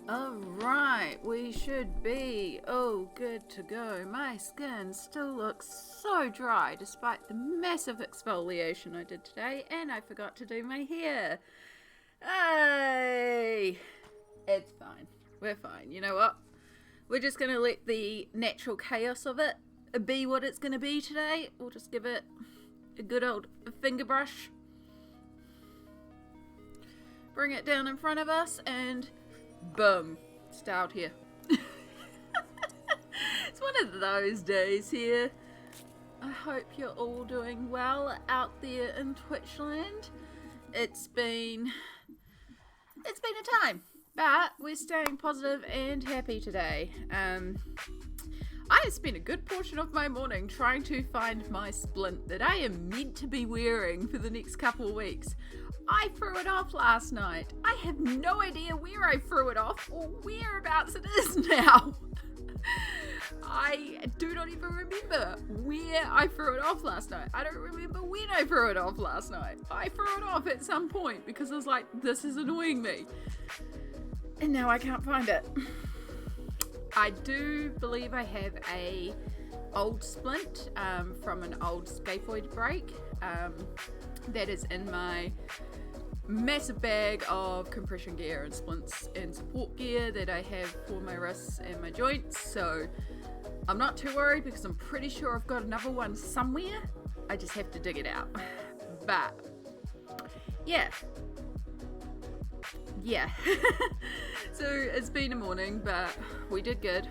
Alright, we should be all good to go. My skin still looks so dry despite the massive exfoliation I did today, and I forgot to do my hair. Hey! It's fine. We're fine. You know what? We're just going to let the natural chaos of it be what it's going to be today. We'll just give it a good old finger brush. Bring it down in front of us and boom, it's out here. It's one of those days here. I hope you're all doing well out there in Twitchland. It's been a time, but we're staying positive and happy today. I have spent a good portion of my morning trying to find my splint that I am meant to be wearing for the next couple of weeks. I threw it off last night. I have no idea where I threw it off or whereabouts it is now. I do not even remember where I threw it off last night. I don't remember when I threw it off last night. I threw it off at some point because I was like, this is annoying me. And now I can't find it. I do believe I have a old splint from an old scaphoid break that is in my massive bag of compression gear and splints and support gear that I have for my wrists and my joints, so I'm not too worried because I'm pretty sure I've got another one somewhere. I just have to dig it out. But yeah so it's been a morning, but we did good.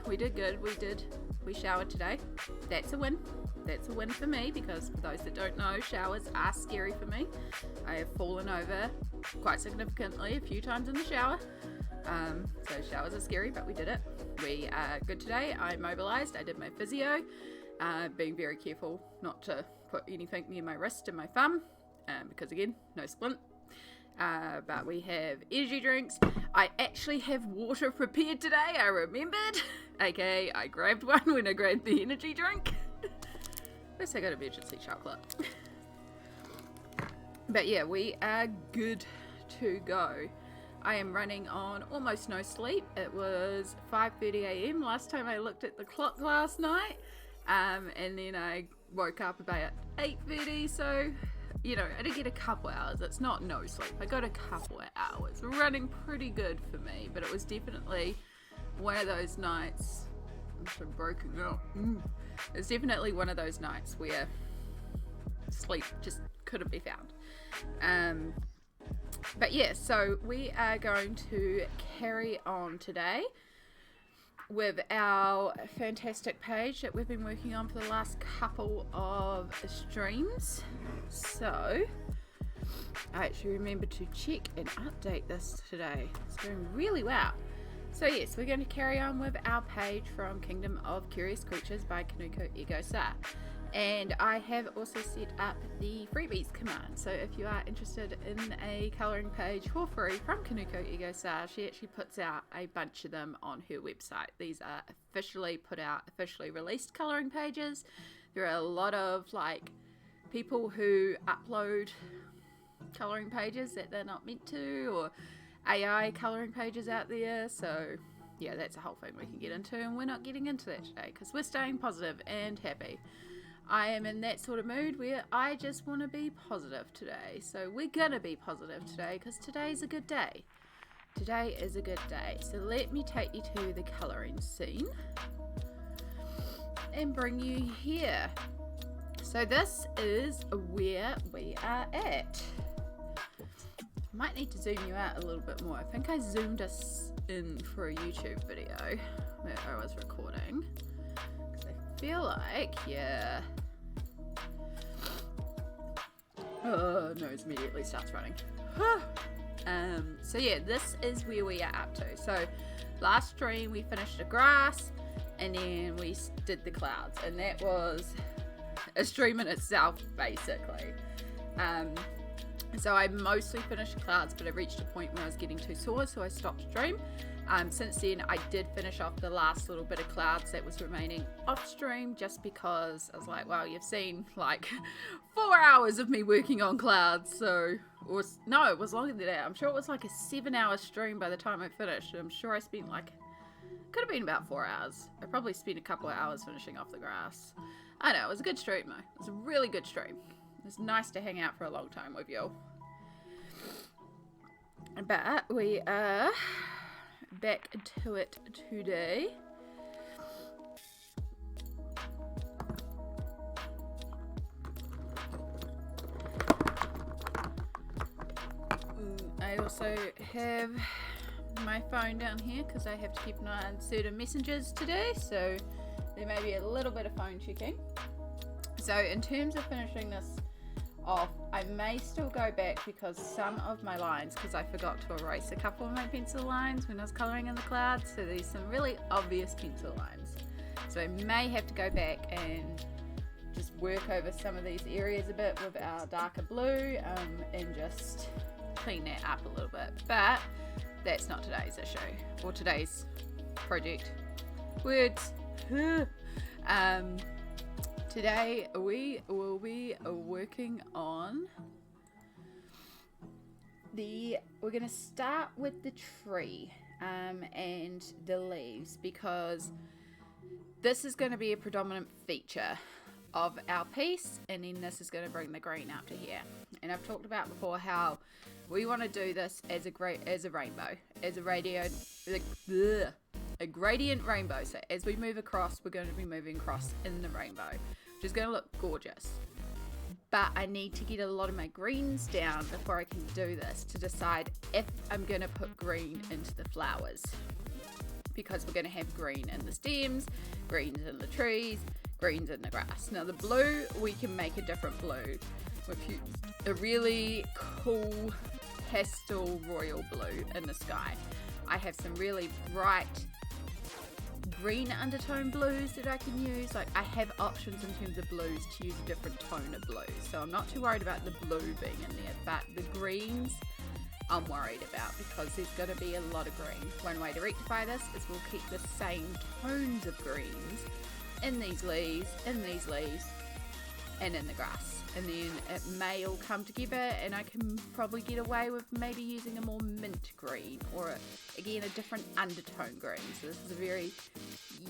We showered today. That's a win for me, because for those that don't know, showers are scary for me. I have fallen over quite significantly a few times in the shower. So showers are scary, but we did it. We are good today. I mobilized, I did my physio, being very careful not to put anything near my wrist and my thumb, because again, no splint. But we have energy drinks. I actually have water prepared today, I remembered. Okay, I grabbed one when I grabbed the energy drink. First I got emergency chocolate. But yeah, we are good to go. I am running on almost no sleep. It was 5:30 a.m. last time I looked at the clock last night. And then I woke up about 8:30, so, you know, I did get a couple hours. It's not no sleep. I got a couple of hours. Running pretty good for me, but it was definitely one of those nights. I'm so broken up. It's definitely one of those nights where sleep just couldn't be found. But yeah, so we are going to carry on today with our fantastic page that we've been working on for the last couple of streams. So I actually remembered to check and update this today. It's doing really well. So yes, we're going to carry on with our page from Kingdom of Curious Creatures by Kanoko Egusa. And I have also set up the freebies command. So if you are interested in a colouring page for free from Kanoko Egusa, she actually puts out a bunch of them on her website. These are officially put out, officially released colouring pages. There are a lot of like people who upload colouring pages that they're not meant to, or AI colouring pages out there. So yeah, that's a whole thing we can get into, and we're not getting into that today because we're staying positive and happy. I am in that sort of mood where I just want to be positive today. So we're going to be positive today because today's a good day. Today is a good day. So let me take you to the colouring scene and bring you here. So this is where we are at. Might need to zoom you out a little bit more. I think I zoomed us in for a YouTube video that I was recording. Feel like, yeah. Oh, nose immediately starts running. So yeah, this is where we are up to. So last stream we finished the grass and then we did the clouds, and that was a stream in itself basically. So I mostly finished the clouds, but I reached a point where I was getting too sore, so I stopped stream. Since then I did finish off the last little bit of clouds that was remaining off stream, just because I was like, well, you've seen like 4 hours of me working on clouds. So no, it was longer than that. I'm sure it was like a 7-hour stream by the time I finished. I'm sure I spent like, could have been about 4 hours. I probably spent a couple of hours finishing off the grass. I know, it was a good stream though. It was a really good stream. It was nice to hang out for a long time with you. But we are back to it today. I also have my phone down here because I have to keep an eye on certain messages today, so there may be a little bit of phone checking. So in terms of finishing this off, I may still go back because some of my lines, because I forgot to erase a couple of my pencil lines when I was colouring in the clouds, so there's some really obvious pencil lines. So I may have to go back and just work over some of these areas a bit with our darker blue, and just clean that up a little bit. But that's not today's issue, or today's project. Words. Today we will be working on we're going to start with the tree and the leaves, because this is going to be a predominant feature of our piece, and then this is going to bring the green up to here. And I've talked about before how we want to do this as a rainbow, as a gradient rainbow. So as we move across, we're going to be moving across in the rainbow, which is going to look gorgeous. But I need to get a lot of my greens down before I can do this, to decide if I'm going to put green into the flowers, because we're going to have green in the stems, greens in the trees, greens in the grass. Now the blue, we can make a different blue. We've used a really cool pastel royal blue in the sky. I have some really bright green undertone blues that I can use. Like, I have options in terms of blues to use a different tone of blue, so I'm not too worried about the blue being in there, but the greens I'm worried about, because there's going to be a lot of green. One way to rectify this is we'll keep the same tones of greens in these leaves, and in the grass, and then it may all come together and I can probably get away with maybe using a more mint green, or again a different undertone green. So this is a very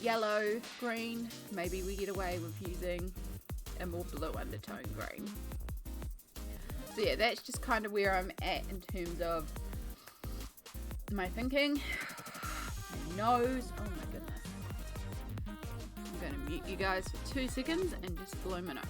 yellow green, maybe we get away with using a more blue undertone green. So yeah, that's just kind of where I'm at in terms of my thinking. My nose, oh my goodness. I'm going to mute you guys for 2 seconds and just blow my nose.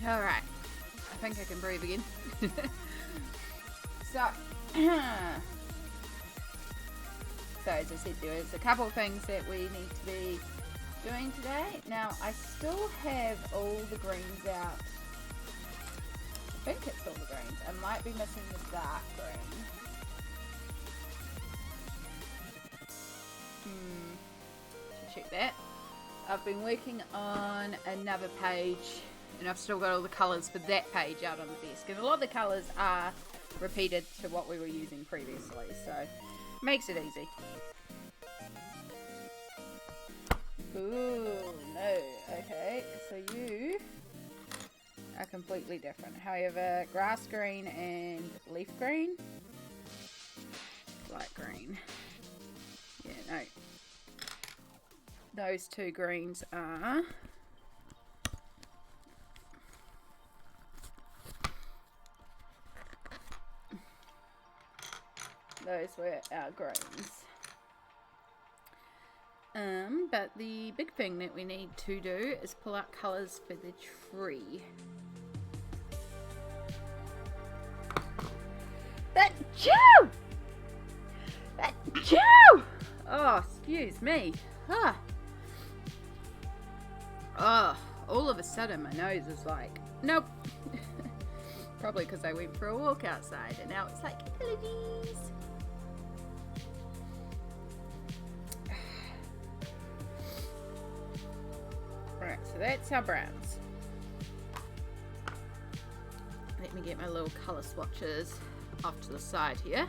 Alright, I think I can breathe again. So as I said, there's a couple of things that we need to be doing today. Now, I still have all the greens out. I think it's all the greens. I might be missing the dark green. To check that. I've been working on another page, and I've still got all the colours for that page out on the desk. And a lot of the colours are repeated to what we were using previously, so makes it easy. Ooh, no. Okay, so you are completely different. However, grass green and leaf green, light green. Yeah, no. Those two greens are... those were our greens. But the big thing that we need to do is pull out colours for the tree. Achoo! Achoo! Oh, excuse me. Huh. Oh, all of a sudden my nose is like, nope. Probably because I went for a walk outside and now it's like, allergies. Alright, so that's our browns. Let me get my little colour swatches off to the side here.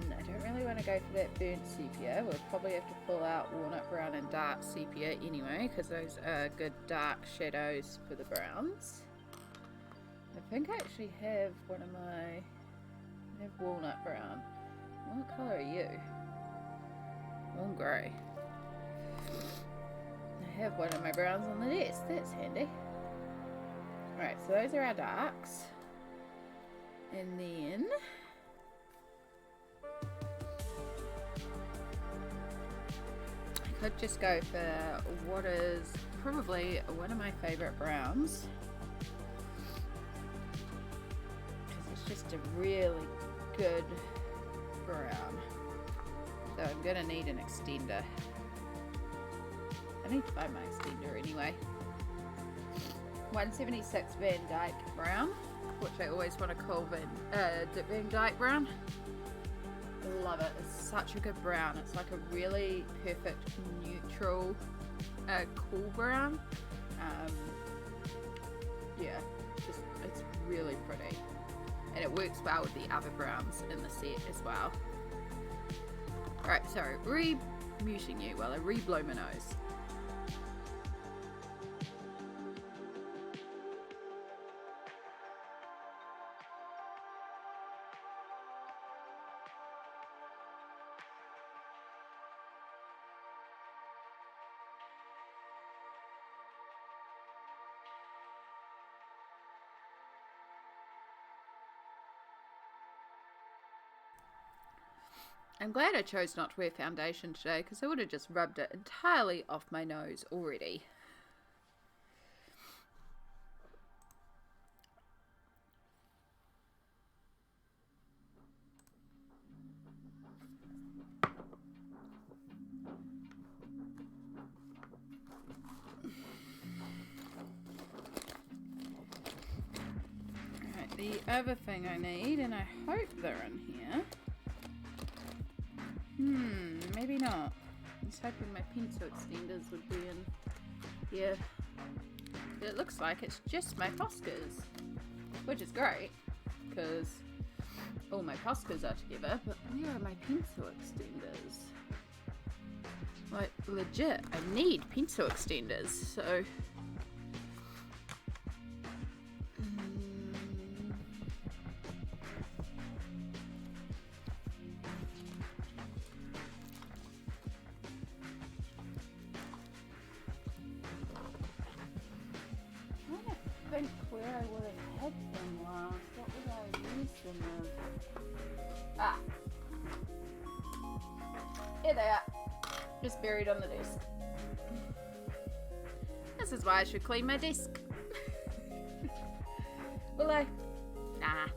I don't really want to go for that burnt sepia. We'll probably have to pull out walnut brown and dark sepia anyway, because those are good dark shadows for the browns. I think I actually have one of my... I have walnut brown. What colour are you? All grey. I have one of my browns on the desk. That's handy. Alright, so those are our darks. And then... I could just go for what is probably one of my favourite browns. Because it's just a really good brown. So I'm going to need an extender. I need to find my extender anyway. 176 Van Dyke Brown, which I always want to call Van Dyke Brown. Love it. It's such a good brown. It's like a really perfect neutral cool brown. Yeah, just it's really pretty. And it works well with the other browns in the set as well. Alright, so re-muting you while I re-blow my nose. I'm glad I chose not to wear foundation today because I would have just rubbed it entirely off my nose already. Right, the other thing I need, and I hope they're in here. Maybe not. I was hoping my pencil extenders would be in here. But it looks like it's just my Poscas, which is great, because all my Poscas are together, but where are my pencil extenders? Like, legit, I need pencil extenders, so... I think where I would have had them last. What would I use them with? Ah. Here they are. Just buried on the desk. This is why I should clean my desk. Will I? Nah.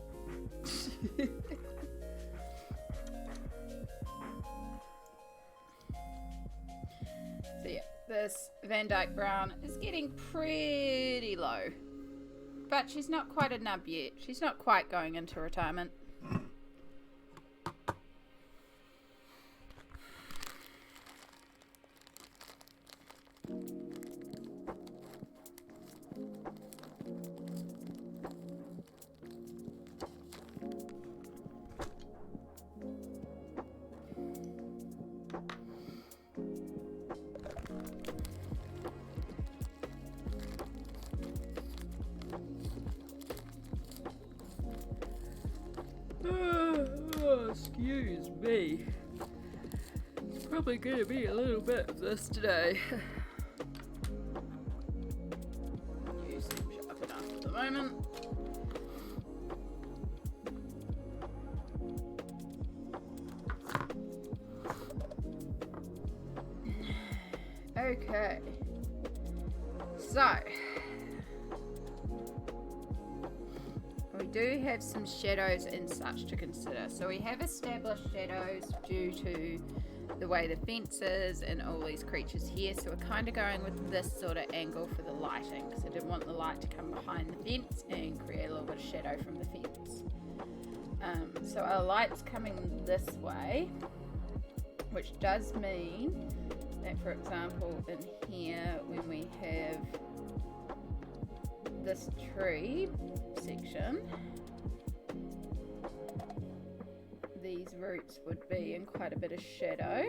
So yeah, this Van Dyke Brown is getting pretty low. But she's not quite a nub yet. She's not quite going into retirement. Excuse me. Probably gonna be a little bit of this today. You seem sharp enough at the moment. Okay. So we do have some shadows and such to consider. So we have established shadows due to the way the fence is and all these creatures here. So we're kind of going with this sort of angle for the lighting because I didn't want the light to come behind the fence and create a little bit of shadow from the fence. So our light's coming this way, which does mean that, for example, in here when we have this tree section, these roots would be in quite a bit of shadow.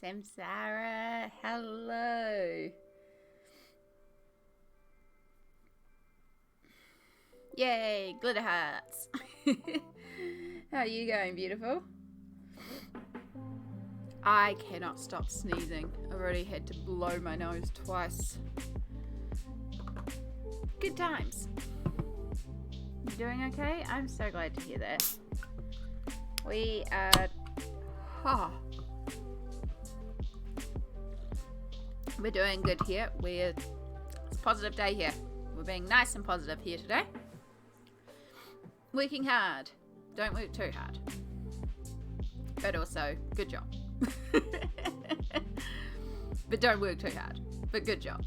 Samsara, hello. Yay, glitter hearts. How are you going, beautiful? I cannot stop sneezing. I've already had to blow my nose twice. Good times. You doing okay? I'm so glad to hear that. We are... We're doing good here. It's a positive day here. We're being nice and positive here today. Working hard. Don't work too hard. But also, good job. But don't work too hard. But good job.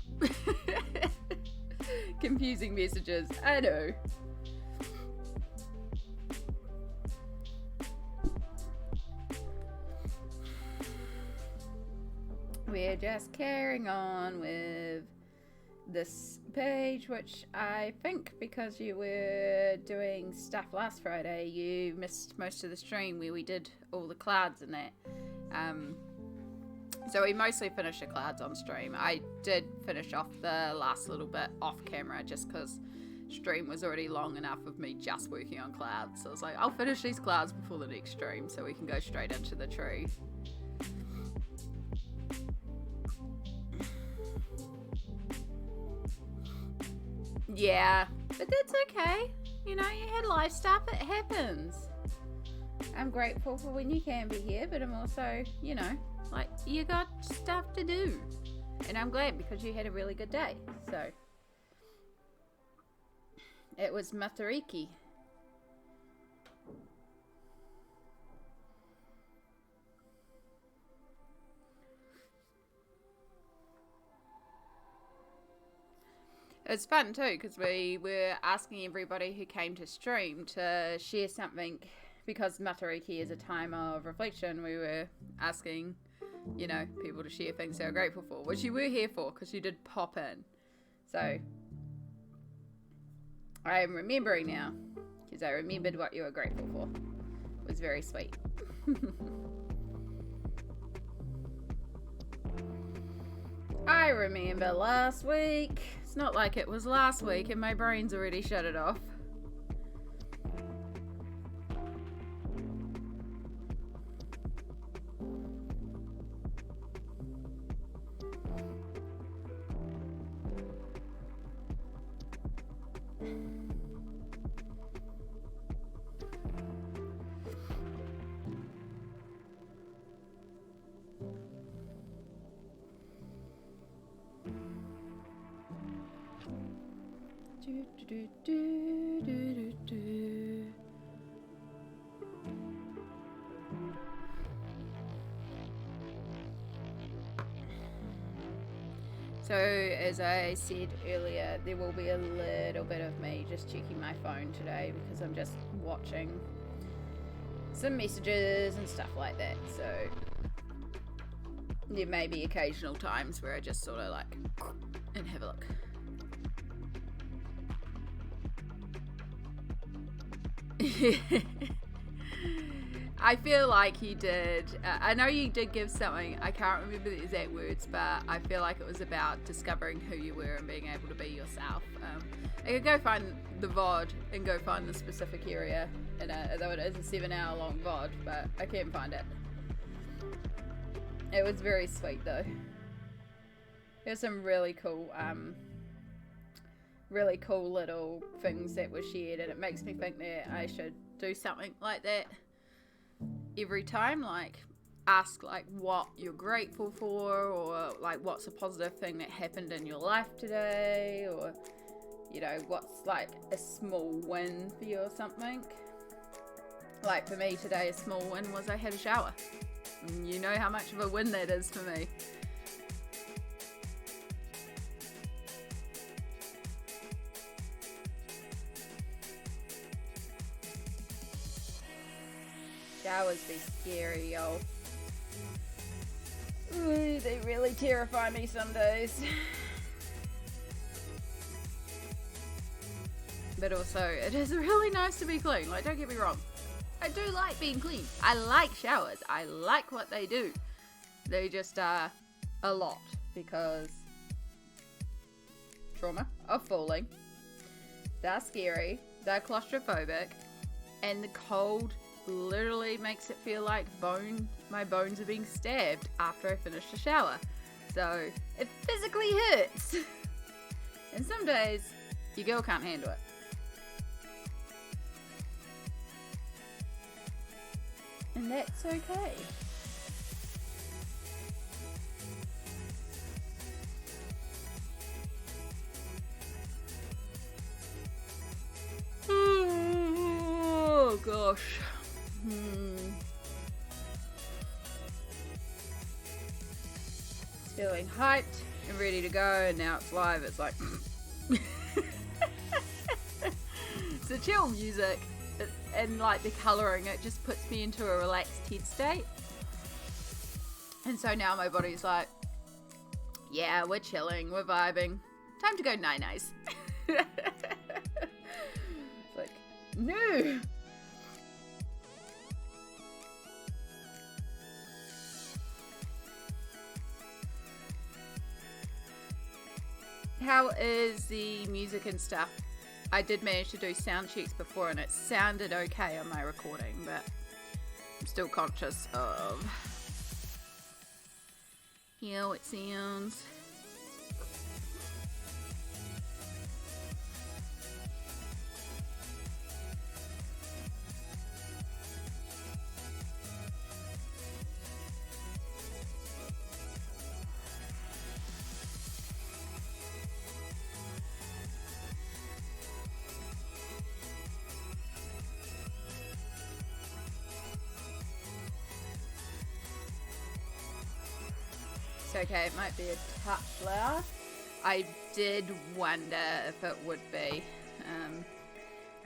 confusing messages. I know. We're just carrying on with this page, which I think because you were doing stuff last Friday, you missed most of the stream where we did all the clouds and that. So we mostly finished the clouds on stream. I did finish off the last little bit off camera just because stream was already long enough of me just working on clouds. So I was like, I'll finish these clouds before the next stream so we can go straight into the tree. Yeah, but that's okay. You know, you had life stuff, it happens. I'm grateful for when you can be here, but I'm also, you know, like, you got stuff to do. And I'm glad because you had a really good day, so. It was Matariki. It's fun too because we were asking everybody who came to stream to share something because Matariki is a time of reflection. We were asking, you know, people to share things they were grateful for, which you were here for because you did pop in. So I am remembering now because I remembered what you were grateful for. It was very sweet. I remember last week. It's not like it was last week and my brain's already shut it off. So, as I said earlier, there will be a little bit of me just checking my phone today because I'm just watching some messages and stuff like that. So, there may be occasional times where I just sort of like and have a look. I feel like you did. I know you did give something. I can't remember the exact words, but I feel like it was about discovering who you were and being able to be yourself. I could go find the VOD and go find the specific area, though it is a 7-hour long VOD, but I can't find it. It was very sweet though. There's some really cool little things that were shared, and it makes me think that I should do something like that every time, like ask like what you're grateful for, or like what's a positive thing that happened in your life today, or you know, what's like a small win for you or something. Like for me today, a small win was I had a shower. And you know how much of a win that is for me. Showers be scary, yo. Ooh, they really terrify me some days. But also, it is really nice to be clean. Like, don't get me wrong. I do like being clean. I like showers. I like what they do. They just are a lot because trauma of falling. They're scary. They're claustrophobic. And the cold literally makes it feel like my bones are being stabbed after I finish the shower. So it physically hurts. And some days your girl can't handle it. And that's okay. Oh gosh. Feeling hyped and ready to go, and now it's live. It's like chill music and like the colouring, it just puts me into a relaxed head state. And so now my body's like, yeah, we're chilling, we're vibing. Time to go night-nights. It's like, no. How is the music and stuff? I did manage to do sound checks before and it sounded okay on my recording, but I'm still conscious of how it sounds. Okay, it might be a touch loud. I did wonder if it would be.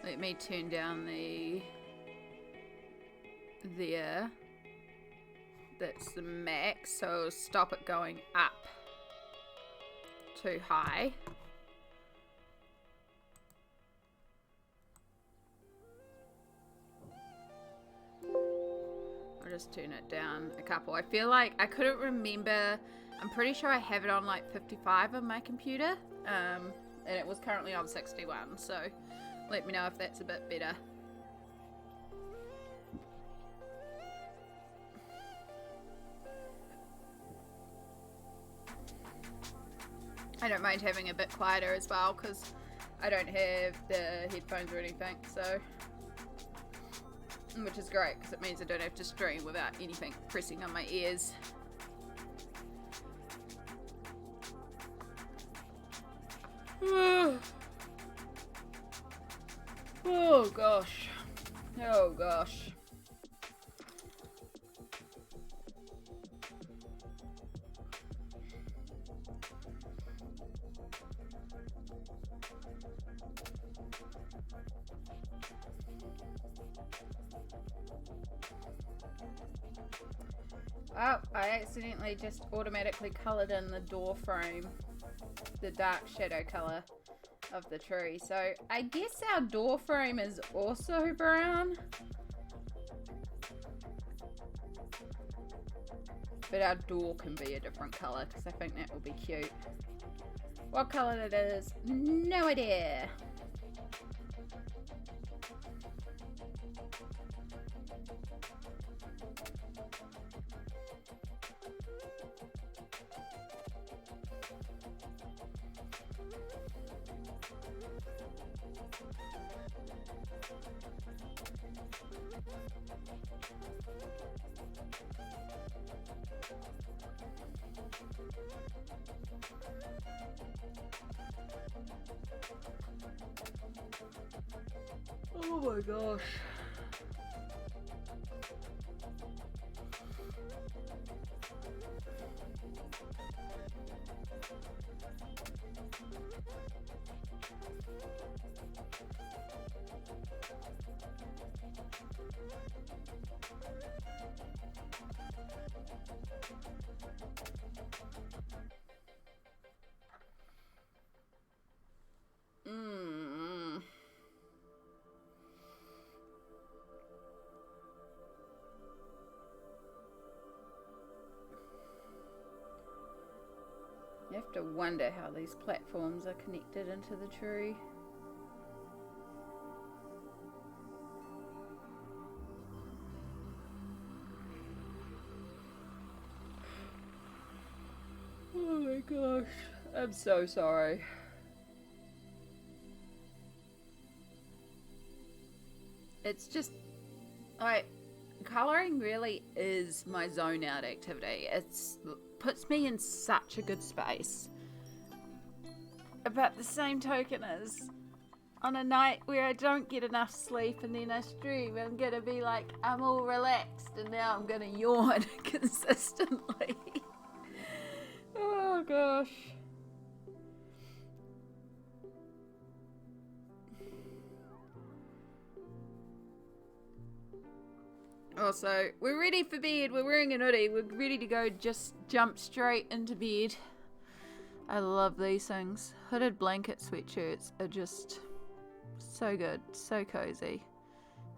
Let me turn down there. That's the max, so stop it going up too high. I'll just turn it down a couple. I feel like I couldn't remember. I'm pretty sure I have it on like 55 on my computer, and it was currently on 61, so let me know if that's a bit better. I don't mind having a bit quieter as well, because I don't have the headphones or anything, so, which is great, because it means I don't have to stream without anything pressing on my ears. Oh gosh. Oh gosh. Oh, I accidentally just automatically coloured in the door frame, the dark shadow colour of the tree. So I guess our door frame is also brown, but our door can be a different colour because I think that will be cute. What colour it is, no idea. Oh my gosh. You have to wonder how these platforms are connected into the tree. Oh my gosh, I'm so sorry. It's just, colouring really is my zone out activity. It's puts me in such a good space. But the same token is, on a night where I don't get enough sleep and then I stream, I'm gonna be like, I'm all relaxed and now I'm gonna yawn consistently. Oh gosh. Also, we're ready for bed. We're wearing an hoodie. We're ready to go, just jump straight into bed. I love these things. Hooded blanket sweatshirts are just so good, so cozy,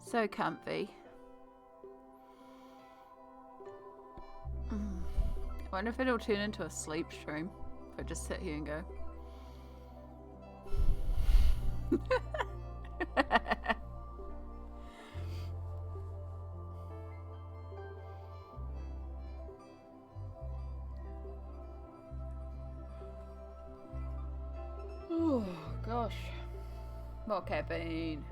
so comfy. I wonder if it'll turn into a sleep stream if I just sit here and go. Oh gosh, more caffeine.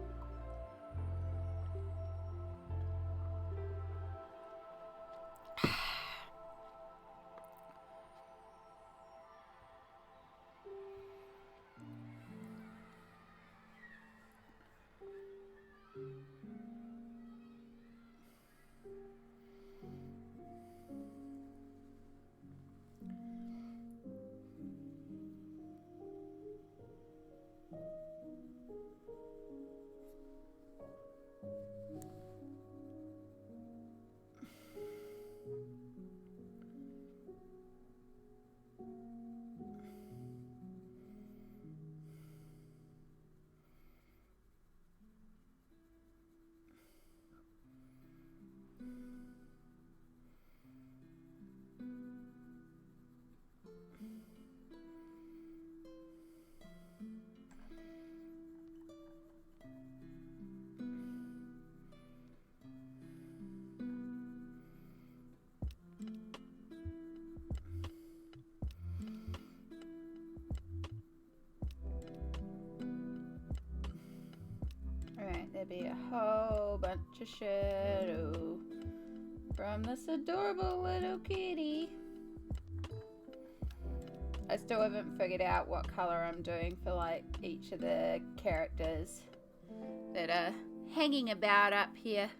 There'd be a whole bunch of shadow from this adorable little kitty. I still haven't figured out what color I'm doing for like each of the characters that are hanging about up here.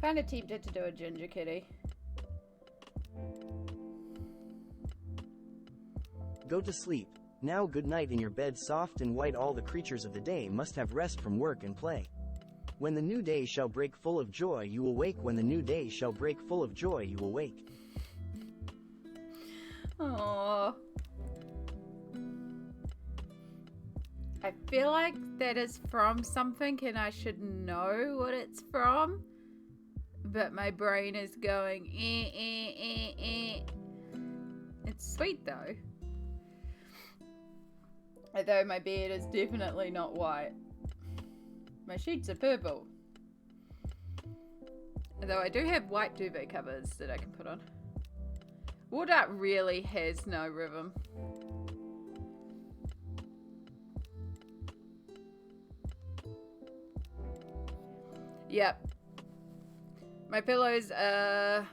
Kind of tempted to do a ginger kitty. Go to sleep. Now good night in your bed soft and white. All the creatures of the day must have rest from work and play. When the new day shall break full of joy you will wake. When the new day shall break full of joy you will wake. Aww. I feel like that is from something and I should know what it's from. But my brain is going It's sweet though. Although my beard is definitely not white. My sheets are purple. Although I do have white duvet covers that I can put on. Wood art really has no rhythm. Yep. My pillows are...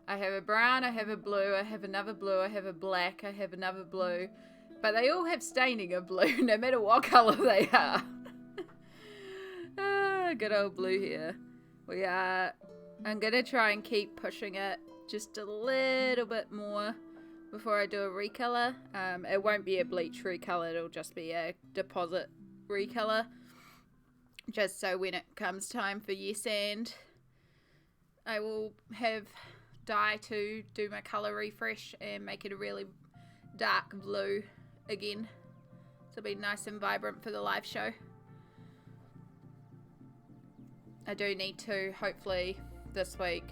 I have a brown, I have a blue, I have another blue, I have a black, I have another blue. But they all have staining of blue, no matter what colour they are. Good old blue here. I'm going to try and keep pushing it just a little bit more before I do a recolor. It won't be a bleach recolor, it'll just be a deposit recolor. Just so when it comes time for Yes And, I will have dye to do my colour refresh and make it a really dark blue again. So it'll be nice and vibrant for the live show. I do need to, hopefully this week,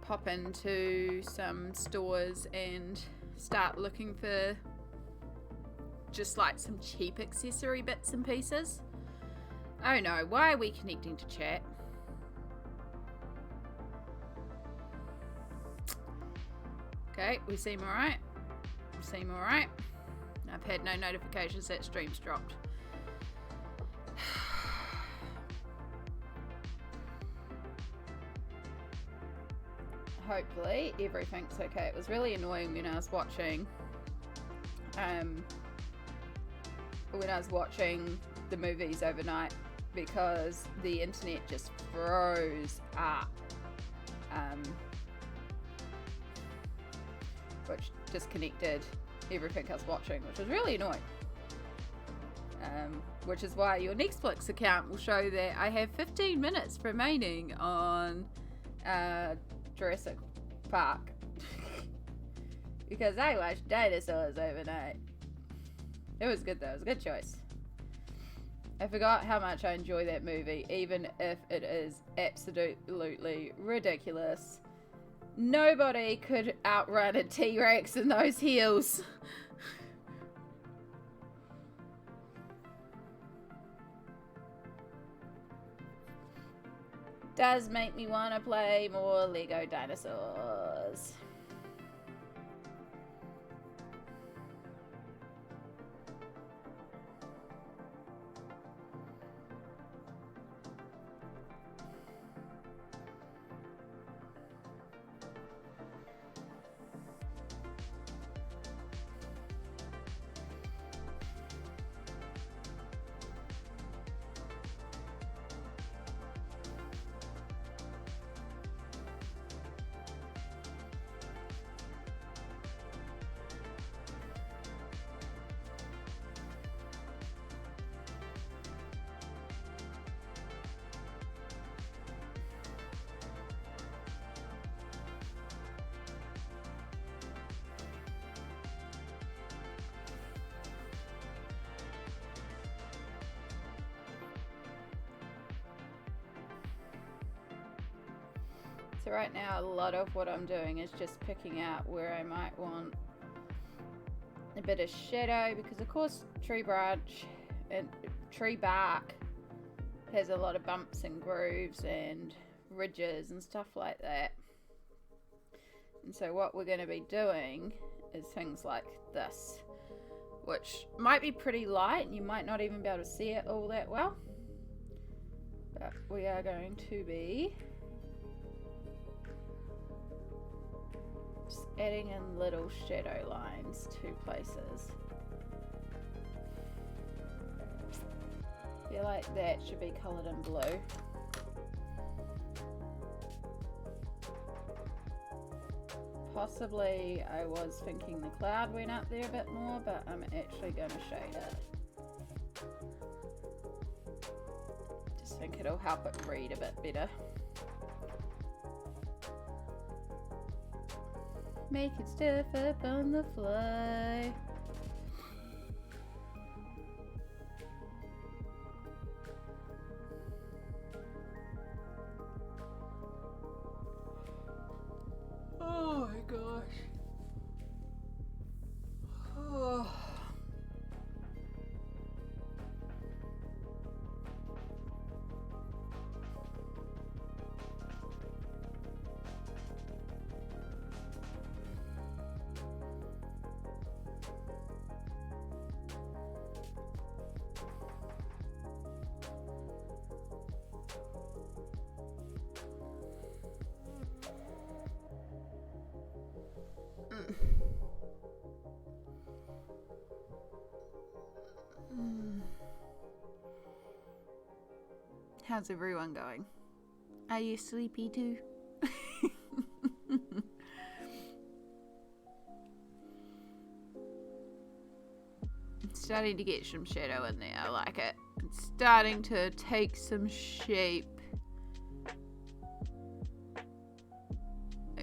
pop into some stores and start looking for just like some cheap accessory bits and pieces. Oh no, why are we connecting to chat? Okay, we seem alright. We seem alright. I've had no notifications that stream's dropped. Hopefully everything's okay. It was really annoying when I was watching the movies overnight because the internet just froze up, which disconnected everything I was watching, which was really annoying. which is why your Netflix account will show that I have 15 minutes remaining on Jurassic Park. Because I watched dinosaurs overnight. It was good though, it was a good choice. I forgot how much I enjoy that movie, even if it is absolutely ridiculous. Nobody could outrun a T-Rex in those heels. Does make me want to play more Lego dinosaurs. So right now, a lot of what I'm doing is just picking out where I might want a bit of shadow, because of course tree branch and tree bark has a lot of bumps and grooves and ridges and stuff like that. And so what we're going to be doing is things like this, which might be pretty light and you might not even be able to see it all that well, but we are going to be just adding in little shadow lines to places. I feel like that should be coloured in blue. Possibly I was thinking the cloud went up there a bit more, but I'm actually going to shade it. Just think it'll help it read a bit better. Making stuff up on the fly. Oh my gosh. Oh. How's everyone going? Are you sleepy too? It's starting to get some shadow in there. I like it. It's starting to take some shape.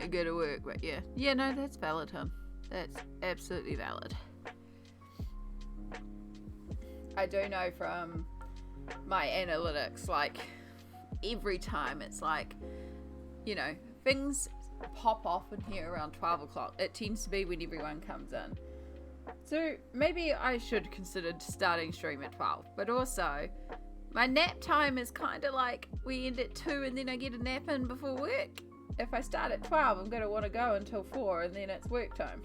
I gotta work, but yeah. Yeah, no, that's valid, hon. That's absolutely valid. I do know from my analytics, like every time it's like, you know, things pop off in here around 12 o'clock. It tends to be when everyone comes in. So maybe I should consider starting stream at 12. But also, my nap time is kind of like we end at 2 and then I get a nap in before work. If I start at 12, I'm going to want to go until 4 and then it's work time.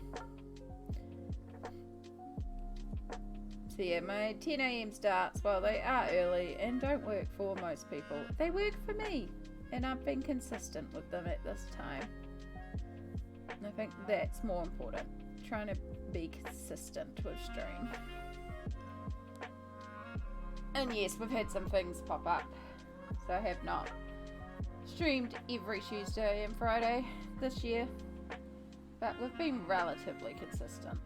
So yeah, my 10 a.m. starts, well, they are early and don't work for most people. They work for me, and I've been consistent with them at this time. And I think that's more important, trying to be consistent with stream. And yes, we've had some things pop up, so I have not streamed every Tuesday and Friday this year, but we've been relatively consistent.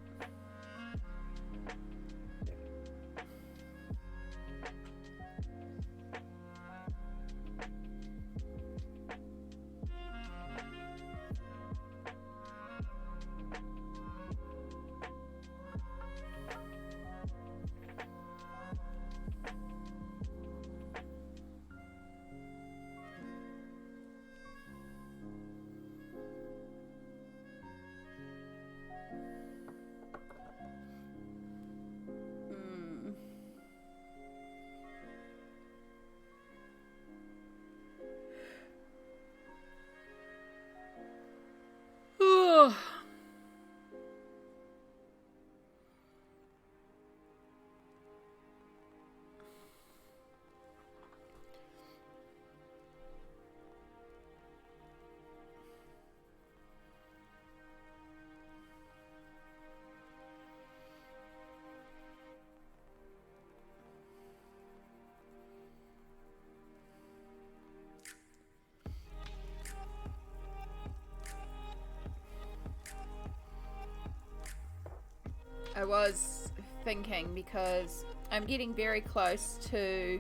I was thinking, because I'm getting very close to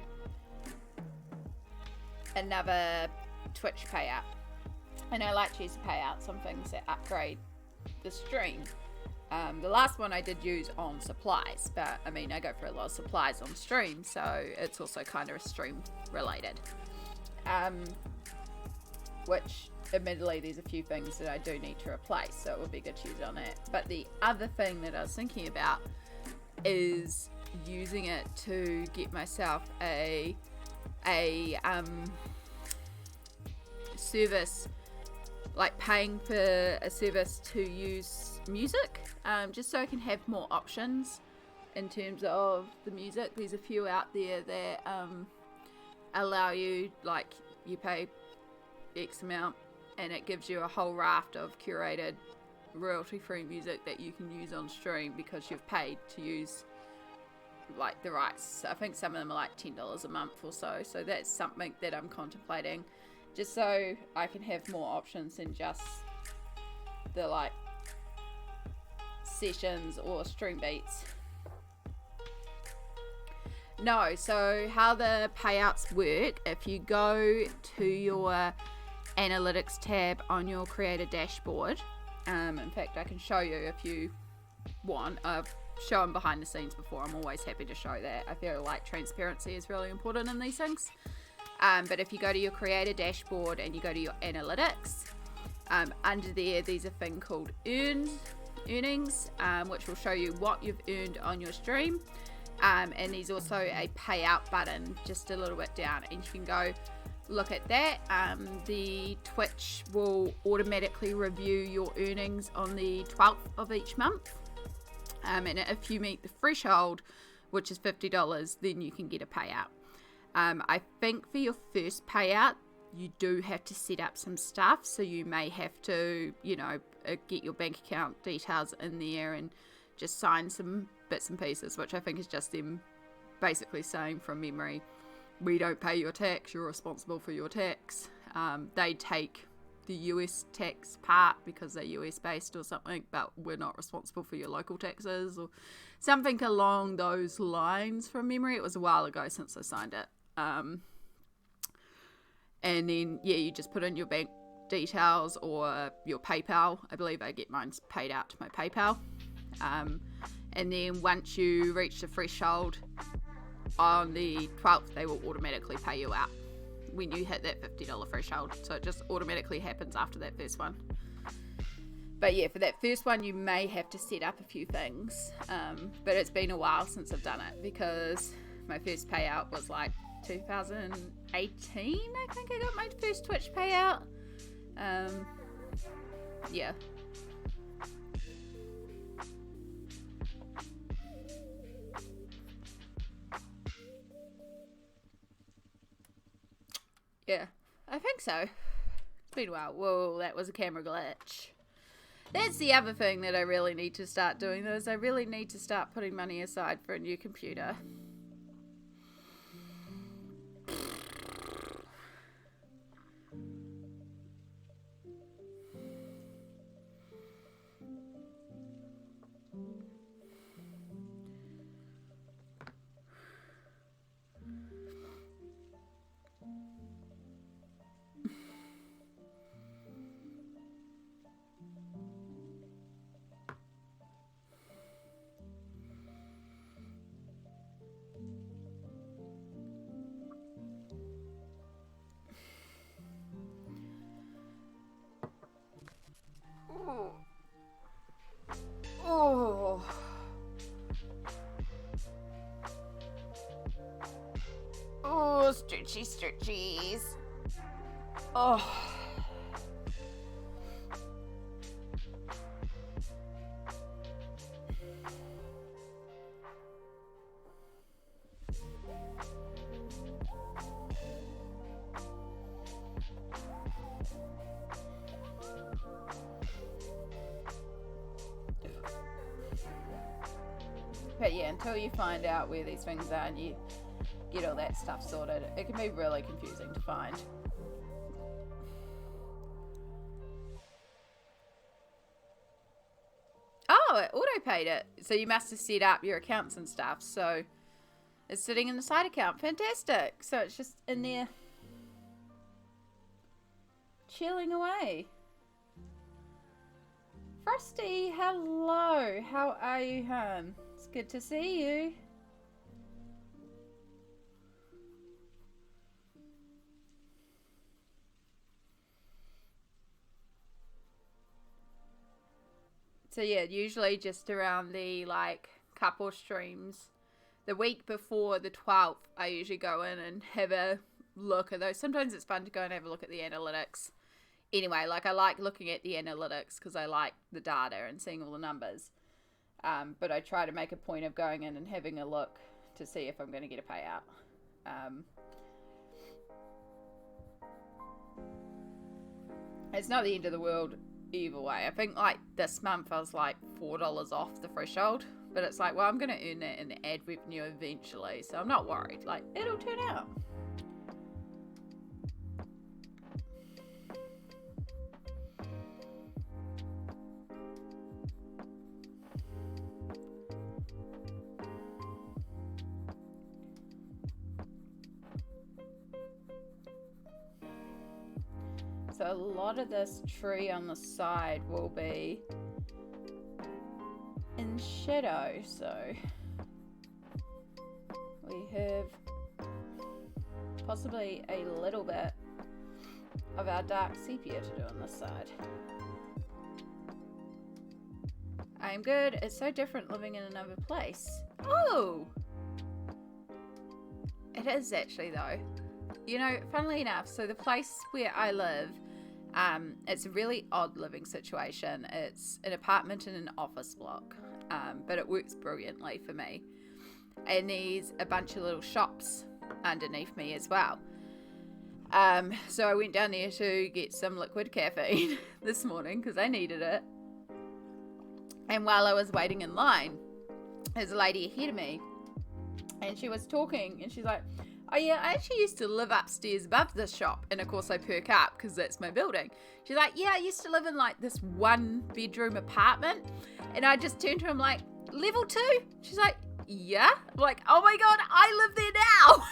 another Twitch payout, and I like to use the payouts on things that upgrade the stream. The last one I did use on supplies, but I mean, I go for a lot of supplies on stream, so it's also kind of stream related. Which, admittedly, there's a few things that I do need to replace, so it would be good to use on it. But the other thing that I was thinking about is using it to get myself a service, like paying for a service to use music, just so I can have more options in terms of the music. There's a few out there that allow you, like, you pay X amount and it gives you a whole raft of curated royalty-free music that you can use on stream because you've paid to use, like, the rights. I think some of them are like $10 a month or so. So that's something that I'm contemplating, just so I can have more options than just the, like, sessions or stream beats. No, so how the payouts work, if you go to your analytics tab on your creator dashboard, in fact I can show you if you want. I've shown behind the scenes before. I'm always happy to show that. I feel like transparency is really important in these things. But if you go to your creator dashboard and you go to your analytics, under there's a thing called earnings, which will show you what you've earned on your stream. And there's also a payout button just a little bit down, and you can go look at that. The Twitch will automatically review your earnings on the 12th of each month. And if you meet the threshold, which is $50, then you can get a payout. I think for your first payout, you do have to set up some stuff. So you may have to, get your bank account details in there and just sign some bits and pieces, which I think is just them basically saying from memory, we don't pay your tax, you're responsible for your tax. They take the US tax part because they're US based or something, but we're not responsible for your local taxes or something along those lines from memory. It was a while ago since I signed it. And then, you just put in your bank details or your PayPal. I believe I get mine paid out to my PayPal. And then once you reach the threshold on the 12th, they will automatically pay you out when you hit that $50 threshold. So it just automatically happens after that first one. But yeah, for that first one, you may have to set up a few things. But it's been a while since I've done it, because my first payout was like 2018, I think I got my first Twitch payout. Yeah. Yeah, I think so. It's been a while. Whoa, that was a camera glitch. That's the other thing that I really need to start doing, though, is I really need to start putting money aside for a new computer. Oh, stretchies. Oh. But yeah, until you find out where these things are and you get all that stuff sorted, it can be really confusing to find. oh, it auto-paid it. So you must have set up your accounts and stuff. So it's sitting in the side account. Fantastic. So it's just in there chilling away. Frosty, hello. How are you, hon? It's good to see you. So yeah, usually just around the like couple streams, the week before the 12th, I usually go in and have a look at those. Sometimes it's fun to go and have a look at the analytics. Anyway, like I like looking at the analytics because I like the data and seeing all the numbers. But I try to make a point of going in and having a look to see if I'm going to get a payout. It's not the end of the world either way. I think like this month I was like $4 off the threshold, but it's like, well, I'm going to earn that in ad revenue eventually, so I'm not worried. Like, it'll turn out. So a lot of this tree on the side will be in shadow, so we have possibly a little bit of our dark sepia to do on this side. I'm good. It's so different living in another place. Oh! It is actually though. You know, funnily enough, so the place where I live, it's a really odd living situation. It's an apartment in an office block, but it works brilliantly for me. And there's a bunch of little shops underneath me as well. So I went down there to get some liquid caffeine this morning because I needed it. And while I was waiting in line, there's a lady ahead of me, and she was talking, and she's like, oh yeah, I actually used to live upstairs above this shop. And of course I perk up because that's my building. She's like, yeah, I used to live in like this 1-bedroom apartment. And I just turned to him like, level 2? She's like, yeah. I'm like, oh my God, I live there now.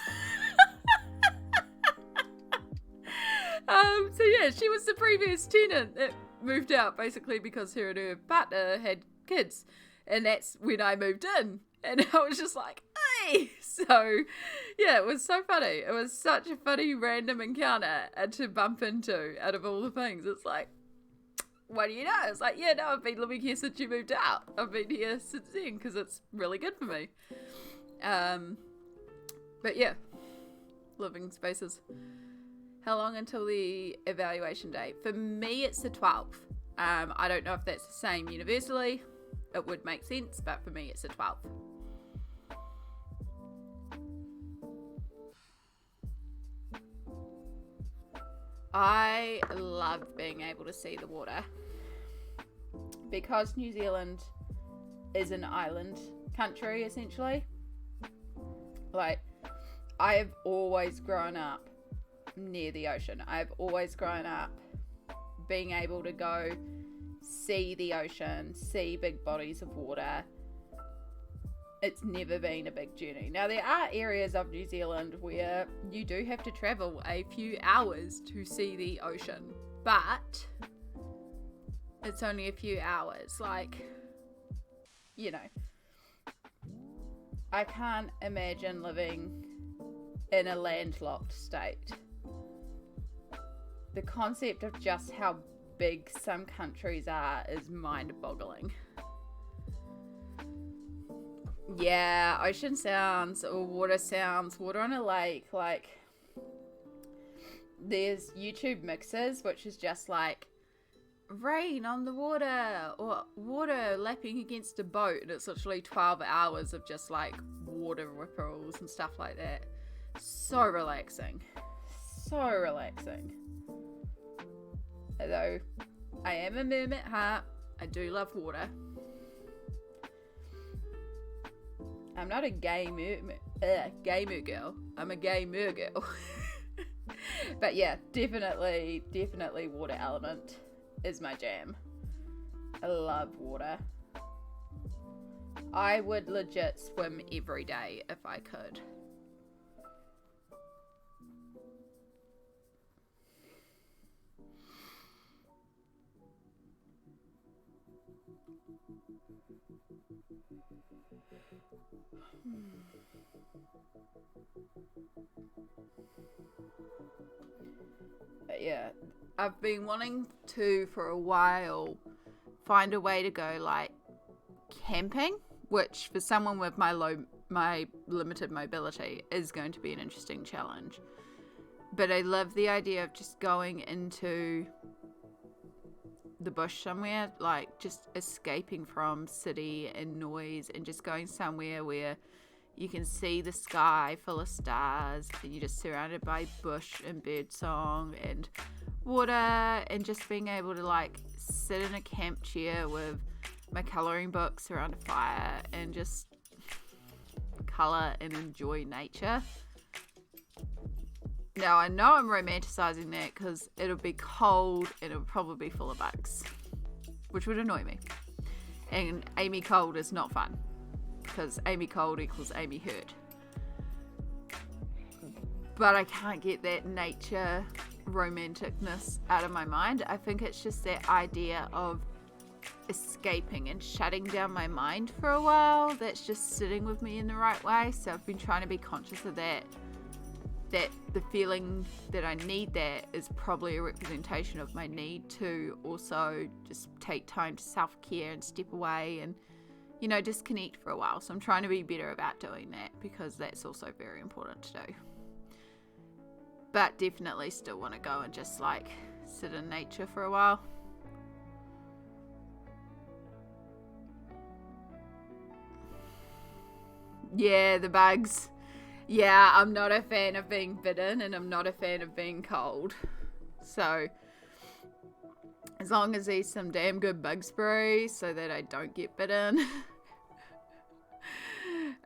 So yeah, she was the previous tenant that moved out basically because her and her partner had kids. And that's when I moved in. And I was just like, hey! So, yeah, it was so funny. It was such a funny random encounter to bump into out of all the things. It's like, what do you know? It's like, yeah, no, I've been living here since you moved out. I've been here since then because it's really good for me. But yeah, living spaces. How long until the evaluation date? For me, it's the 12th. I don't know if that's the same universally. It would make sense, but for me, it's the 12th. I loved being able to see the water because New Zealand is an island country essentially. Like, I have always grown up near the ocean. I've always grown up being able to go see the ocean, see big bodies of water. It's never been a big journey. Now, there are areas of New Zealand where you do have to travel a few hours to see the ocean, but it's only a few hours. Like, you know, I can't imagine living in a landlocked state. The concept of just how big some countries are is mind-boggling. Yeah, ocean sounds or water sounds, water on a lake, like there's YouTube mixes which is just like rain on the water or water lapping against a boat, and it's literally 12 hours of just like water ripples and stuff like that. So relaxing. So relaxing. Although I am a mermaid at heart, I do love water. I'm not a gay mer girl. I'm a gay mer girl. But yeah, definitely water element is my jam. I love water. I would legit swim every day if I could. But yeah, I've been wanting to for a while find a way to go like camping, which for someone with my limited mobility is going to be an interesting challenge. But I love the idea of just going into the bush somewhere, like just escaping from city and noise and just going somewhere where you can see the sky full of stars and you're just surrounded by bush and bird song and water, and just being able to like sit in a camp chair with my colouring books around a fire and just colour and enjoy nature. Now, I know I'm romanticising that because it'll be cold and it'll probably be full of bugs, which would annoy me. And Amy Cold is not fun because Amy Cold equals Amy Hurt. But I can't get that nature romanticness out of my mind. I think it's just that idea of escaping and shutting down my mind for a while that's just sitting with me in the right way. So I've been trying to be conscious of that the feeling that I need that is probably a representation of my need to also just take time to self-care and step away and, you know, disconnect for a while. So I'm trying to be better about doing that because that's also very important to do. But definitely still want to go and just like sit in nature for a while. Yeah, the bugs. Yeah, I'm not a fan of being bitten and I'm not a fan of being cold. So, as long as there's some damn good bug spray so that I don't get bitten.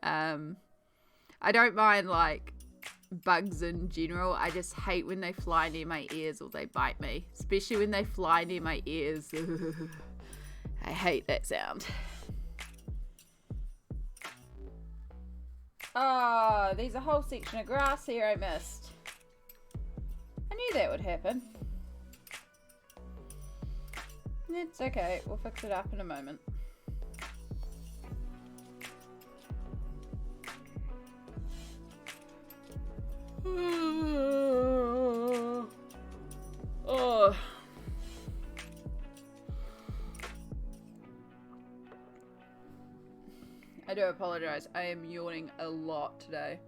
I don't mind like bugs in general. I just hate when they fly near my ears or they bite me. Especially when they fly near my ears. I hate that sound. Oh, there's a whole section of grass here I missed. I knew that would happen. It's okay, we'll fix it up in a moment. Oh. I do apologize. I am yawning a lot today.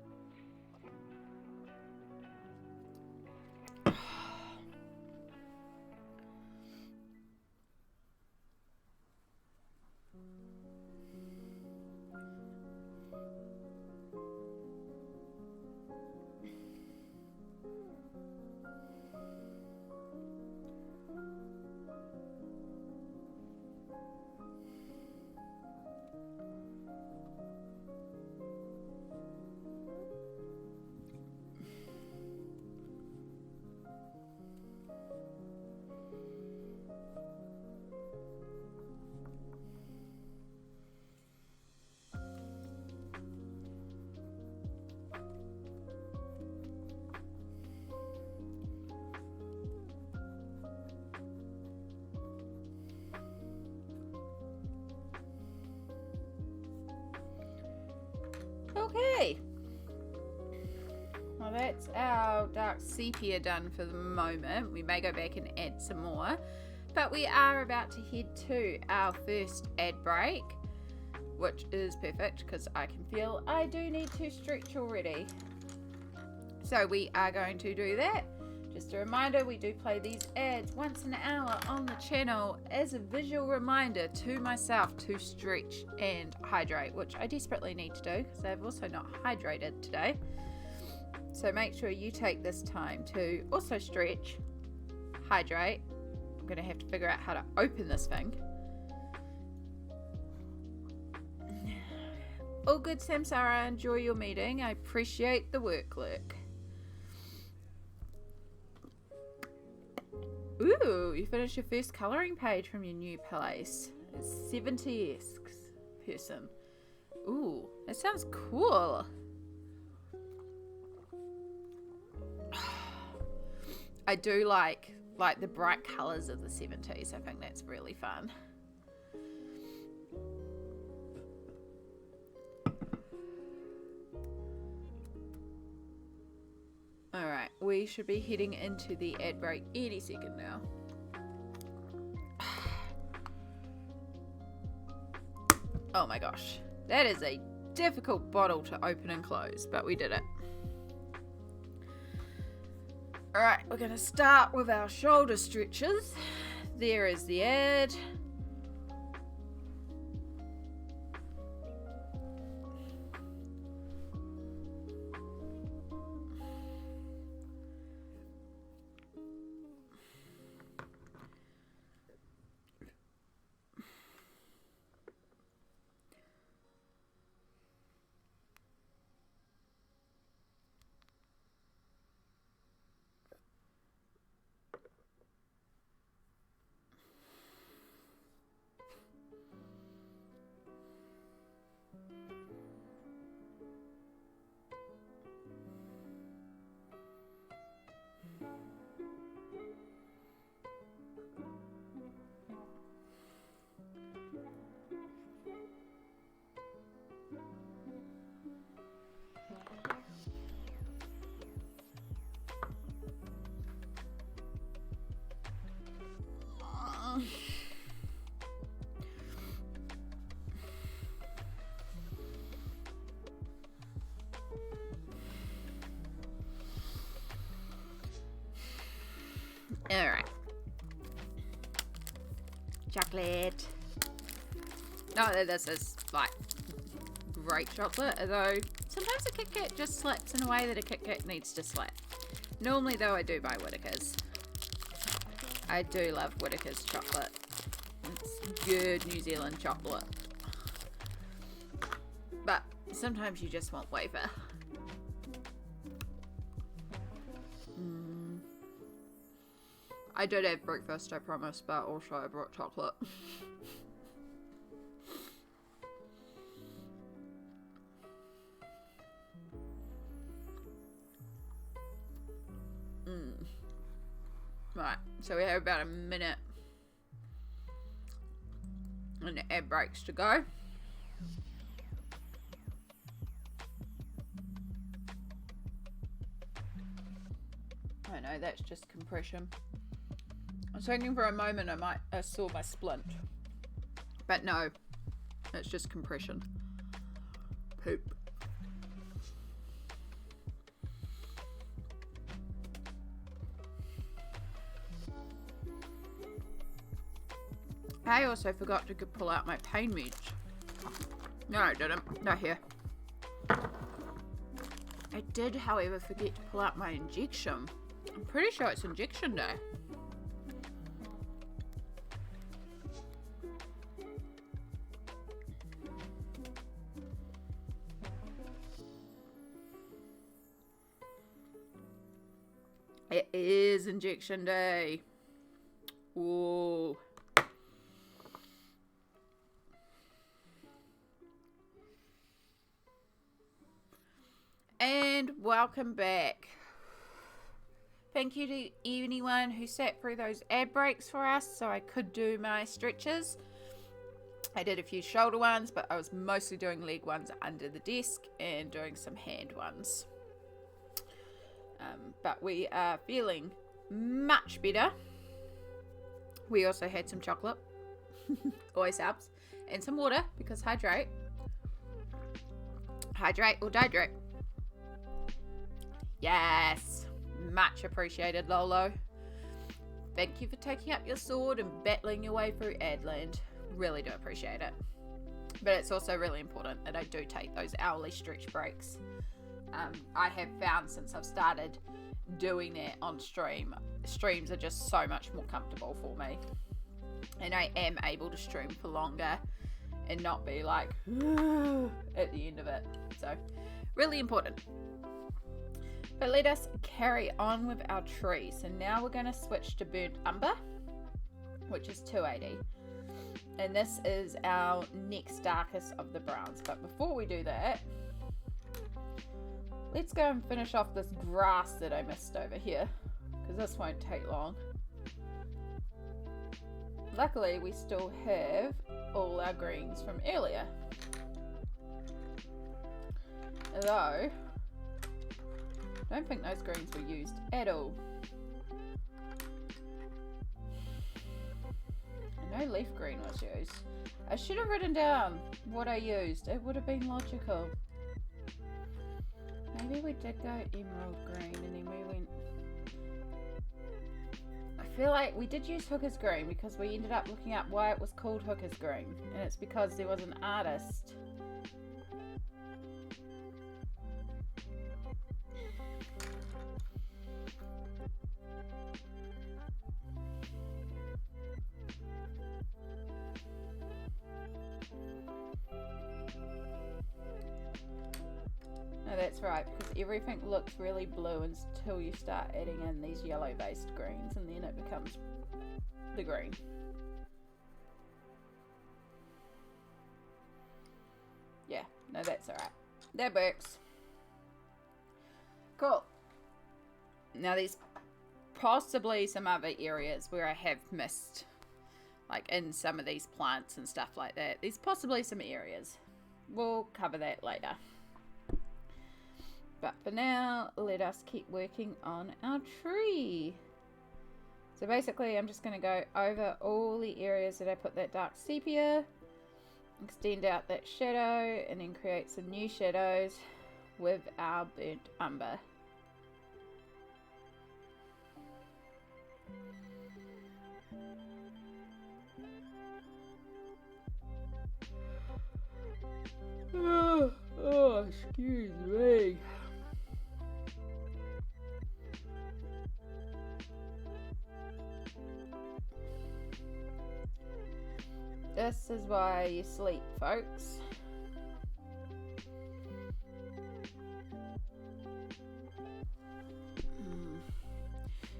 Okay. Well, that's our dark sepia done for the moment. We may go back and add some more. But we are about to head to our first ad break, which is perfect because I can feel I do need to stretch already. So we are going to do that. Just a reminder, we do play these ads once an hour on the channel as a visual reminder to myself to stretch and hydrate, which I desperately need to do because I've also not hydrated today. So make sure you take this time to also stretch, hydrate. I'm going to have to figure out how to open this thing. All good, Samsara. Enjoy your meeting. I appreciate the work, Lurk. Ooh, you finished your first colouring page from your new place. 70-esque person. Ooh, that sounds cool. I do like the bright colors of the 70s. I think that's really fun. Alright, we should be heading into the ad break any second now. Oh my gosh. That is a difficult bottle to open and close, but we did it. Alright, we're going to start with our shoulder stretches. There is the ad. Alright. Chocolate. No, this is like great chocolate, although sometimes a Kit Kat just slaps in a way that a Kit Kat needs to slap. Normally though I do buy Whittaker's. I do love Whittaker's chocolate. It's good New Zealand chocolate. But sometimes you just want wafer. I did have breakfast, I promise, but also I brought chocolate. Right, so we have about a minute and the ad breaks to go. I know, that's just compression. I was thinking for a moment I saw my splint. But no, it's just compression. Poop. I also forgot to pull out my pain meds. No, I didn't. Not here. I did, however, forget to pull out my injection. I'm pretty sure it's injection day. It is injection day. Whoa. And welcome back. Thank you to anyone who sat through those ad breaks for us so I could do my stretches. I did a few shoulder ones, but I was mostly doing leg ones under the desk and doing some hand ones. But we are feeling much better. We also had some chocolate. Always helps. And some water, because hydrate. Hydrate or dehydrate. Yes. Much appreciated, Lolo. Thank you for taking up your sword and battling your way through Adland. Really do appreciate it. But it's also really important that I do take those hourly stretch breaks. I have found since I've started doing that on stream, streams are just so much more comfortable for me. And I am able to stream for longer and not be like at the end of it. So, really important. But let us carry on with our tree. So now we're going to switch to burnt umber, which is 280. And this is our next darkest of the browns. But before we do that, let's go and finish off this grass that I missed over here, because this won't take long. Luckily, we still have all our greens from earlier. Although, I don't think those greens were used at all. No leaf green was used. I should have written down what I used. It would have been logical. Maybe we did go emerald green and then we went... I feel like we did use Hooker's green because we ended up looking up why it was called Hooker's green. And it's because there was an artist. No, that's right, because everything looks really blue until you start adding in these yellow based greens, and then it becomes the green. Yeah, no, that's alright. That works. Cool. Now there's possibly some other areas where I have missed, like in some of these plants and stuff like that. There's possibly some areas. We'll cover that later. But for now, let us keep working on our tree. So basically, I'm just going to go over all the areas that I put that dark sepia, extend out that shadow, and then create some new shadows with our burnt umber. Oh, excuse me. This is why you sleep, folks.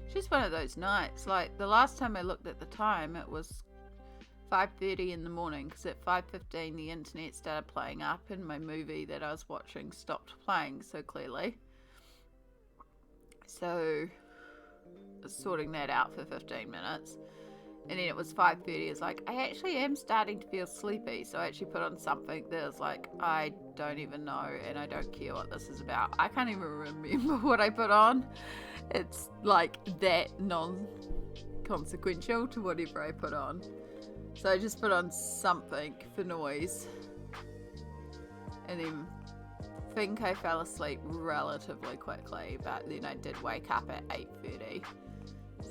It's just one of those nights. Like the last time I looked at the time, it was 5:30 in the morning, because at 5:15 the internet started playing up and my movie that I was watching stopped playing so clearly. So I was sorting that out for 15 minutes. And then it was 5:30. It's like, I actually am starting to feel sleepy. So I actually put on something that was like, I don't even know and I don't care what this is about. I can't even remember what I put on. It's like that non-consequential to whatever I put on. So I just put on something for noise. And then I think I fell asleep relatively quickly. But then I did wake up at 8:30.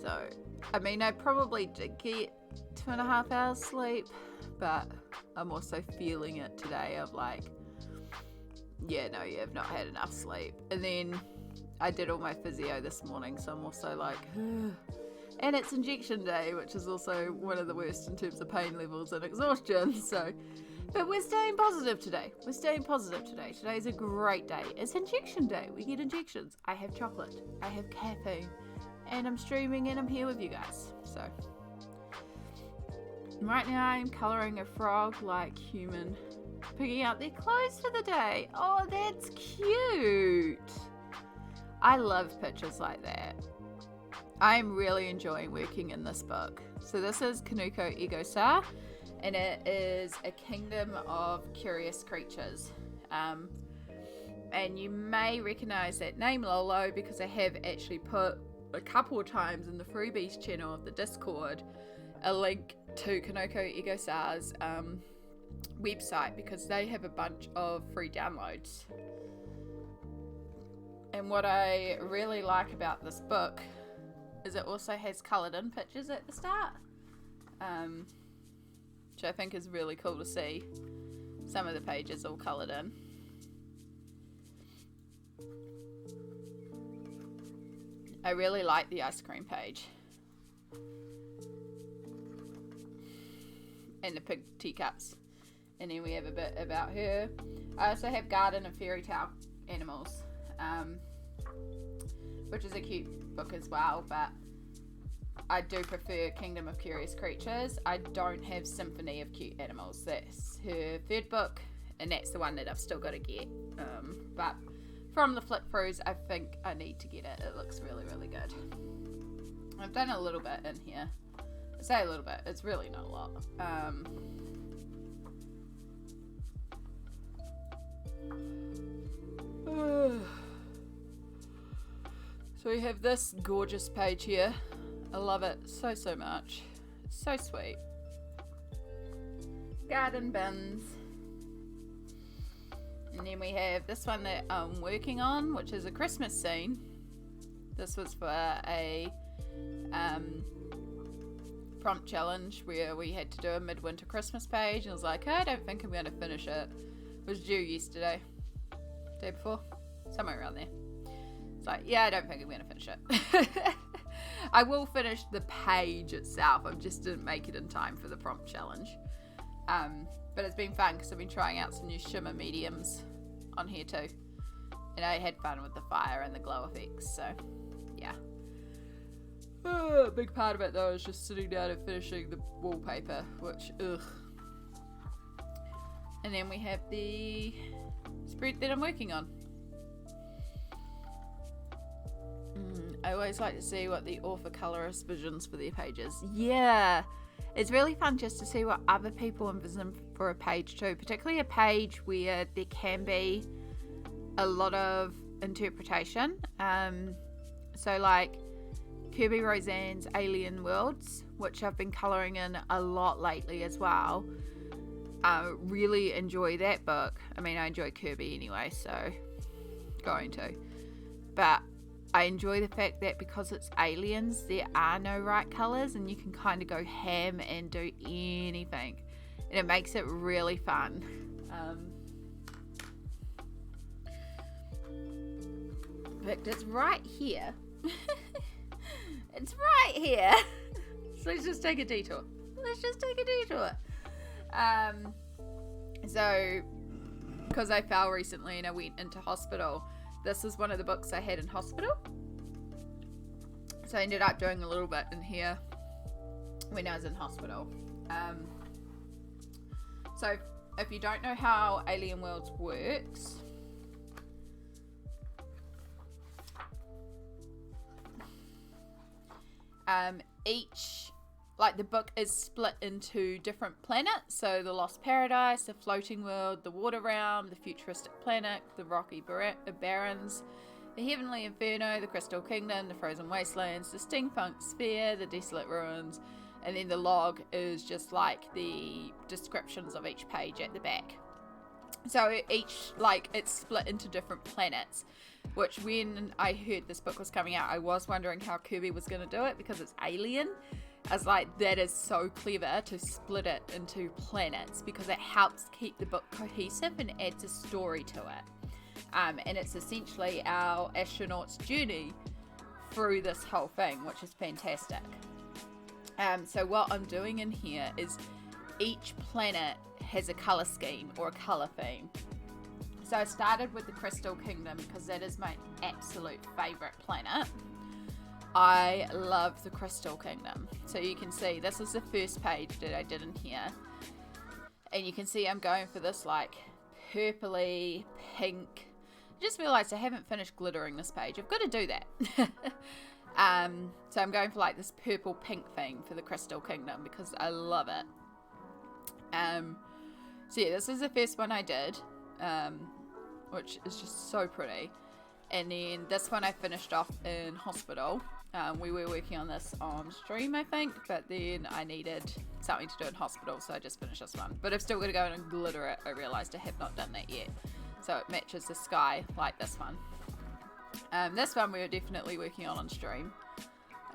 So... I mean, I probably did get 2.5 hours sleep, but I'm also feeling it today of like, yeah, no, you have not had enough sleep. And then I did all my physio this morning, so I'm also like, ugh. And it's injection day, which is also one of the worst in terms of pain levels and exhaustion. So, but we're staying positive today. We're staying positive today. Today's a great day. It's injection day. We get injections. I have chocolate. I have caffeine. And I'm streaming and I'm here with you guys. So right now I'm colouring a frog like human, picking out their clothes for the day. Oh, that's cute. I love pictures like that. I'm really enjoying working in this book. So this is Kanoko Egusa, and it is a kingdom of curious creatures. And you may recognise that name, Lolo, because I have actually put a couple of times in the freebies channel of the Discord a link to Kanoko Egusa's website, because they have a bunch of free downloads. And what I really like about this book is it also has coloured in pictures at the start, which I think is really cool to see. Some of the pages all coloured in. I really like the ice cream page. And the pig teacups. And then we have a bit about her. I also have garden and fairy tale animals, which is a cute book as well, but I do prefer Kingdom of Curious Creatures. I don't have Symphony of Cute Animals. That's her third book, and that's the one that I've still got to get. But from the flip throughs, I think I need to get it. It looks really, really good. I've done a little bit in here. I say a little bit. It's really not a lot. So we have this gorgeous page here. I love it so, so much. It's so sweet. Garden bins. And then we have this one that I'm working on, which is a Christmas scene. This was for a prompt challenge where we had to do a midwinter Christmas page. And I was like, I don't think I'm going to finish it. It was due yesterday. Day before? Somewhere around there. It's like, yeah, I don't think I'm going to finish it. I will finish the page itself. I just didn't make it in time for the prompt challenge. But it's been fun because I've been trying out some new shimmer mediums on here too. And I had fun with the fire and the glow effects. So, yeah. A big part of it though is just sitting down and finishing the wallpaper, which, ugh. And then we have the spread that I'm working on. I always like to see what the author colorist visions for their pages. Yeah, it's really fun just to see what other people envision for a page too, particularly a page where there can be a lot of interpretation. So like Kirby Roseanne's Alien Worlds, which I've been colouring in a lot lately as well. Really enjoy that book. I mean, I enjoy Kirby anyway, so going to. But I enjoy the fact that because it's aliens, there are no right colours and you can kind of go ham and do anything. And it makes it really fun. In fact, it's right here. It's right here. So let's just take a detour. So, because I fell recently and I went into hospital, this is one of the books I had in hospital. So I ended up doing a little bit in here when I was in hospital. So if you don't know how Alien Worlds works, the book is split into different planets. So the Lost Paradise, the Floating World, the Water Realm, the Futuristic Planet, the Rocky Barrens, the Heavenly Inferno, the Crystal Kingdom, the Frozen Wastelands, the Steampunk Sphere, the Desolate Ruins, and then the log is just like the descriptions of each page at the back. So each, it's split into different planets, which when I heard this book was coming out, I was wondering how Kirby was going to do it because it's alien. I was like, that is so clever to split it into planets because it helps keep the book cohesive and adds a story to it. And it's essentially our astronaut's journey through this whole thing, which is fantastic. So what I'm doing in here is each planet has a colour scheme or a colour theme. So I started with the Crystal Kingdom because that is my absolute favourite planet. I love the Crystal Kingdom. So you can see this is the first page that I did in here. And you can see I'm going for this purpley, pink. I just realised I haven't finished glittering this page. I've got to do that. So I'm going for this purple pink theme for the Crystal Kingdom because I love it. So yeah, this is the first one I did, which is just so pretty. And then this one I finished off in hospital. We were working on this on stream, I think, but then I needed something to do in hospital, so I just finished this one. But I've still got to go in and glitter it. I realised I have not done that yet. So it matches the sky like this one. This one we were definitely working on stream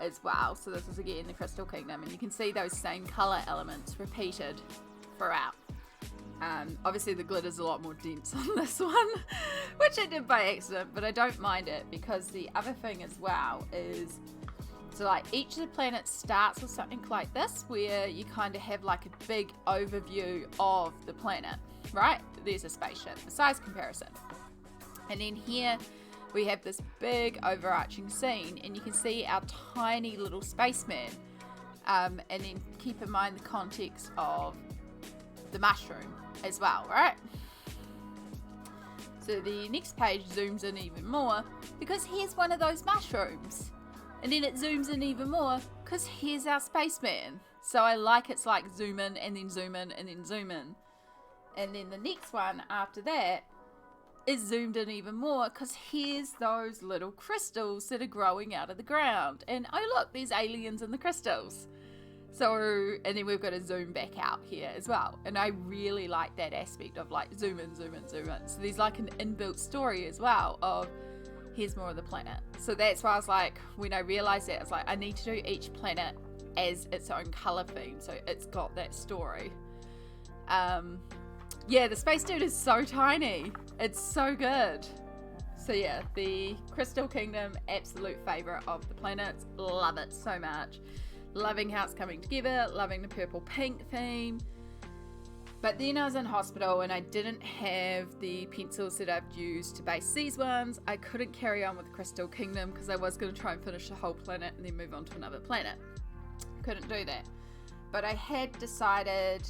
as well. So this is again the Crystal Kingdom, and you can see those same colour elements repeated throughout. Obviously the glitter's a lot more dense on this one, which I did by accident, but I don't mind it because the other thing as well is, so each of the planets starts with something like this where you kind of have a big overview of the planet, right? There's a spaceship, a size comparison. And then here we have this big overarching scene, and you can see our tiny little spaceman. And then keep in mind the context of the mushroom as well, right? So the next page zooms in even more because here's one of those mushrooms. And then it zooms in even more because here's our spaceman. So I like it's like zoom in and then zoom in and then zoom in. And then the next one after that is zoomed in even more because here's those little crystals that are growing out of the ground. And oh look, there's aliens in the crystals. So, and then we've got to zoom back out here as well. And I really like that aspect of like zoom in, zoom in, zoom in. So there's like an inbuilt story as well of here's more of the planet. So that's why I was like, when I realized that, I was like, I need to do each planet as its own color theme. So it's got that story. Yeah, the space dude is so tiny. It's so good. So yeah, the Crystal Kingdom, absolute favorite of the planets. Love it so much. Loving how it's coming together, loving the purple pink theme. But then I was in hospital and I didn't have the pencils that I've used to base these ones. I couldn't carry on with Crystal Kingdom because I was going to try and finish the whole planet and then move on to another planet. Couldn't do that. But I had decided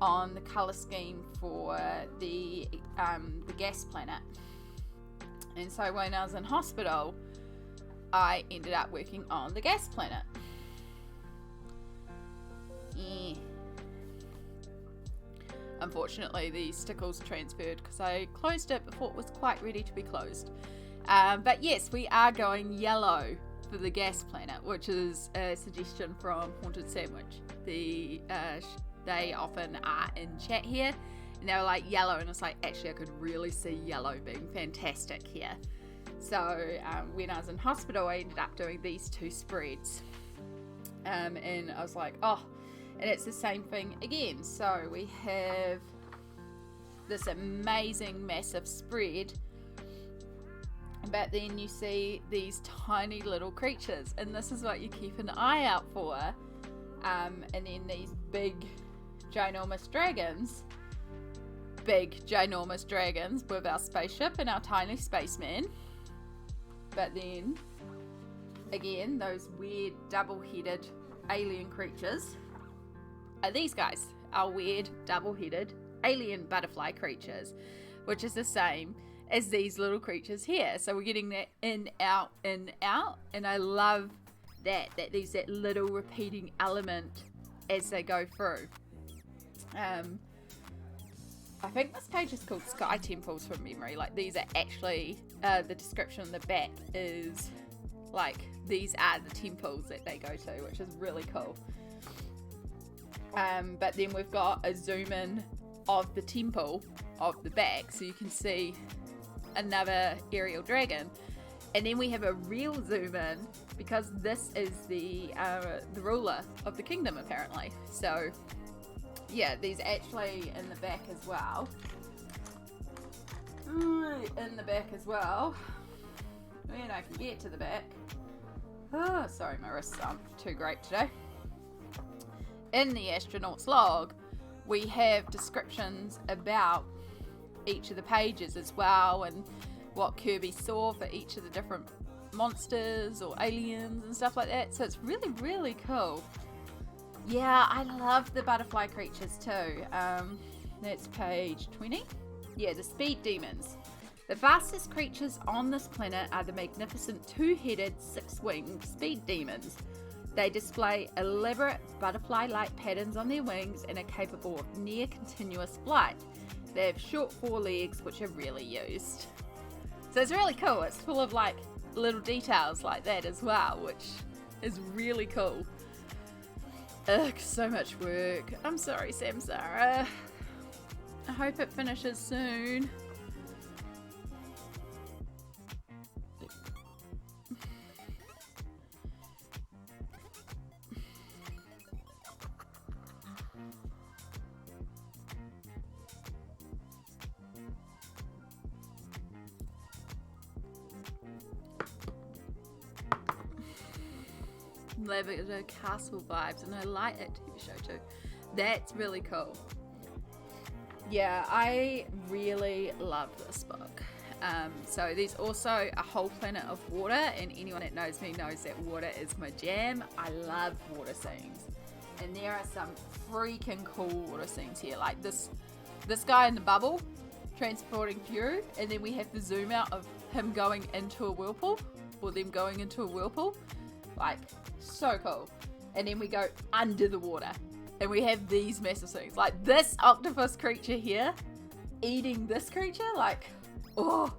on the colour scheme for the gas planet. And so when I was in hospital, I ended up working on the gas planet. Unfortunately, the stickles transferred because I closed it before it was quite ready to be closed. But yes, we are going yellow for the gas planet, which is a suggestion from Haunted Sandwich. They often are in chat here, and they were like yellow, and it's like, actually I could really see yellow being fantastic here. So when I was in hospital, I ended up doing these two spreads. And I was like, oh, and it's the same thing again. So we have this amazing massive spread, but then you see these tiny little creatures, and this is what you keep an eye out for. And then these big ginormous dragons with our spaceship and our tiny spaceman. But then again, those weird double-headed alien creatures are these guys, our weird double-headed alien butterfly creatures, which is the same as these little creatures here. So we're getting that in, out, and I love that there's that little repeating element as they go through. I think this page is called Sky Temples from memory. Like these are actually, the description on the back is like, these are the temples that they go to, which is really cool. But then we've got a zoom in of the temple of the back, so you can see another aerial dragon. And then we have a real zoom in because this is the ruler of the kingdom apparently. So yeah, these actually in the back as well. In the back as well. And I can get to the back. Oh, sorry, my wrists aren't too great today. In the astronaut's log, we have descriptions about each of the pages as well, and what Kirby saw for each of the different monsters or aliens and stuff like that. So it's really, really cool. Yeah, I love the butterfly creatures too. That's page 20. Yeah, the speed demons. The fastest creatures on this planet are the magnificent two-headed, six-winged speed demons. They display elaborate butterfly-like patterns on their wings and are capable of near-continuous flight. They have short forelegs, which are really used. So it's really cool. It's full of like little details like that as well, which is really cool. Ugh, so much work. I'm sorry, Samsara. I hope it finishes soon. Lavender Castle vibes, and I like that TV show too. That's really cool. Yeah, I really love this book. So there's also a whole planet of water, and anyone that knows me knows that water is my jam. I love water scenes, and there are some freaking cool water scenes here, like this guy in the bubble transporting through, and then we have the zoom out of him going into a whirlpool, or them going into a whirlpool, like so cool. And then we go under the water, and we have these massive things, like this octopus creature here eating this creature, like, oh,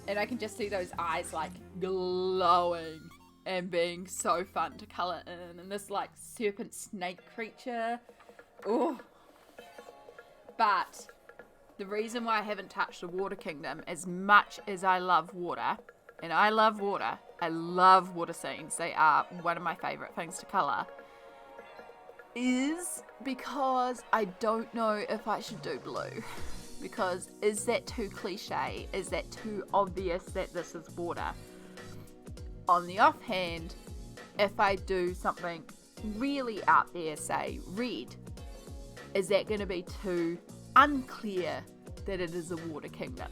and I can just see those eyes like glowing and being so fun to colour in, and this like serpent snake creature, oh. But the reason why I haven't touched the water kingdom, as much as I love water, and I love water, I love water scenes, they are one of my favourite things to colour, is because I don't know if I should do blue. Because is that too cliche? Is that too obvious that this is water? On the offhand, if I do something really out there, say red, is that going to be too unclear that it is a water kingdom?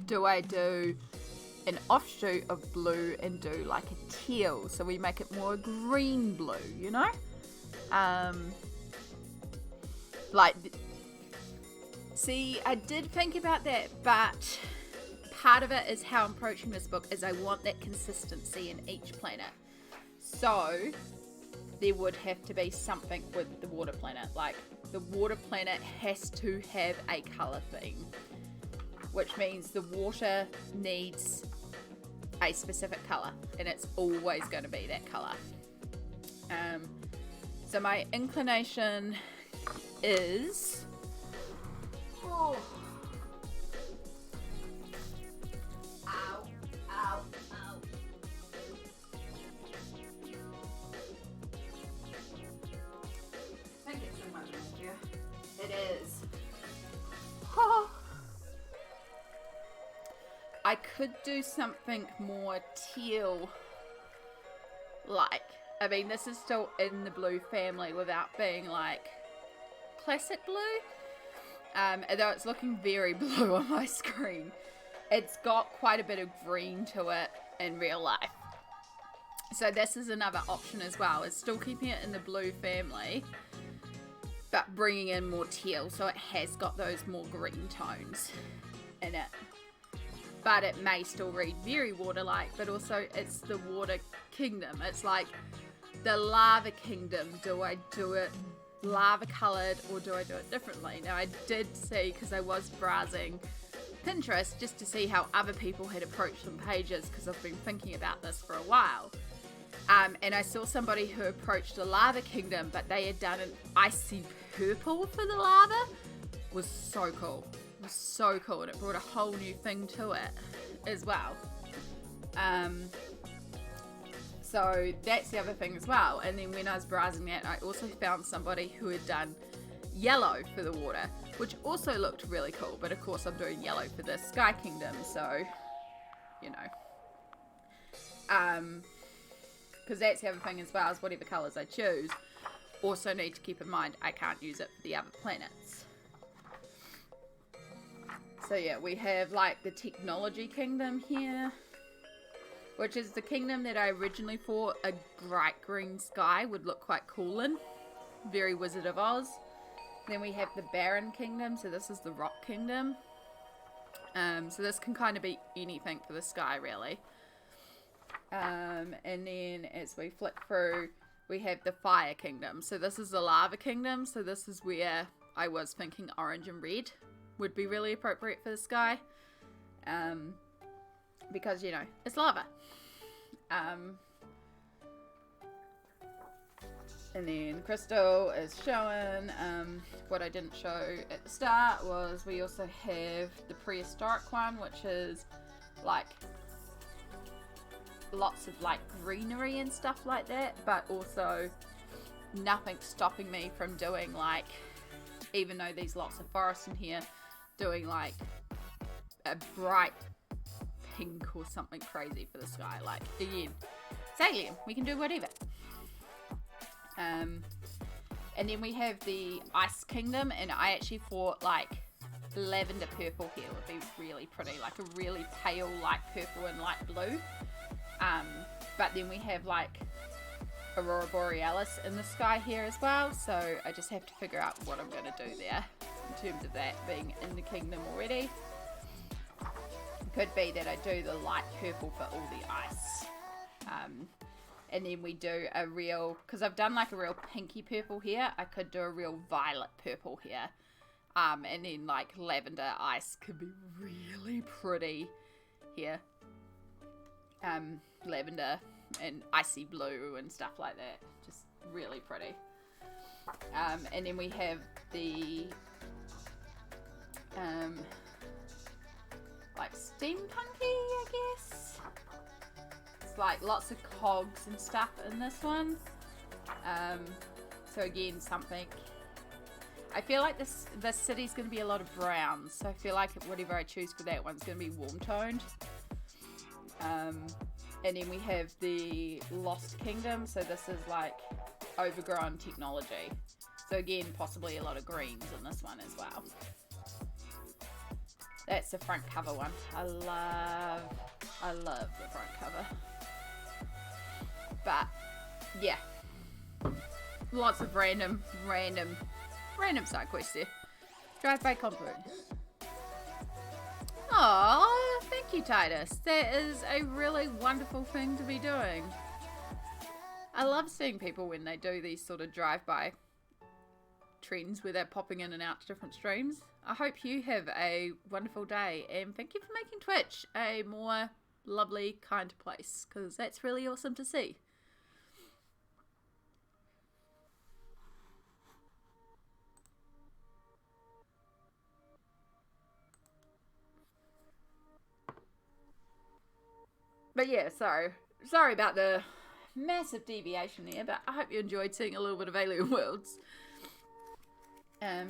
Do I do an offshoot of blue and do like a teal, so we make it more green blue, you know? See, I did think about that, but part of it is how I'm approaching this book is I want that consistency in each planet. So there would have to be something with the water planet. Like the water planet has to have a colour theme, which means the water needs a specific colour, and it's always going to be that colour. So my inclination is... Oh. Ow, ow, ow. I think it's too much here. It is. Oh. I could do something more teal like. I mean, this is still in the blue family without being like classic blue. Although it's looking very blue on my screen, it's got quite a bit of green to it in real life. So this is another option as well, is still keeping it in the blue family, but bringing in more teal, so it has got those more green tones in it. But it may still read very water-like, but also it's the water kingdom. It's like the lava kingdom. Do I do it lava coloured or do I do it differently? Now I did see, because I was browsing Pinterest just to see how other people had approached some pages, because I've been thinking about this for a while, and I saw somebody who approached the lava kingdom, but they had done an icy purple for the lava. It was so cool. It was so cool, and it brought a whole new thing to it as well. So that's the other thing as well. And then when I was browsing that, I also found somebody who had done yellow for the water, which also looked really cool. But of course I'm doing yellow for the Sky Kingdom, so, you know. Because that's the other thing as well, is whatever colours I choose, also need to keep in mind I can't use it for the other planets. So yeah, we have like the Technology Kingdom here, which is the kingdom that I originally thought a bright green sky would look quite cool in. Very Wizard of Oz. Then we have the Barren Kingdom, so this is the Rock Kingdom. So this can kind of be anything for the sky, really. And then as we flick through, we have the Fire Kingdom. So this is the Lava Kingdom, so this is where I was thinking orange and red would be really appropriate for the sky. Because, you know, it's lava. And then Crystal is showing. What I didn't show at the start was we also have the prehistoric one, which is like lots of like greenery and stuff like that, but also nothing stopping me from doing, like, even though there's lots of forest in here, doing like a bright pink or something crazy for the sky. Like, again, it's alien, we can do whatever. And then we have the Ice Kingdom, and I actually thought like lavender purple here would be really pretty, like a really pale light purple and light blue. But then we have like Aurora Borealis in the sky here as well, so I just have to figure out what I'm going to do there in terms of that being in the kingdom already. Could be that I do the light purple for all the ice, and then we do a real, because I've done like a real pinky purple here, I could do a real violet purple here, and then like lavender ice could be really pretty here, lavender and icy blue and stuff like that, just really pretty. And then we have the like steampunky, I guess. It's like lots of cogs and stuff in this one. So again, something. I feel like this city's going to be a lot of browns, so I feel like whatever I choose for that one's going to be warm toned. And then we have the Lost Kingdom, so this is like overgrown technology. So again, possibly a lot of greens in this one as well. That's the front cover one. I love the front cover. But yeah, lots of random side quests there. Drive by comfort. Oh, thank you, Titus. That is a really wonderful thing to be doing. I love seeing people when they do these sort of drive-by trends where they're popping in and out to different streams. I hope you have a wonderful day, and thank you for making Twitch a more lovely, kind place, because that's really awesome to see. But yeah, sorry about the massive deviation there, but I hope you enjoyed seeing a little bit of Alien Worlds.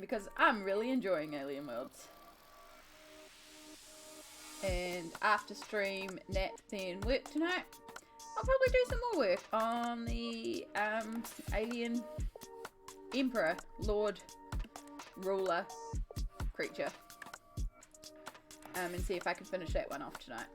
Because I'm really enjoying Alien Worlds. And after stream, nap, then work tonight, I'll probably do some more work on the Alien Emperor, Lord, Ruler, creature. And see if I can finish that one off tonight.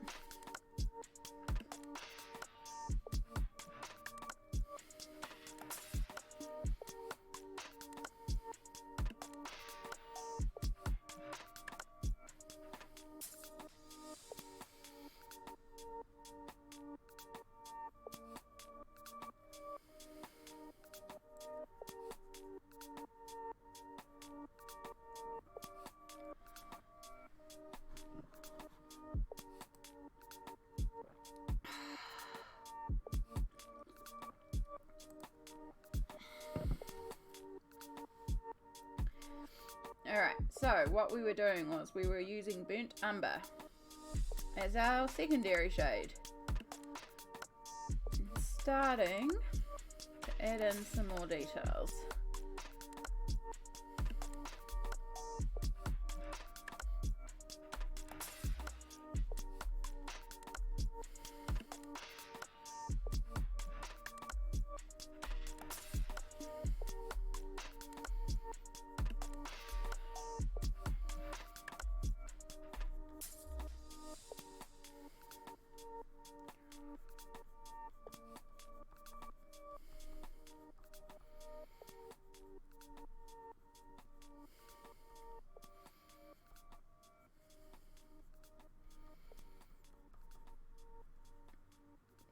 Alright, so what we were doing was we were using burnt umber as our secondary shade. Starting to add in some more details.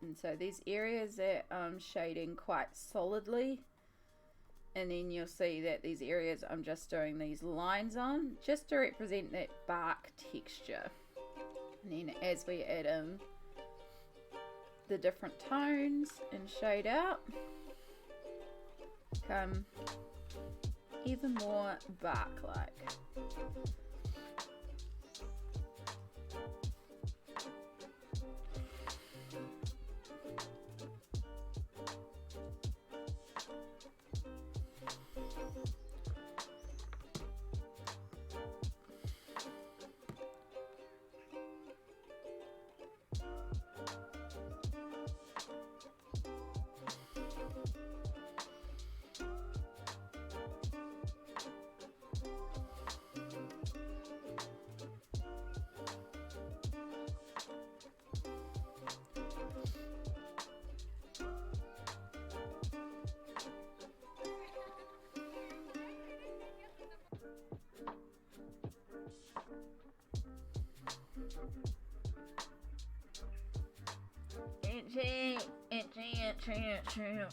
And so these areas that I'm shading quite solidly, and then you'll see that these areas I'm just doing these lines on just to represent that bark texture. And then as we add in the different tones and shade out, come even more bark-like. Itchy, itchy, itchy, itchy.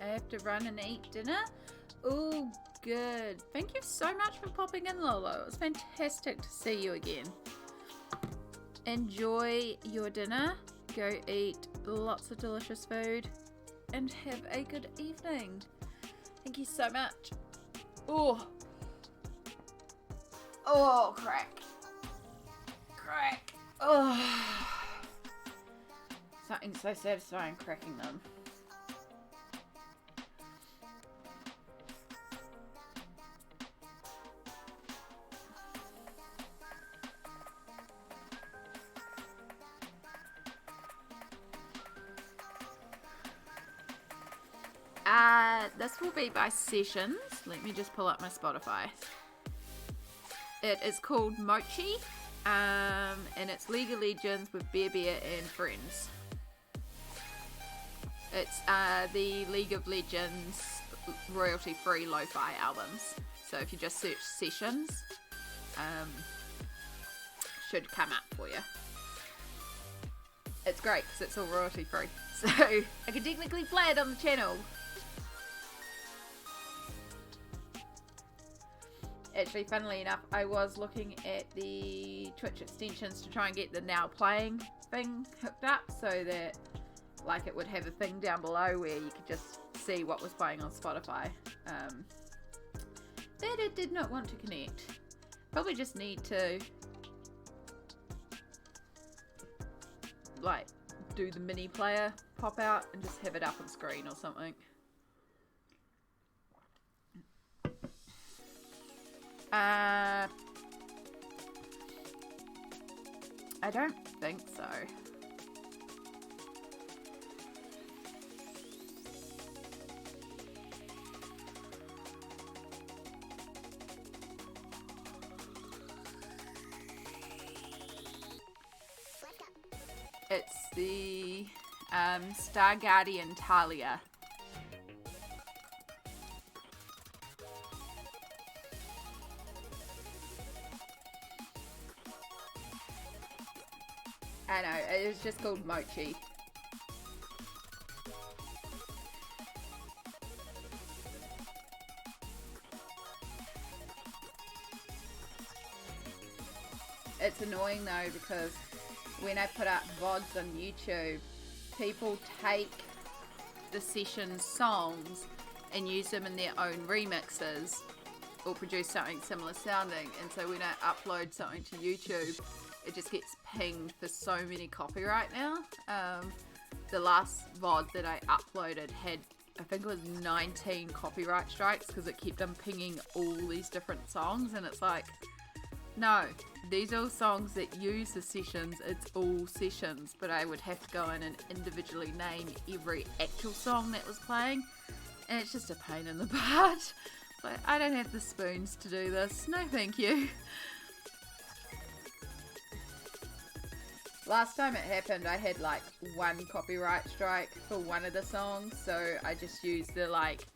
I have to run and eat dinner. Oh, good. Thank you so much for popping in, Lolo. It was fantastic to see you again. Enjoy your dinner. Go eat lots of delicious food. And have a good evening. Thank you so much. Oh. Oh, crack. Crack. Oh. Something so satisfying cracking them. This will be by sessions. Let me just pull up my Spotify. It is called Mochi, and it's League of Legends with Bear and friends. It's the League of Legends royalty-free lo-fi albums. So if you just search sessions, should come up for you. It's great because it's all royalty-free. So I can technically play it on the channel. Actually, funnily enough, I was looking at the Twitch extensions to try and get the now playing thing hooked up so that like it would have a thing down below where you could just see what was playing on Spotify. That it did not want to connect. Probably just need to like do the mini player pop out and just have it up on screen or something. I don't think so. It's the Star Guardian Talia. I know, it's just called Mochi. It's annoying though because when I put up VODs on YouTube, people take the session songs and use them in their own remixes or produce something similar sounding. And so when I upload something to YouTube, it just gets pinged for so many copyright now. The last VOD that I uploaded had, I think it was 19 copyright strikes because it kept on pinging all these different songs, and it's like, no, these are all songs that use the sessions, it's all sessions, but I would have to go in and individually name every actual song that was playing, and it's just a pain in the butt. But I don't have the spoons to do this, no thank you. Last time it happened, I had like one copyright strike for one of the songs, so I just used the like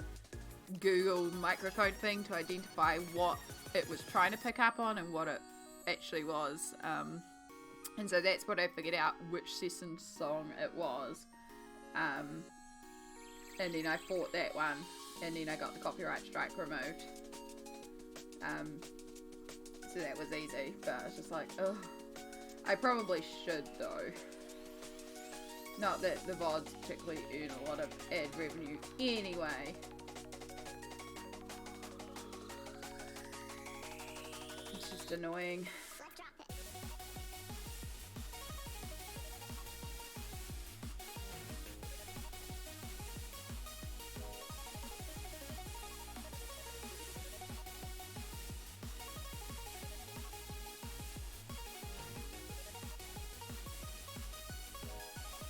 Google microcode thing to identify what it was trying to pick up on and what it actually was. And so that's what I figured out, which session song it was. And then I fought that one, and then I got the copyright strike removed. So that was easy, but I was just like, ugh. I probably should though. Not that the VODs particularly earn a lot of ad revenue anyway. It's just annoying.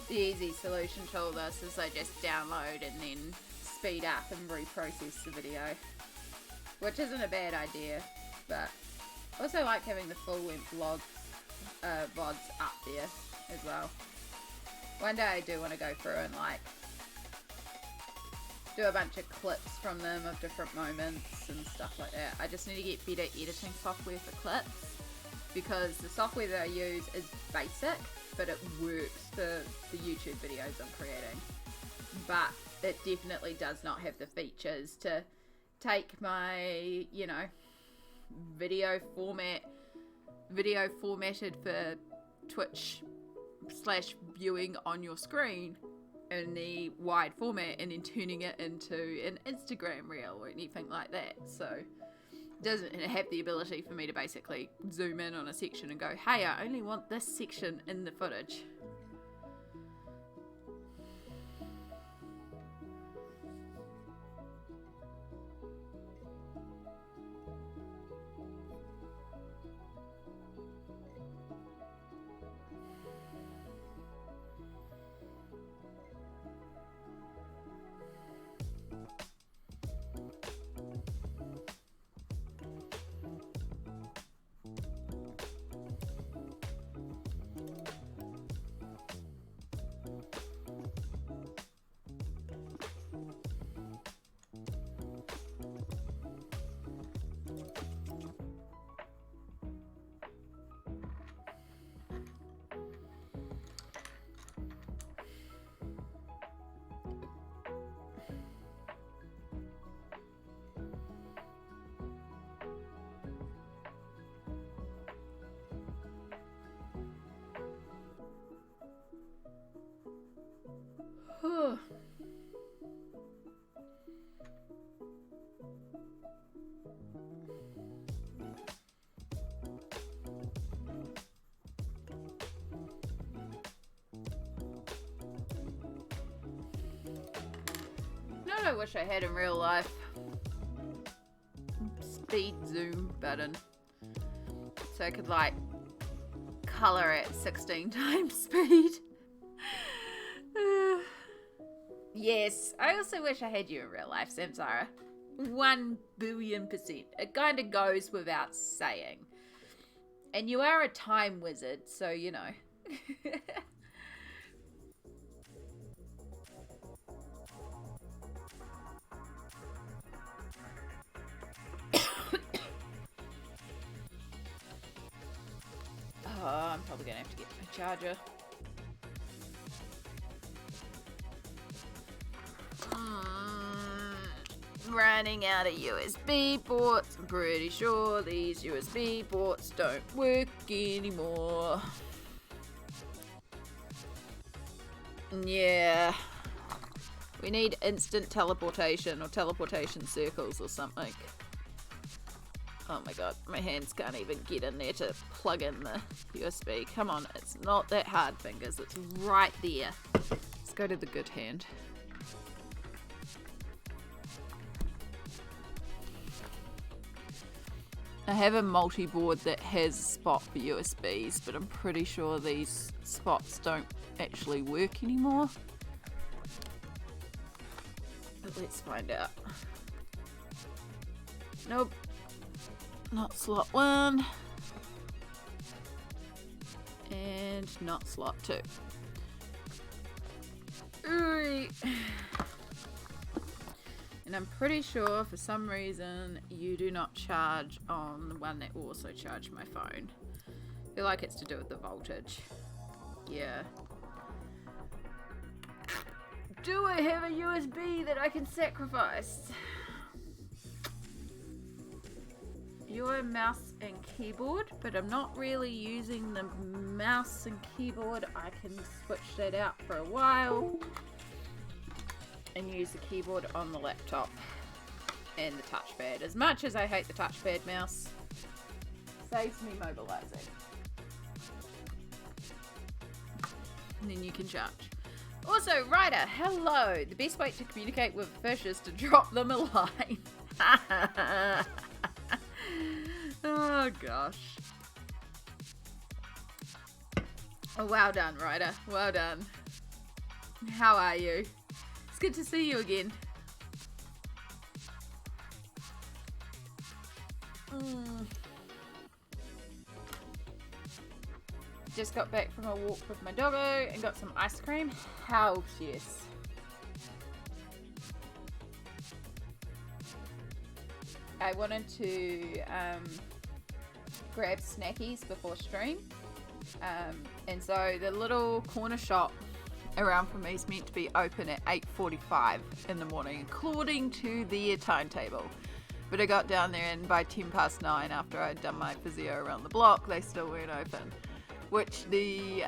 The easy solution to all this is I just download and then speed up and reprocess the video, which isn't a bad idea, but I also like having the full-length VODs up there as well. One day I do want to go through and like do a bunch of clips from them of different moments and stuff like that. I just need to get better editing software for clips, because the software that I use is basic, but it works for the YouTube videos I'm creating. But it definitely does not have the features to take my, you know, video formatted for Twitch / viewing on your screen in the wide format and then turning it into an Instagram reel or anything like that. So it doesn't have the ability for me to basically zoom in on a section and go, hey, I only want this section in the footage. I wish I had in real life. Speed zoom button. So I could like color at 16 times speed. Yes, I also wish I had you in real life, Samsara. 1,000,000,000%. It kind of goes without saying. And you are a time wizard, so you know. Oh, I'm probably gonna have to get a charger. Running out of USB ports. I'm pretty sure these USB ports don't work anymore. Yeah. We need instant teleportation or teleportation circles or something. Oh my god, my hands can't even get in there to plug in the USB. Come on, it's not that hard, fingers. It's right there. Let's go to the good hand. I have a multi-board that has a spot for USBs, but I'm pretty sure these spots don't actually work anymore. But let's find out. Nope. Not slot 1. And not slot 2. Alright. And I'm pretty sure for some reason you do not charge on the one that will also charge my phone. I feel like it's to do with the voltage. Yeah. Do I have a USB that I can sacrifice? Your mouse and keyboard, but I'm not really using the mouse and keyboard. I can switch that out for a while and use the keyboard on the laptop and the touchpad. As much as I hate the touchpad mouse, saves me mobilizing. And then you can charge. Also, Ryder, hello! The best way to communicate with fish is to drop them a line. Oh gosh. Oh, well done, Ryder. Well done. How are you? It's good to see you again. Just got back from a walk with my doggo and got some ice cream. How yes. I wanted to grab snackies before stream. And so the little corner shop around from me is meant to be open at 8:45 in the morning, according to their timetable. But I got down there and by 9:10 after I'd done my physio around the block, they still weren't open, which the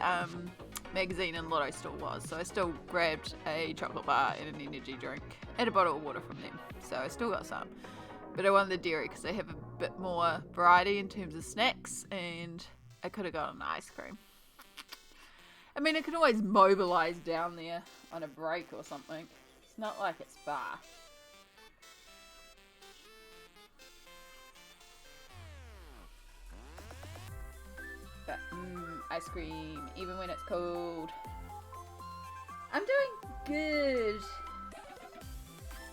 magazine and lotto store was. So I still grabbed a chocolate bar and an energy drink and a bottle of water from them. So I still got some. But I wanted the dairy because they have a bit more variety in terms of snacks, and I could have gotten ice cream. I mean, I could always mobilize down there on a break or something. It's not like it's far. But, ice cream, even when it's cold. I'm doing good.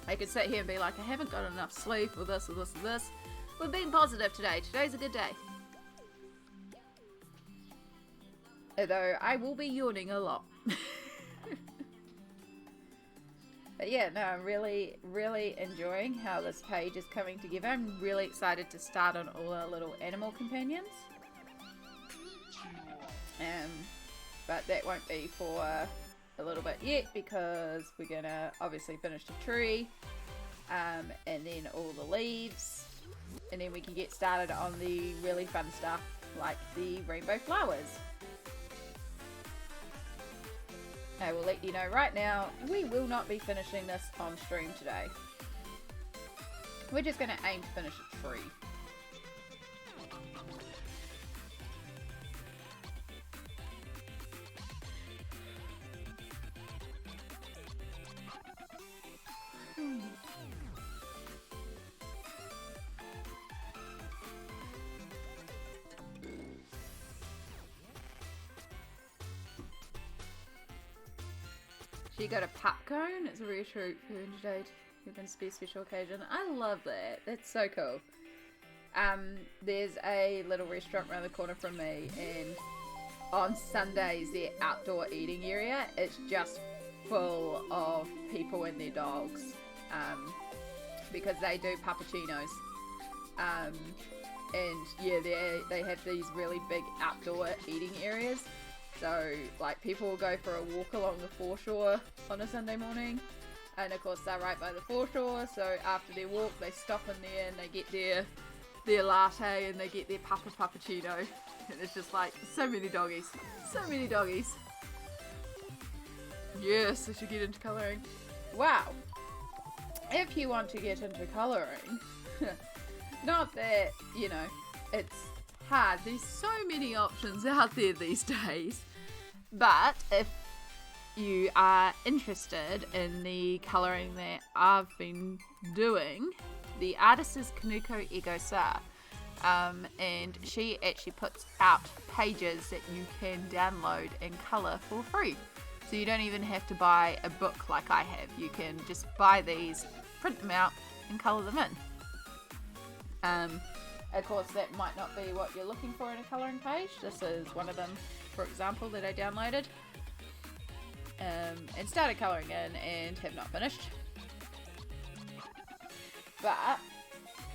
I could sit here and be like, I haven't got enough sleep, or this, or this, or this. We're being positive today. Today's a good day. Although I will be yawning a lot. But yeah, no, I'm really, really enjoying how this page is coming together. I'm really excited to start on all our little animal companions. But that won't be for a little bit yet, because we're gonna obviously finish the tree, and then all the leaves, and then we can get started on the really fun stuff like the rainbow flowers. I will let you know right now, we will not be finishing this on stream today. We're just gonna aim to finish a tree. She got a popcorn. It's a rare treat for her today. Even a special occasion. I love that. That's so cool. There's a little restaurant around the corner from me, and on Sundays their outdoor eating area is just full of people and their dogs, because they do puppuccinos, and yeah, they have these really big outdoor eating areas. So, like, people will go for a walk along the foreshore on a Sunday morning, and of course they're right by the foreshore, so after their walk they stop in there and they get their latte and they get their puppuccino, and it's just like, so many doggies. So many doggies. Yes, I should get into colouring. wow, if you want to get into colouring, not that, you know, it's hard. There's so many options out there these days. But if you are interested in the colouring that I've been doing, the artist is Kanoko Egusa. And she actually puts out pages that you can download and colour for free. So you don't even have to buy a book like I have. You can just buy these, print them out, and colour them in. Of course, that might not be what you're looking for in a colouring page. This is one of them, for example, that I downloaded and started colouring in and have not finished. But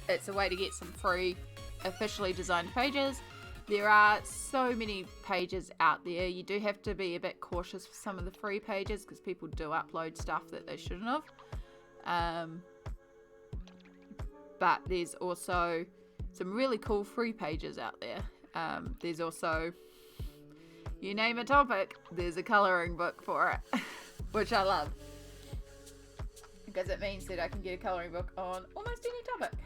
it's a way to get some free, officially designed pages. There are so many pages out there. You do have to be a bit cautious with some of the free pages because people do upload stuff that they shouldn't have. But there's also some really cool free pages out there. There's also, you name a topic, there's a colouring book for it, which I love. Because it means that I can get a colouring book on almost any topic.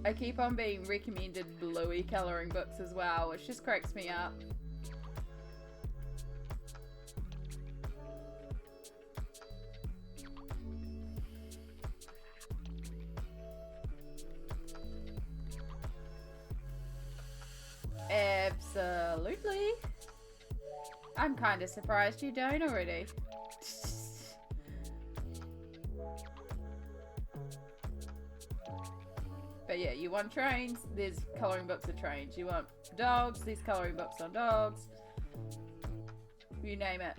I keep on being recommended bluey colouring books as well, which just cracks me up. Absolutely. I'm kind of surprised you don't already. But yeah, you want trains, there's colouring books of trains. You want dogs, there's colouring books on dogs. You name it,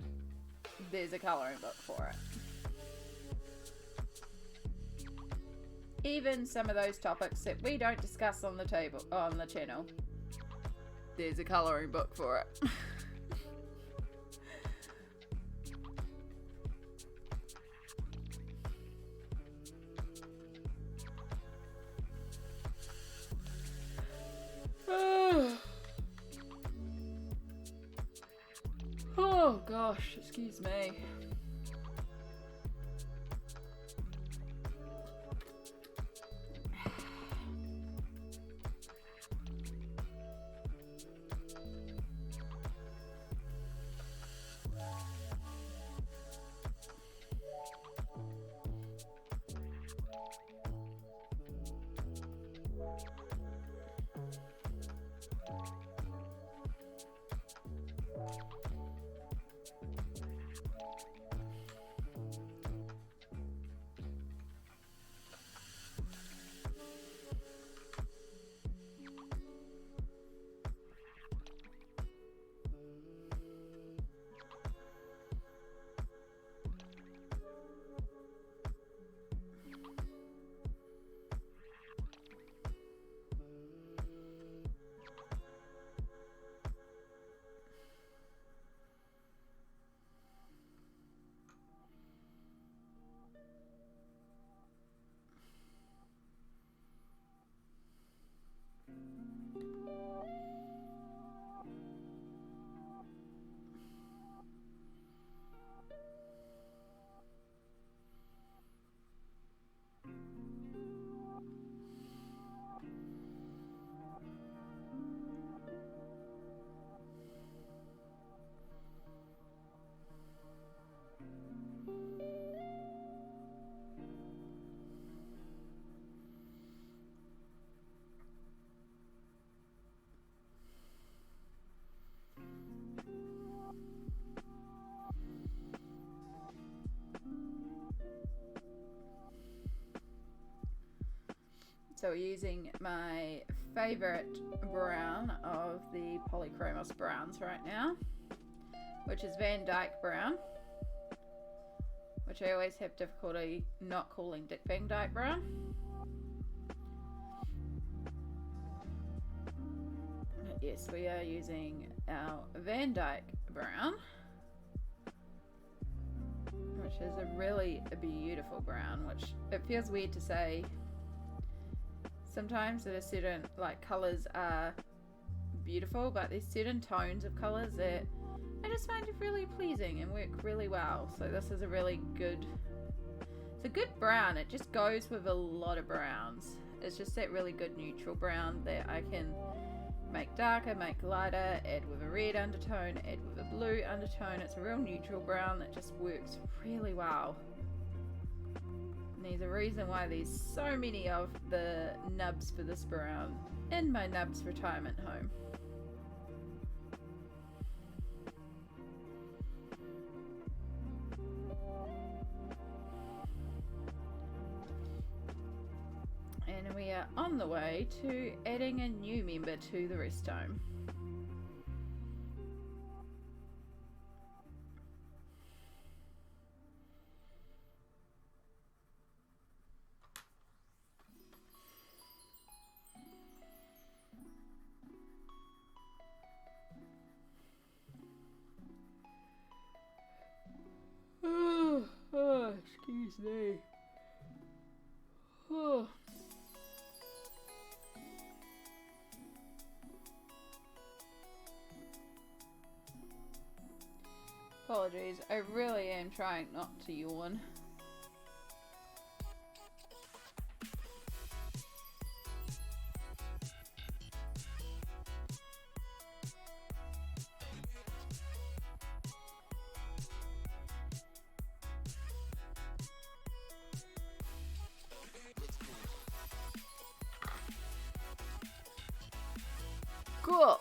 there's a colouring book for it. Even some of those topics that we don't discuss on the channel, there's a colouring book for it. Oh gosh, excuse me. So we're using my favourite brown of the Poychromos browns right now, which is Van Dyke brown, which I always have difficulty not calling Dick Van Dyke brown. But yes, we are using our Van Dyke brown. which is a beautiful brown, which it feels weird to say sometimes that a certain like colors are beautiful, but there's certain tones of colors that I just find it really pleasing and work really well. So this is a really good, it's a good brown. It just goes with a lot of browns. It's just that really good neutral brown that I can make darker, make lighter, add with a red undertone, add with a blue undertone. It's a real neutral brown that just works really well. And there's a reason why there's so many of the nubs for this brown in my Nubs retirement home. And we are on the way to adding a new member to the rest home. Excuse me. Apologies, I really am trying not to yawn. Cool.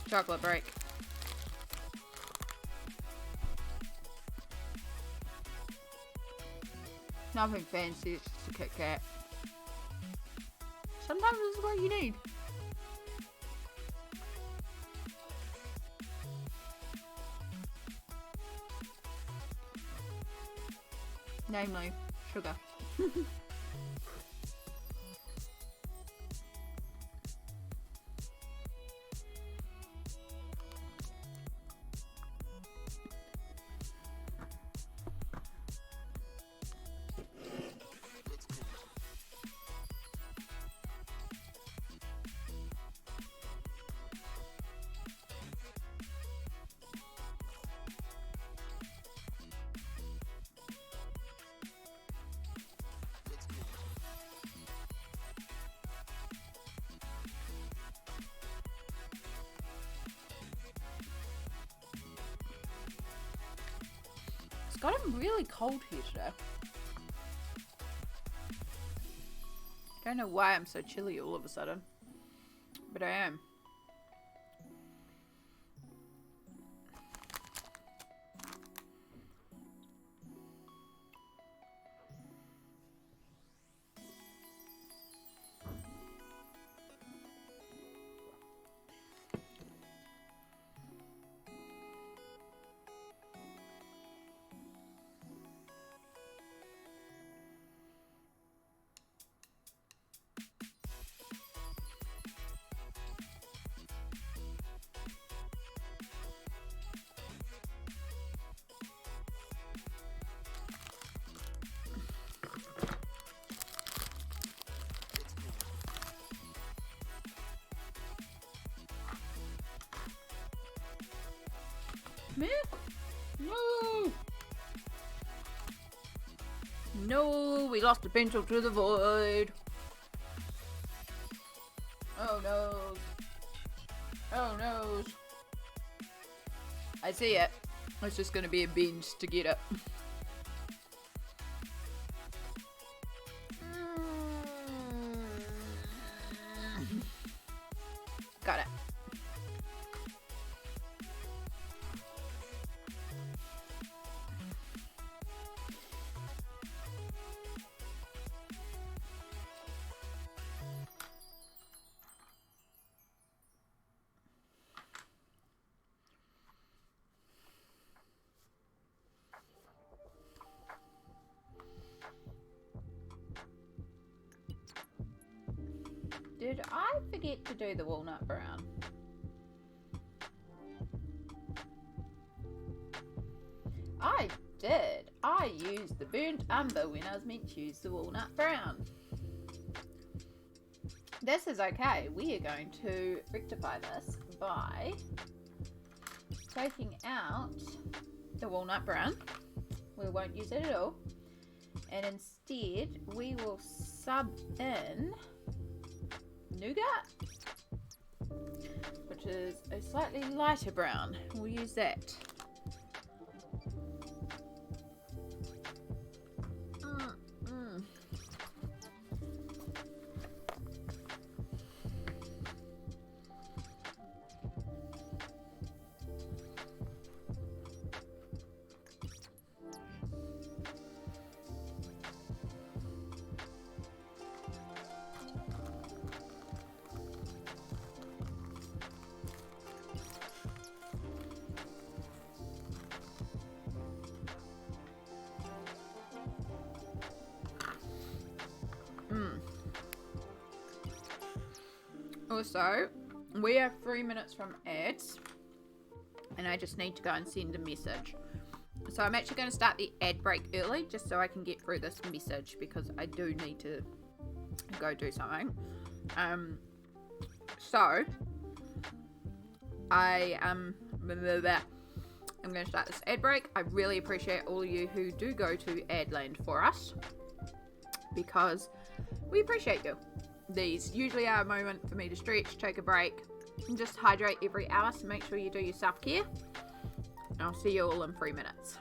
Chocolate break. Nothing fancy, it's just a Kit Kat. Sometimes this is what you need. Namely, sugar. It's gotten really cold here today. Don't know why I'm so chilly all of a sudden, but I am. Me? No! No, we lost the pencil to the void. Oh no. Oh no. I see it. It's just gonna be a binge to get it. Got it. Did I forget to do the walnut brown? I did. I used the burnt umber when I was meant to use the walnut brown. This is okay. We are going to rectify this by taking out the walnut brown. We won't use it at all. And instead, we will sub in nougat, which is a slightly lighter brown. We'll use that. Also, we are 3 minutes from ads, and I just need to go and send a message. So I'm actually going to start the ad break early, just so I can get through this message, because I do need to go do something. So I I'm going to start this ad break. I really appreciate all of you who do go to Adland for us, because we appreciate you. These usually are a moment for me to stretch, take a break, and just hydrate every hour, so make sure you do your self-care. And I'll see you all in 3 minutes.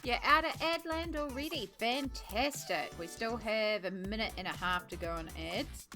You're out of Adland already. Fantastic. We still have a minute and a half to go on ads.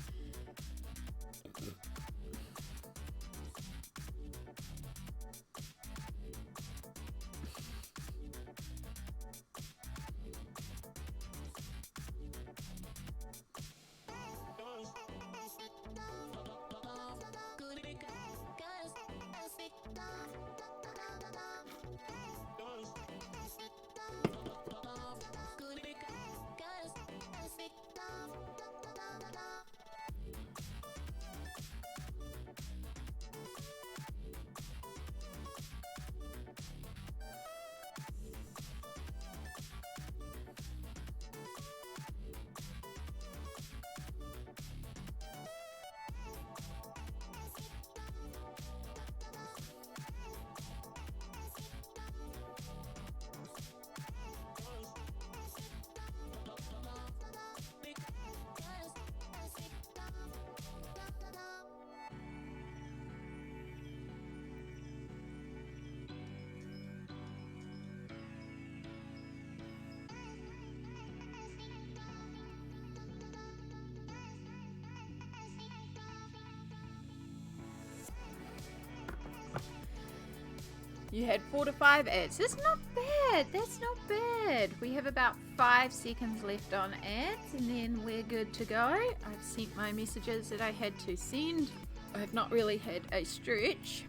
You had 4 to 5 ads. That's not bad. That's not bad. We have about 5 seconds left on ads, and then we're good to go. I've sent my messages that I had to send. I have not really had a stretch.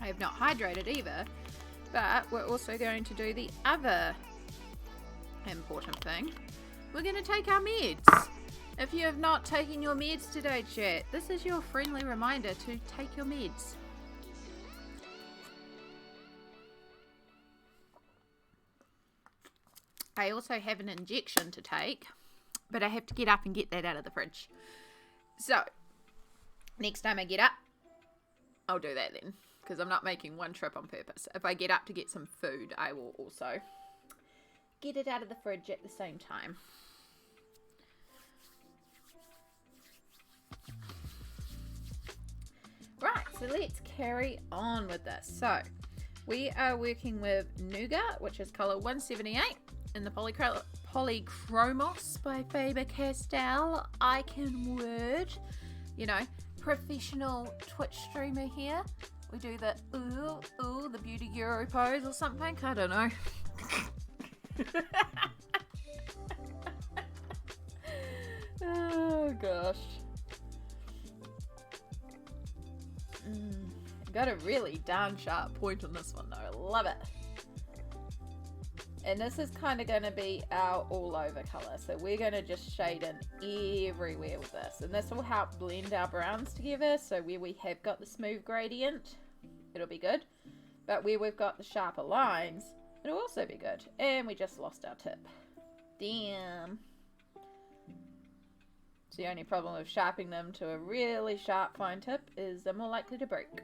I have not hydrated either. But we're also going to do the other important thing. We're going to take our meds. If you have not taken your meds today, chat, this is your friendly reminder to take your meds. I also have an injection to take, but I have to get up and get that out of the fridge. So, next time I get up, I'll do that then, because I'm not making one trip on purpose. If I get up to get some food, I will also get it out of the fridge at the same time. Right, so let's carry on with this. So, we are working with Nougat, which is color 178 in the Poychromos by Faber-Castell. I can word, you know, professional Twitch streamer here. We do the the beauty Euro pose or something. I don't know. Oh gosh. Got a really darn sharp point on this one though. I love it. And this is kind of going to be our all over color. So we're going to just shade in everywhere with this. And this will help blend our browns together. So where we have got the smooth gradient, it'll be good. But where we've got the sharper lines, it'll also be good. And we just lost our tip. Damn. So the only problem with sharpening them to a really sharp fine tip is they're more likely to break.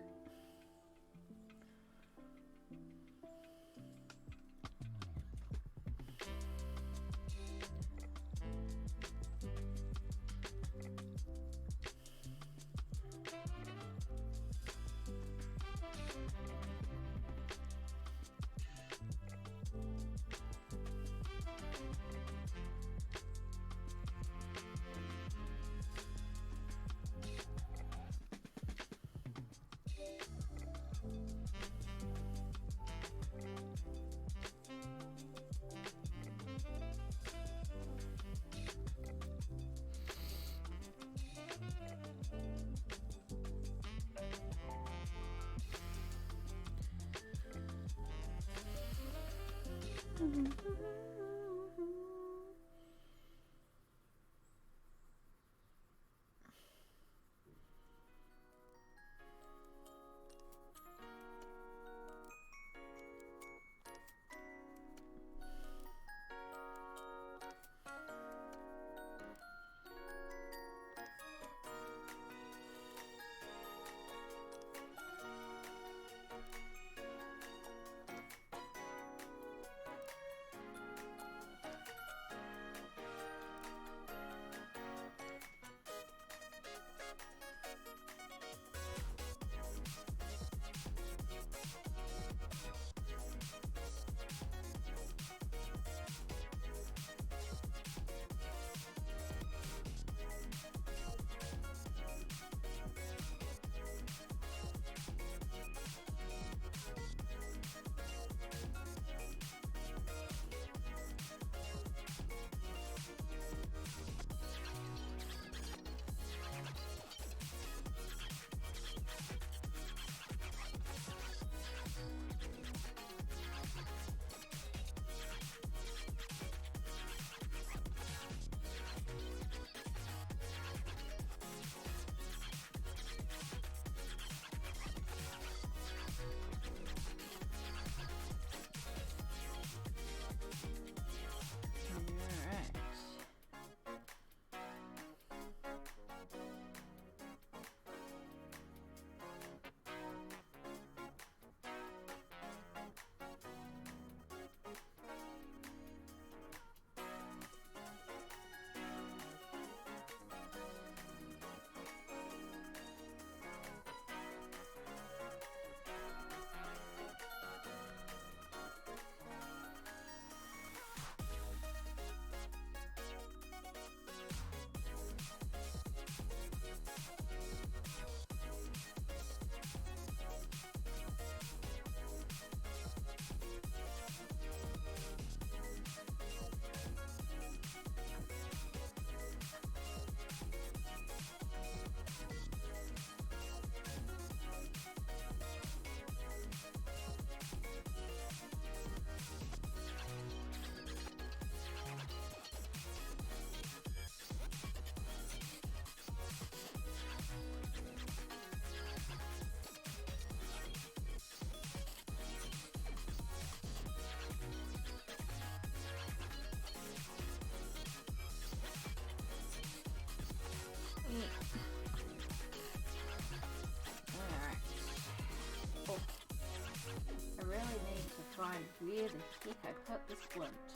where the heck I put the splint.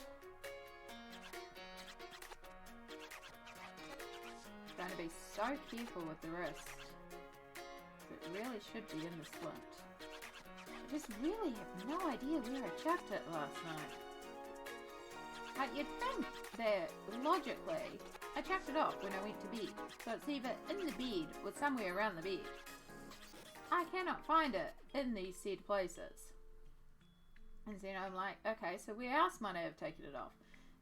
Trying to be so careful with the wrist. It really should be in the splint. I just really have no idea where I chucked it last night. Like, you'd think that, logically, I chucked it off when I went to bed. So it's either in the bed or somewhere around the bed. I cannot find it in these said places. And then I'm like, okay, so where else might I have taken it off?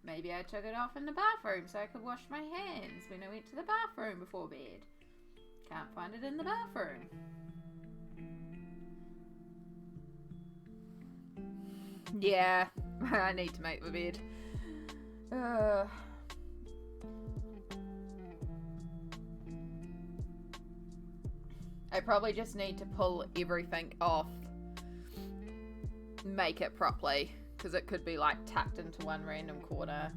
Maybe I took it off in the bathroom so I could wash my hands when I went to the bathroom before bed. Can't find it in the bathroom. Yeah, I need to make my bed. I probably just need to pull everything off, make it properly, because it could be like tucked into one random corner,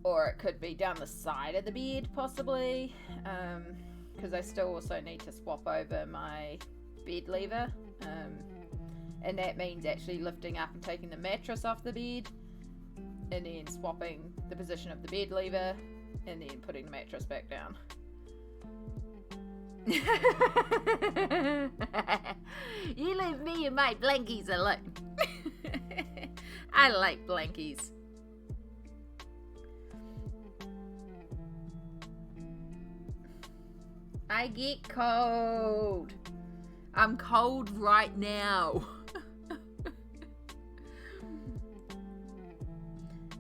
or it could be down the side of the bed possibly, because I still also need to swap over my bed lever, and that means actually lifting up and taking the mattress off the bed, and then swapping the position of the bed lever, and then putting the mattress back down. You leave me and my blankies alone. I like blankies. I get cold. I'm cold right now.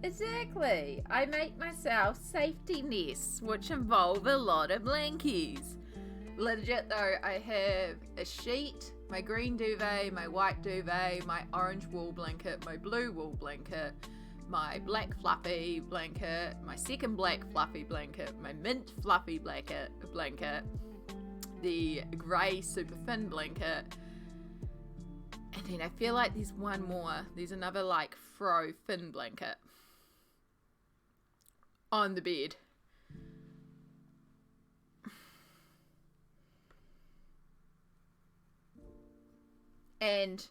Exactly. I make myself safety nests, which involve a lot of blankies. Legit though, I have a sheet, my green duvet, my white duvet, my orange wool blanket, my blue wool blanket, my black fluffy blanket, my second black fluffy blanket, my mint fluffy blanket, the grey super thin blanket, and then I feel like there's one more. There's another like fro thin blanket on the bed. And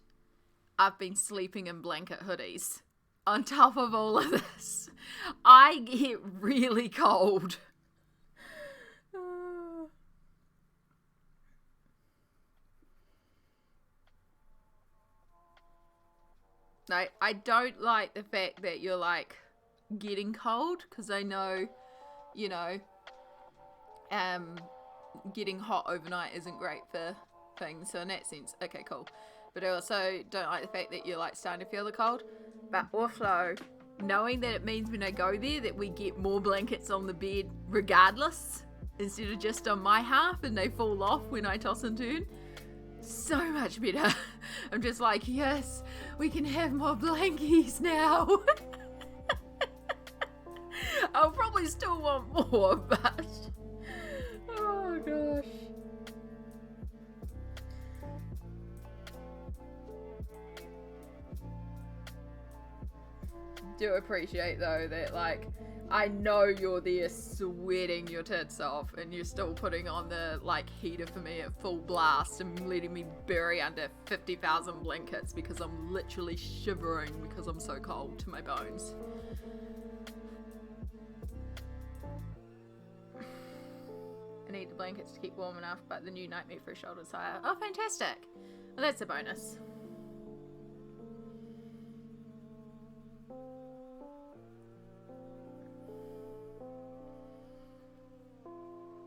I've been sleeping in blanket hoodies on top of all of this. I get really cold. I don't like the fact that you're like getting cold, because I know, you know, getting hot overnight isn't great for things. So in that sense, okay, cool. But I also don't like the fact that you're like starting to feel the cold. But also knowing that it means when I go there that we get more blankets on the bed regardless, instead of just on my half and they fall off when I toss and turn. So much better. I'm just like, yes, we can have more blankies now. I'll probably still want more, but oh gosh. Do appreciate though that like I know you're there sweating your tits off and you're still putting on the like heater for me at full blast and letting me bury under 50,000 blankets because I'm literally shivering because I'm so cold to my bones. I need the blankets to keep warm enough, but the new Nightmare for shoulders higher. Oh, fantastic. Well, that's a bonus.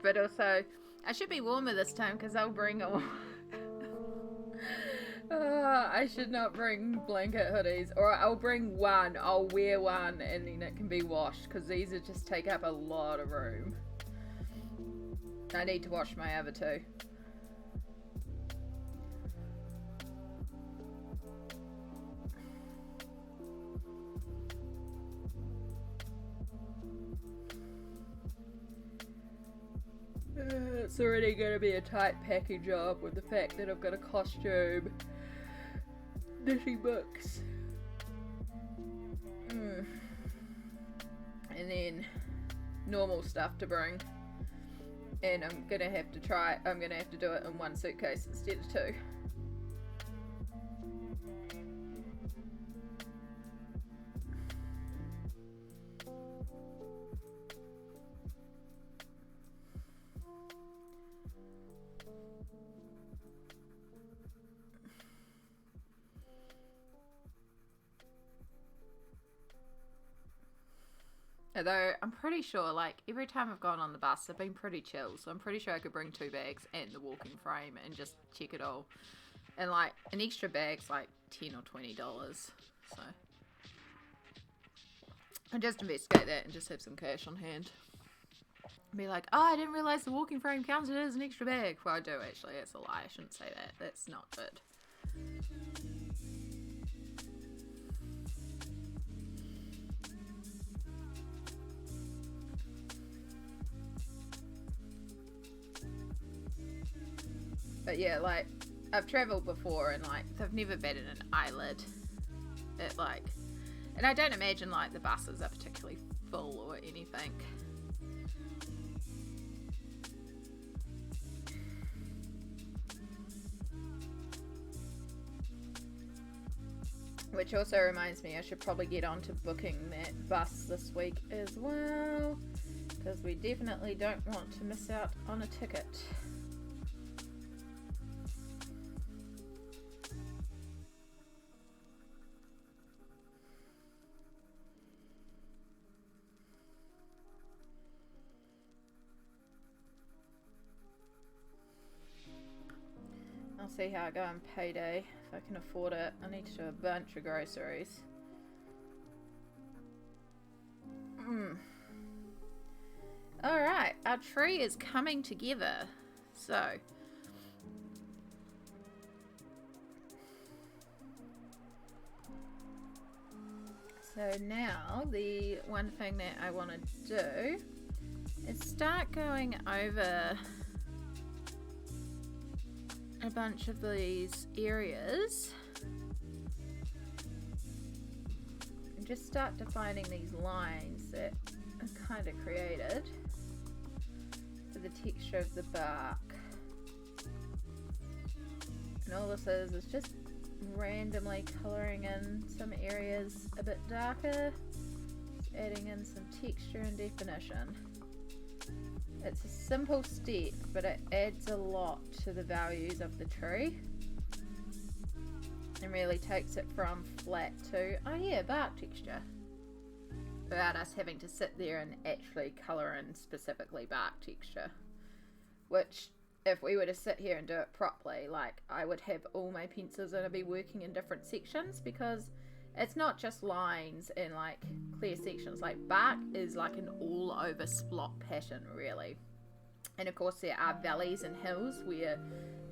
But also, I should be warmer this time because I'll bring a... I should not bring blanket hoodies. Or I'll bring one. I'll wear one and then it can be washed because these are just take up a lot of room. I need to wash my other two. It's already going to be a tight packing job with the fact that I've got a costume, knitting books, and then normal stuff to bring. And I'm going to have to do it in one suitcase instead of two. Although I'm pretty sure, like, every time I've gone on the bus, they've been pretty chill. So I'm pretty sure I could bring 2 bags and the walking frame and just check it all. And, like, an extra bag's like $10 or $20. So I just investigate that and just have some cash on hand. Be like, oh, I didn't realise the walking frame counted as an extra bag. Well, I do actually. That's a lie. I shouldn't say that. That's not good. But yeah, like, I've travelled before and, like, they've never batted an eyelid at, like, and I don't imagine, like, the buses are particularly full or anything. Which also reminds me I should probably get on to booking that bus this week as well, because we definitely don't want to miss out on a ticket. I'll see how I go on payday, if I can afford it. I need to do a bunch of groceries. Alright, our tree is coming together. So now the one thing that I want to do is start going over a bunch of these areas and just start defining these lines that are kind of created for the texture of the bark. And all this is just randomly colouring in some areas a bit darker, just adding in some texture and definition. It's a simple step, but it adds a lot to the values of the tree and really takes it from flat to, oh yeah, bark texture, without us having to sit there and actually colour in specifically bark texture, which if we were to sit here and do it properly, like, I would have all my pencils and I'd be working in different sections, because it's not just lines and like clear sections. Like, bark is like an all over splot pattern really, and of course there are valleys and hills where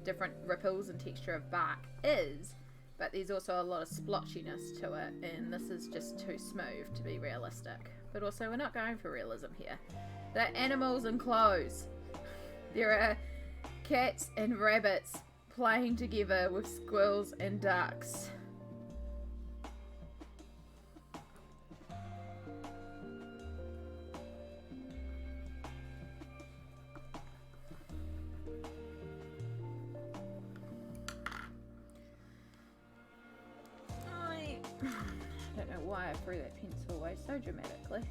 different ripples and texture of bark is, but there's also a lot of splotchiness to it, and this is just too smooth to be realistic. But also we're not going for realism here. They're animals and clothes. There are cats and rabbits playing together with squirrels and ducks. I don't know why I threw that pencil away so dramatically.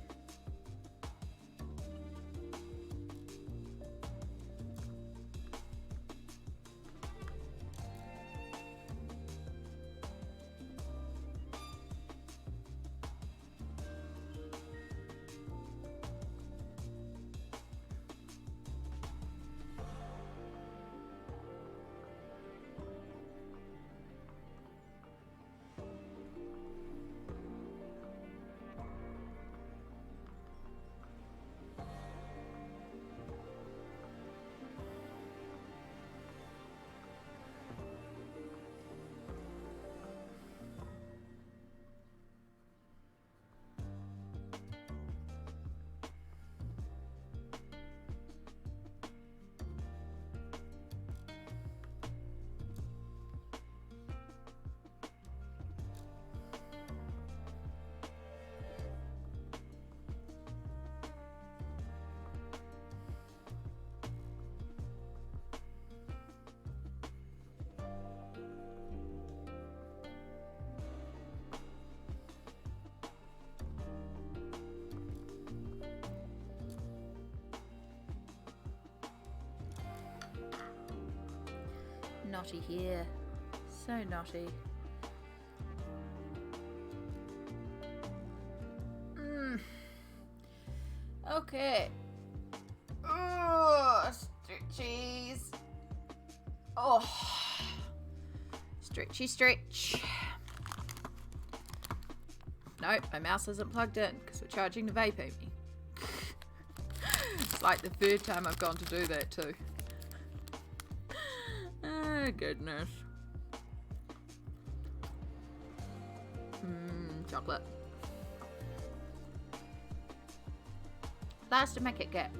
Naughty here. So naughty. Okay. Oh, stretchies. Oh. Stretchy stretch. Nope, my mouse isn't plugged in because we're charging the vape at me. It's like the third time I've gone to do that too. Oh, goodness. Chocolate. Last to make it get.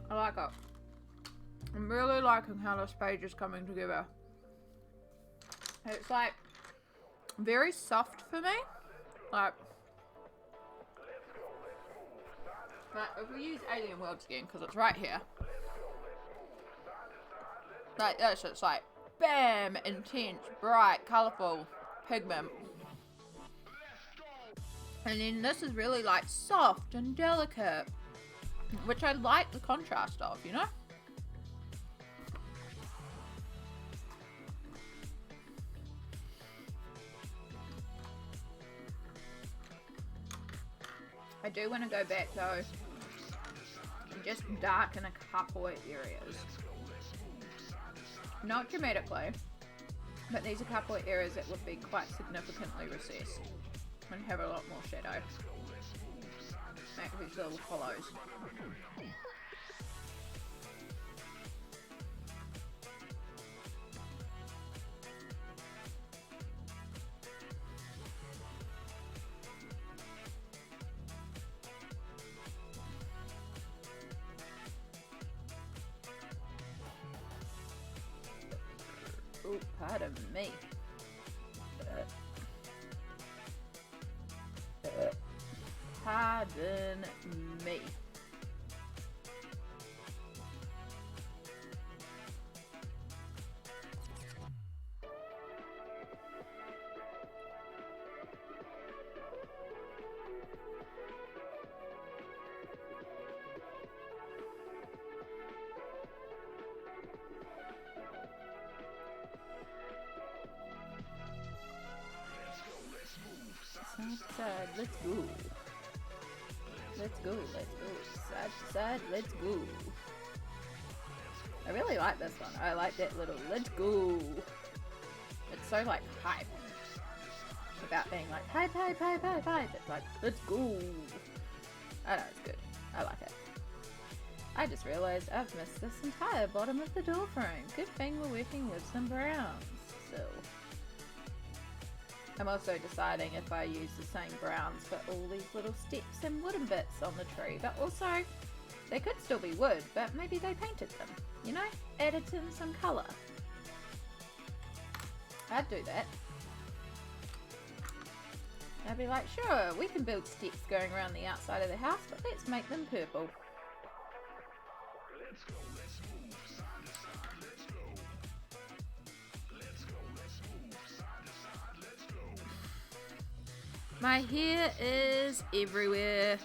I like it. I'm really liking how this page is coming together. It's like very soft for me. Like if we use Alien Worlds again, because it's right here. Like this, it's like bam, intense, bright, colourful, pigment. And then this is really like soft and delicate, which I like the contrast of, you know? I do want to go back though and just darken a couple of areas. Not dramatically, but there's a couple of areas that would be quite significantly recessed and have a lot more shadow. Make these little hollows. Oh, pardon me. Pardon me. Side, let's go. Let's go, let's go. Side to side, let's go. I really like this one. I like that little let's go. It's so like hype. About being like hype. It's like let's go. I know, it's good. I like it. I just realized I've missed this entire bottom of the door frame. Good thing we're working with some browns. So I'm also deciding if I use the same browns for all these little steps and wooden bits on the tree, but also they could still be wood, but maybe they painted them, you know? Added in some colour. I'd do that. I'd be like, sure, we can build steps going around the outside of the house, but let's make them purple. My hair is everywhere.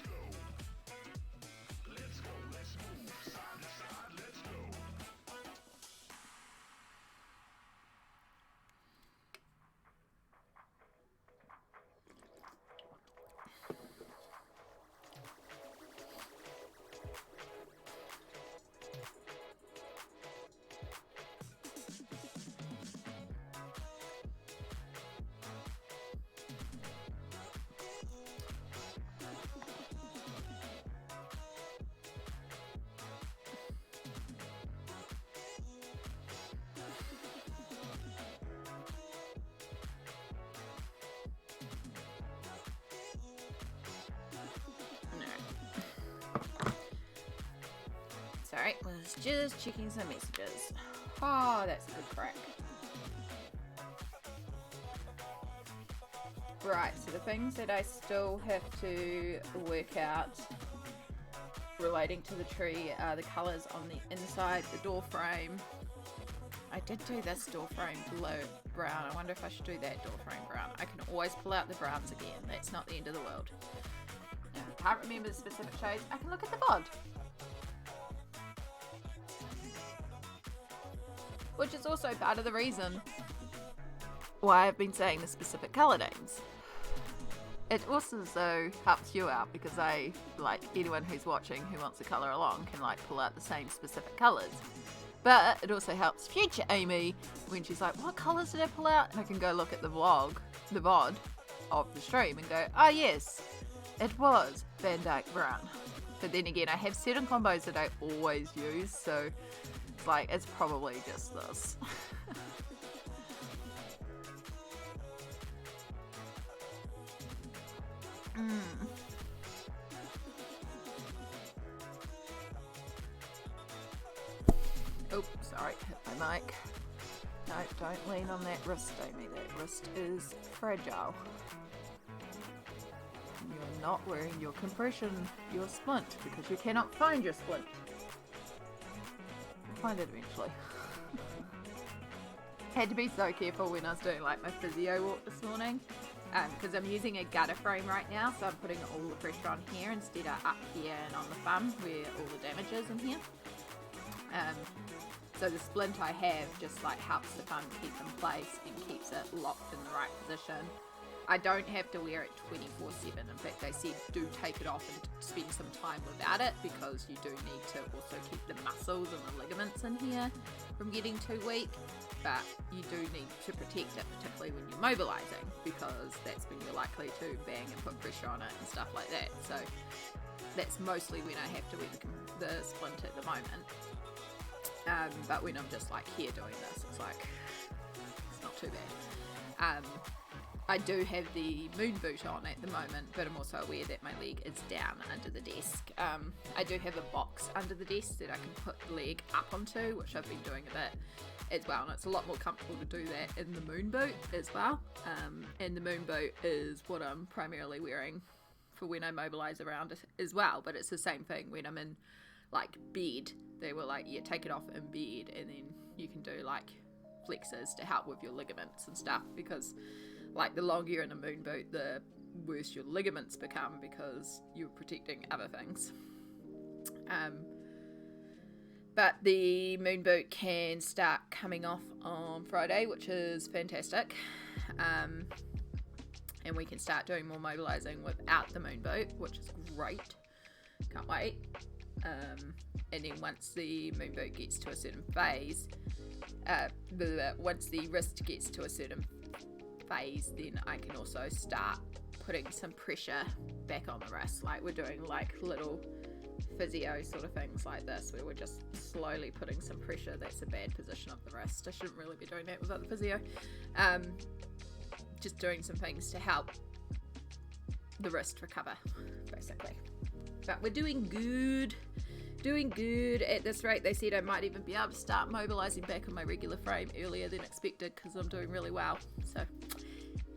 Sorry, was just checking some messages. Oh, that's a good crack. Right, so the things that I still have to work out relating to the tree are the colours on the inside, the door frame. I did do this door frame brown. I wonder if I should do that door frame brown. I can always pull out the browns again. That's not the end of the world. If I can't remember the specific shades, I can look at the VOD. which is also part of the reason why I've been saying the specific colour names. It also helps you out because anyone who's watching who wants to colour along can pull out the same specific colours. But it also helps future Amy when she's like, what colours did I pull out? And I can go look at the VOD of the stream and go, oh yes, it was Van Dyke Brown. But then again, I have certain combos that I always use, so it's probably just this. Oh, sorry, hit my mic. No, don't lean on that wrist, Amy. That wrist is fragile. You're not wearing your compression, your splint, because you cannot find your splint. I'll find it eventually. Had to be so careful when I was doing my physio walk this morning. Because I'm using a gutter frame right now, so I'm putting all the pressure on here instead of up here and on the thumb where all the damage is in here. So the splint I have just helps the thumb keep in place and keeps it locked in the right position. I don't have to wear it 24/7. In fact, they said do take it off and spend some time without it because you do need to also keep the muscles and the ligaments in here from getting too weak. But you do need to protect it, particularly when you're mobilising, because that's when you're likely to bang and put pressure on it and stuff like that. So that's mostly when I have to wear the splint at the moment. But when I'm just here doing this, it's not too bad. I do have the moon boot on at the moment, but I'm also aware that my leg is down under the desk. I do have a box under the desk that I can put the leg up onto, which I've been doing a bit as well, and it's a lot more comfortable to do that in the moon boot as well. And the moon boot is what I'm primarily wearing for when I mobilise around as well, but it's the same thing when I'm in bed. They were take it off in bed, and then you can do flexors to help with your ligaments and stuff, because the longer you're in a moon boot, the worse your ligaments become because you're protecting other things. But the moon boot can start coming off on Friday, which is fantastic. And we can start doing more mobilising without the moon boot, which is great. Can't wait. And then once the moon boot gets to a certain phase, once the wrist gets to a certain phase, then I can also start putting some pressure back on the wrist. We're doing little physio sort of things like this, where we're just slowly putting some pressure. That's a bad position of the wrist. I shouldn't really be doing that without the physio. Just doing some things to help the wrist recover, basically. But we're doing good at this rate. They said I might even be able to start mobilising back on my regular frame earlier than expected, because I'm doing really well. So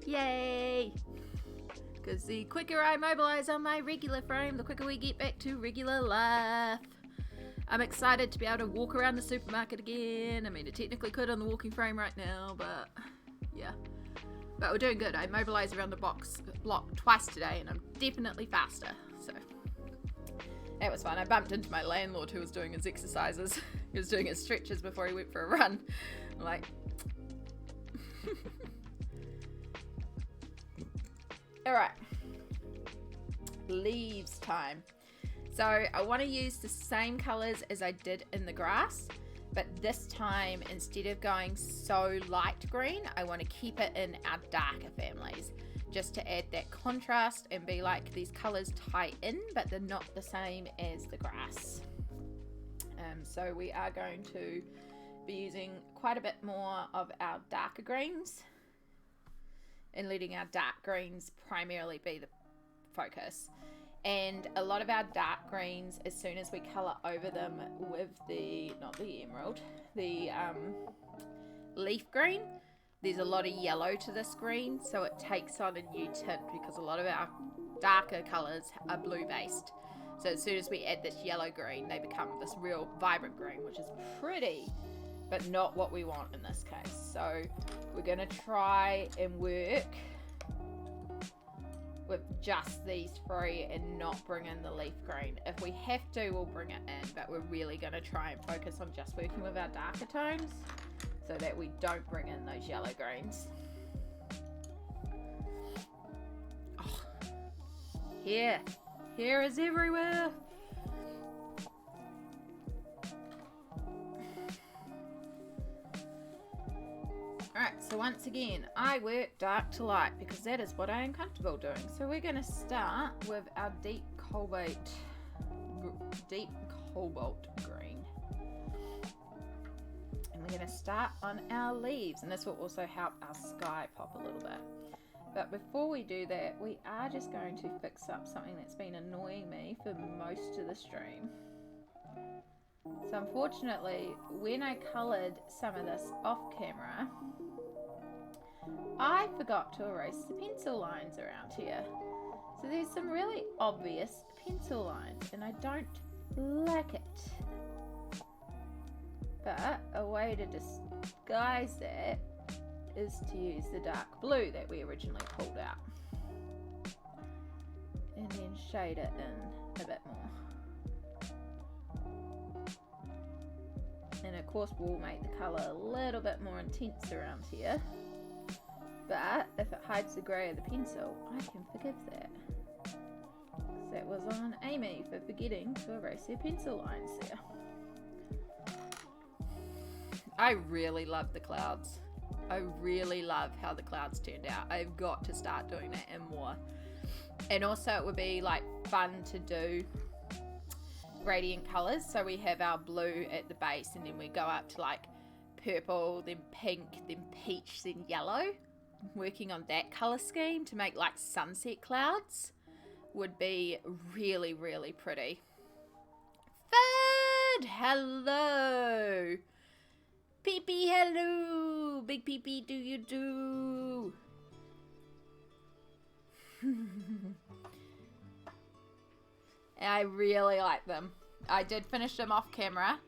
yay, because the quicker I mobilise on my regular frame, the quicker we get back to regular life. I'm excited to be able to walk around the supermarket again. I mean, I technically could on the walking frame right now, but yeah. But we're doing good. I mobilised around the block twice today, and I'm definitely faster. So that was fun. I bumped into my landlord who was doing his exercises. He was doing his stretches before he went for a run. I'm like, all right, leaves time. So I want to use the same colours as I did in the grass, but this time, instead of going so light green, I want to keep it in our darker families, just to add that contrast and be like these colours tie in, but they're not the same as the grass. So we are going to be using quite a bit more of our darker greens and letting our dark greens primarily be the focus. And a lot of our dark greens, as soon as we colour over them with the, not the emerald, the leaf green, there's a lot of yellow to this green, so it takes on a new tint, because a lot of our darker colours are blue based. So as soon as we add this yellow green, they become this real vibrant green, which is pretty, but not what we want in this case. So we're going to try and work with just these three and not bring in the leaf green. If we have to, we'll bring it in, but we're really going to try and focus on just working with our darker tones. so that we don't bring in those yellow greens. Oh, hair is everywhere. Alright, so once again, I work dark to light because that is what I am comfortable doing. So we're going to start with our deep cobalt green. And we're going to start on our leaves, and this will also help our sky pop a little bit. But before we do that, we are just going to fix up something that's been annoying me for most of the stream. So unfortunately, when I coloured some of this off camera, I forgot to erase the pencil lines around here. So there's some really obvious pencil lines, and I don't like it. But a way to disguise that is to use the dark blue that we originally pulled out. And then shade it in a bit more. And of course we'll make the colour a little bit more intense around here. But if it hides the grey of the pencil, I can forgive that. So that was on Amy for forgetting to erase her pencil lines there. I really love the clouds. I really love how the clouds turned out. I've got to start doing that and more. And also it would be like fun to do gradient colours. So we have our blue at the base, and then we go up to like purple, then pink, then peach, then yellow. Working on that colour scheme to make like sunset clouds would be really, really pretty. Fud! Hello! Pee-pee, hello! Big pee-pee, do you do? I really like them. I did finish them off camera,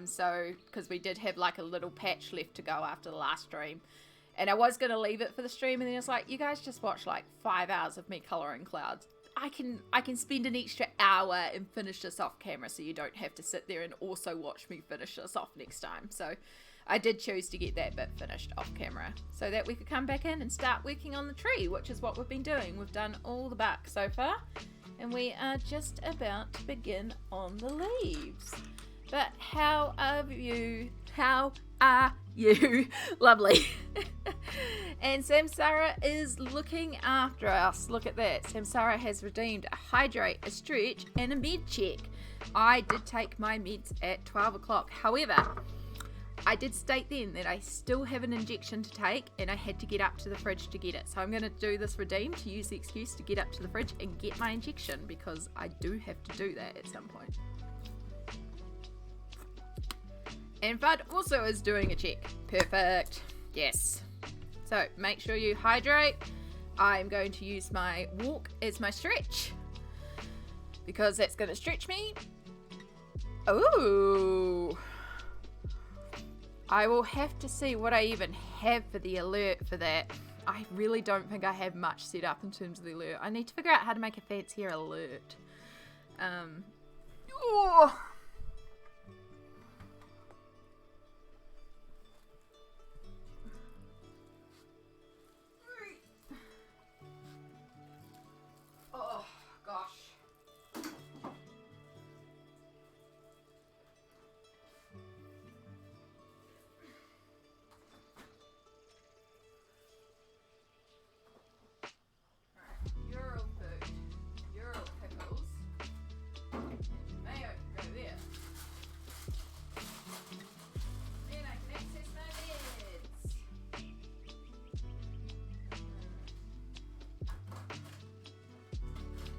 so because we did have like a little patch left to go after the last stream. And I was going to leave it for the stream, and then it's like, you guys just watch like 5 hours of me colouring clouds. I can spend an extra hour and finish this off camera, so you don't have to sit there and also watch me finish this off next time. So I did choose to get that bit finished off camera so that we could come back in and start working on the tree, which is what we've been doing. We've done all the bark so far, and we are just about to begin on the leaves. But how are you? How are you? Lovely. And Samsara is looking after us. Look at that. Samsara has redeemed a hydrate, a stretch, and a med check. I did take my meds at 12 o'clock. However, I did state then that I still have an injection to take, and I had to get up to the fridge to get it. So I'm going to do this redeem to use the excuse to get up to the fridge and get my injection, because I do have to do that at some point. And Bud also is doing a check. Perfect. Yes. So make sure you hydrate. I'm going to use my walk as my stretch, because that's going to stretch me. Ooh. I will have to see what I even have for the alert for that. I really don't think I have much set up in terms of the alert. I need to figure out how to make a fancier alert. Oh. Oh, gosh. Euro food, Euro pickles, mayo can go there. Then I can access my meds.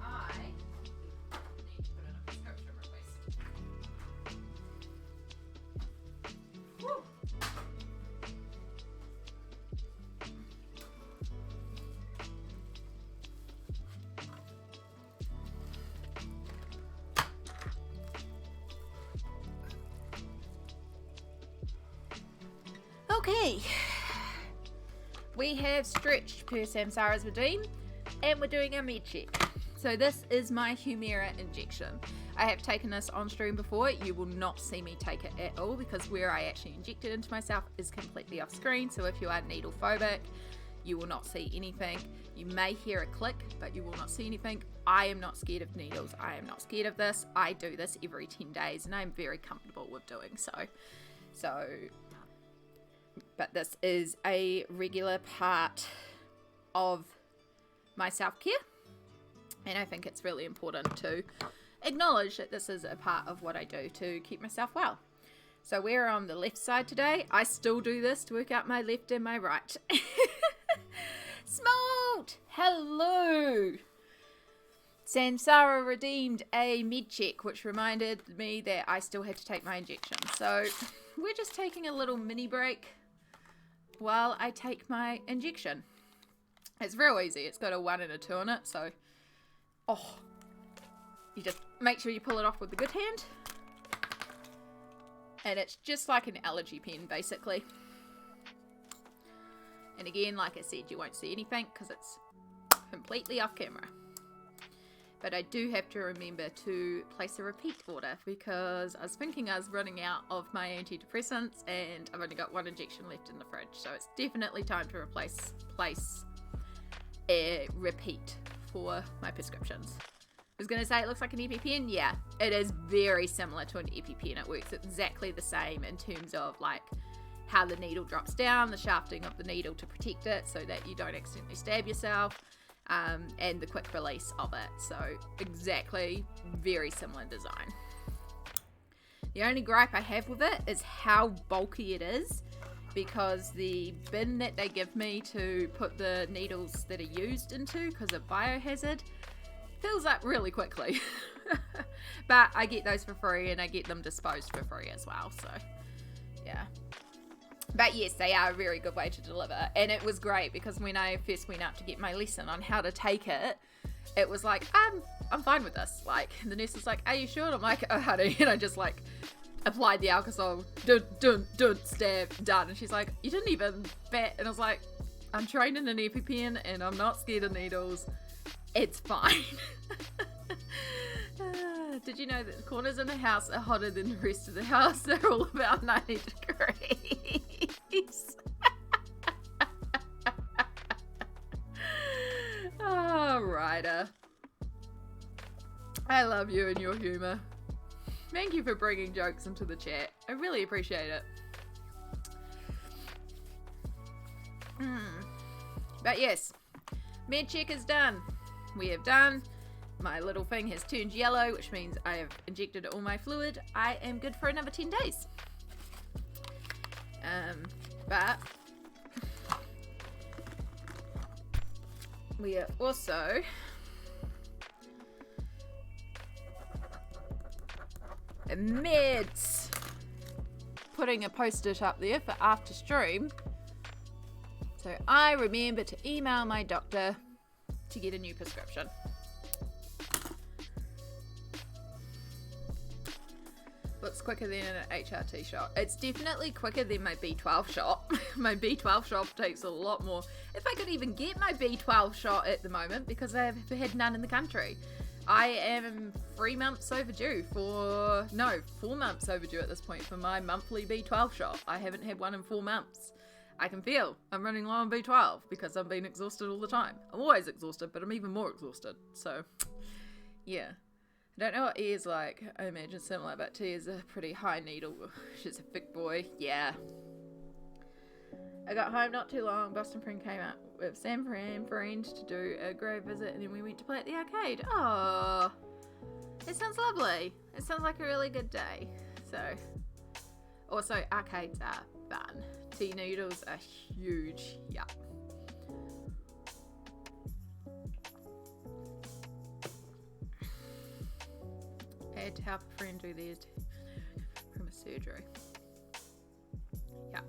I need to put in a prescription request. Woo! Okay, we have stretched per Samsara's redeem, and we're doing our med check. So this is my Humira injection. I have taken this on stream before. You will not see me take it at all because where I actually inject it into myself is completely off screen. So if you are needle phobic, you will not see anything. You may hear a click, but you will not see anything. I am not scared of needles. I am not scared of this. I do this every 10 days and I'm very comfortable with doing so. But this is a regular part of my self-care. And I think it's really important to acknowledge that this is a part of what I do to keep myself well. So we're on the left side today. I still do this to work out my left and my right. Smolt! Hello! Samsara redeemed a med check, which reminded me that I still had to take my injection. So we're just taking a little mini break while I take my injection. It's real easy. It's got a 1 and a 2 on it, so you just make sure you pull it off with the good hand. And it's just like an allergy pen, basically. And again, like I said, you won't see anything because it's completely off camera. But I do have to remember to place a repeat order because I was thinking I was running out of my antidepressants and I've only got 1 injection left in the fridge. So it's definitely time to place a repeat for my prescriptions. I was going to say it looks like an EpiPen. Yeah, it is very similar to an EpiPen. It works exactly the same in terms of like how the needle drops down, the shafting of the needle to protect it so that you don't accidentally stab yourself, and the quick release of it. So exactly very similar design. The only gripe I have with it is how bulky it is, because the bin that they give me to put the needles that are used into, because of biohazard, fills up really quickly. But I get those for free and I get them disposed for free as well, so yeah. But yes, they are a very good way to deliver, and it was great because when I first went out to get my lesson on how to take it, it was like, I'm fine with this. Like, the nurse was like, are you sure? And I'm like, oh honey, and I just like applied the alcohol, stab, done. And she's like, you didn't even bat. And I was like, I'm trained in an EpiPen and I'm not scared of needles. It's fine. Did you know that the corners in the house are hotter than the rest of the house? They're all about 90 degrees. Oh, Ryder. I love you and your humour. Thank you for bringing jokes into the chat. I really appreciate it. But yes, med check is done. We have done. My little thing has turned yellow, which means I have injected all my fluid. I am good for another 10 days. But we are also meds putting a post-it up there for after stream, so I remember to email my doctor to get a new prescription. Looks quicker than an HRT shot. It's definitely quicker than my B12 shot. My B12 shot takes a lot more. If I could even get my B12 shot at the moment, because I have had none in the country. I am 4 months overdue at this point for my monthly B12 shot. I haven't had one in 4 months. I can feel I'm running low on B12 because I've been exhausted all the time. I'm always exhausted, but I'm even more exhausted. So, yeah. I don't know what E is like. I imagine similar, but T is a pretty high needle. She's a thick boy. Yeah. I got home not too long. Boston friend came out with Sam friend to do a grave visit, and then we went to play at the arcade. Oh, it sounds lovely. It sounds like a really good day. So, also arcades are fun. Tea noodles are huge. Yeah. I had to help a friend do theirs from a surgery. Yeah.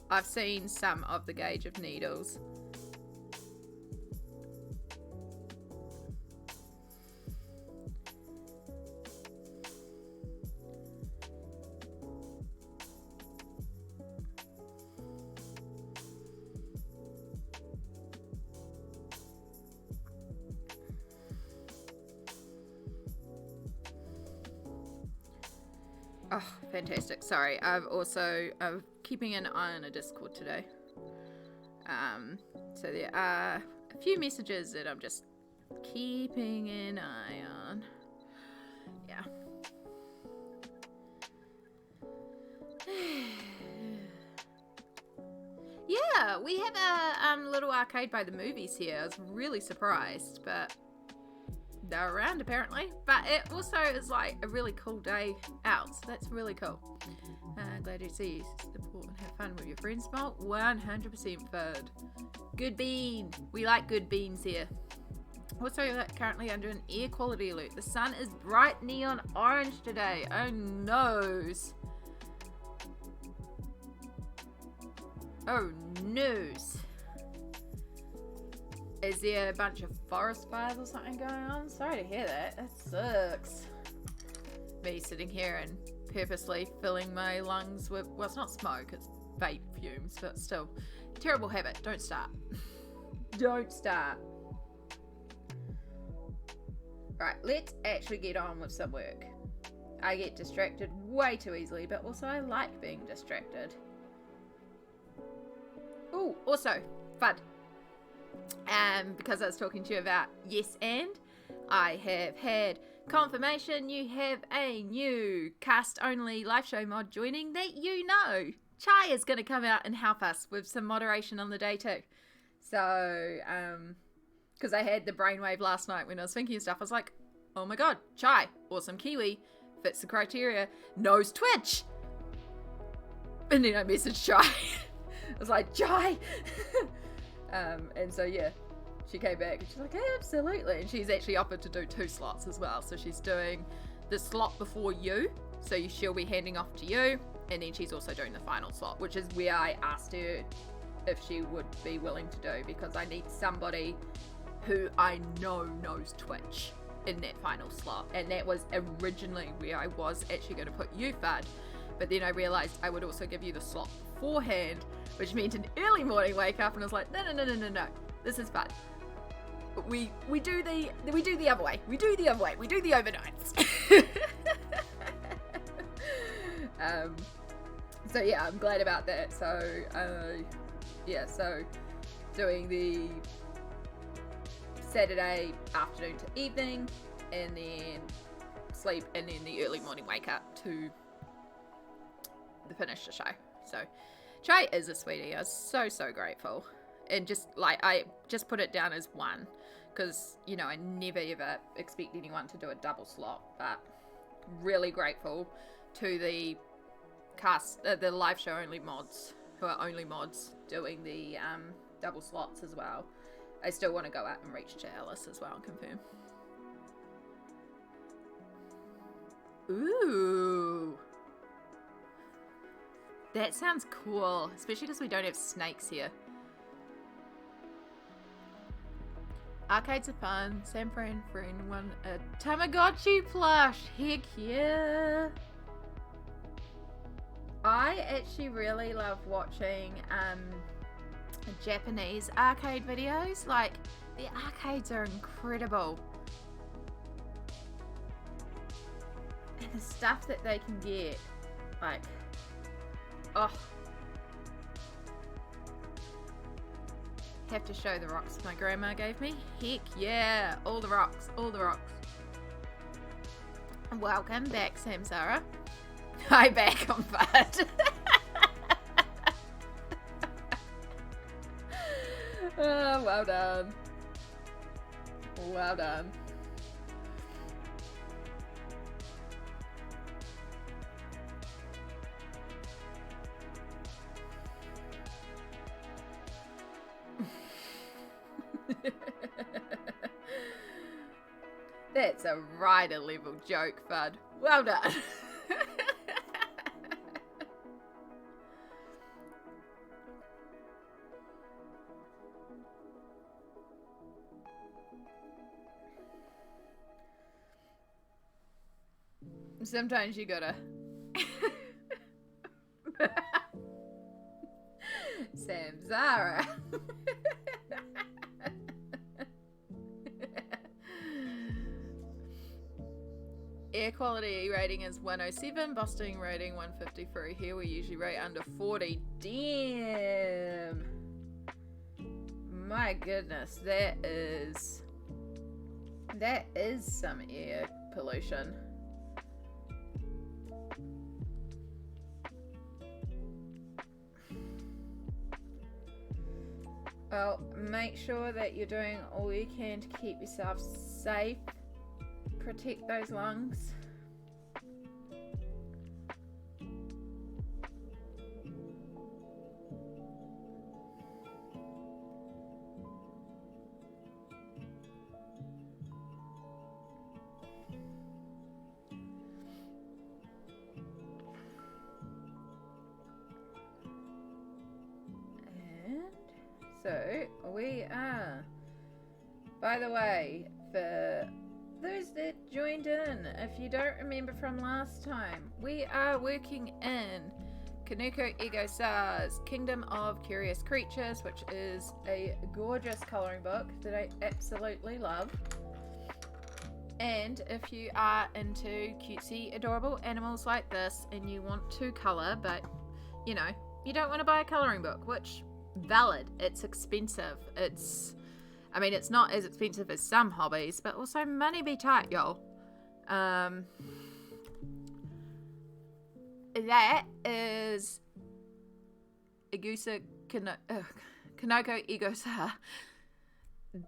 I've seen some of the gauge of needles. Oh, fantastic. Sorry, I'm keeping an eye on a Discord today. So there are a few messages that I'm just keeping an eye on. Yeah. Yeah, we have a little arcade by the movies here. I was really surprised, but they're around apparently. But it also is like a really cool day out, so that's really cool. Glad to see you support and have fun with your friends. Malt 100% food. Good bean. We like good beans here. Also, currently under an air quality alert. The sun is bright neon orange today. Oh noes. Oh noes. Is there a bunch of forest fires or something going on? Sorry to hear that. That sucks. Me sitting here and purposely filling my lungs with, well, it's not smoke, it's vape fumes, but still. Terrible habit. Don't start. Don't start. Right, let's actually get on with some work. I get distracted way too easily, but also I like being distracted. Ooh, also, FUD. Because I was talking to you about Yes and, I have had confirmation you have a new cast-only live show mod joining that you know. Chai is going to come out and help us with some moderation on the day too. So, because I had the brainwave last night when I was thinking of stuff, I was like, oh my god, Chai, awesome Kiwi, fits the criteria, knows Twitch. And then I messaged Chai. I was like, Chai! And so yeah, she came back and she's like, hey, absolutely. And she's actually offered to do 2 slots as well. So she's doing the slot before you, so she'll be handing off to you, and then she's also doing the final slot, which is where I asked her if she would be willing to do, because I need somebody who I know knows Twitch in that final slot. And that was originally where I was actually going to put you, Fud, but then I realized I would also give you the slot beforehand, which meant an early morning wake up, and I was like, no, this is fun. We do the other way. We do the overnights. So yeah, I'm glad about that. So yeah, so doing the Saturday afternoon to evening, and then sleep, and then the early morning wake up to finish the show. So Chai is a sweetie. I was so grateful. And just like, I just put it down as 1, because, you know, I never ever expect anyone to do a double slot, but really grateful to the cast, the live show only mods, who are only mods, doing the double slots as well. I still want to go out and reach to Alice as well and confirm. Ooh. That sounds cool, especially because we don't have snakes here. Arcades are fun. Sam Friend won a Tamagotchi plush. Heck yeah. I actually really love watching Japanese arcade videos. Like, the arcades are incredible. And the stuff that they can get, like, oh. Have to show the rocks my grandma gave me. Heck yeah, all the rocks. Welcome back, Samsara. Hi back on Bud. Oh, well done. Well done. That's a rider level joke, Bud. Well done. Sometimes you gotta Samsara. Air quality rating is 107, busting rating 153. Here we usually rate under 40. Damn. My goodness, that is some air pollution. Well, make sure that you're doing all you can to keep yourself safe. Protect those lungs. So, we are, by the way, for those that joined in, if you don't remember from last time, we are working in Kanoko Egusa's Kingdom of Curious Creatures, which is a gorgeous colouring book that I absolutely love. And if you are into cutesy, adorable animals like this and you want to colour, but, you know, you don't want to buy a colouring book, which... valid. It's expensive. It's not as expensive as some hobbies, but also money be tight, y'all. That is Kanoko Egusa.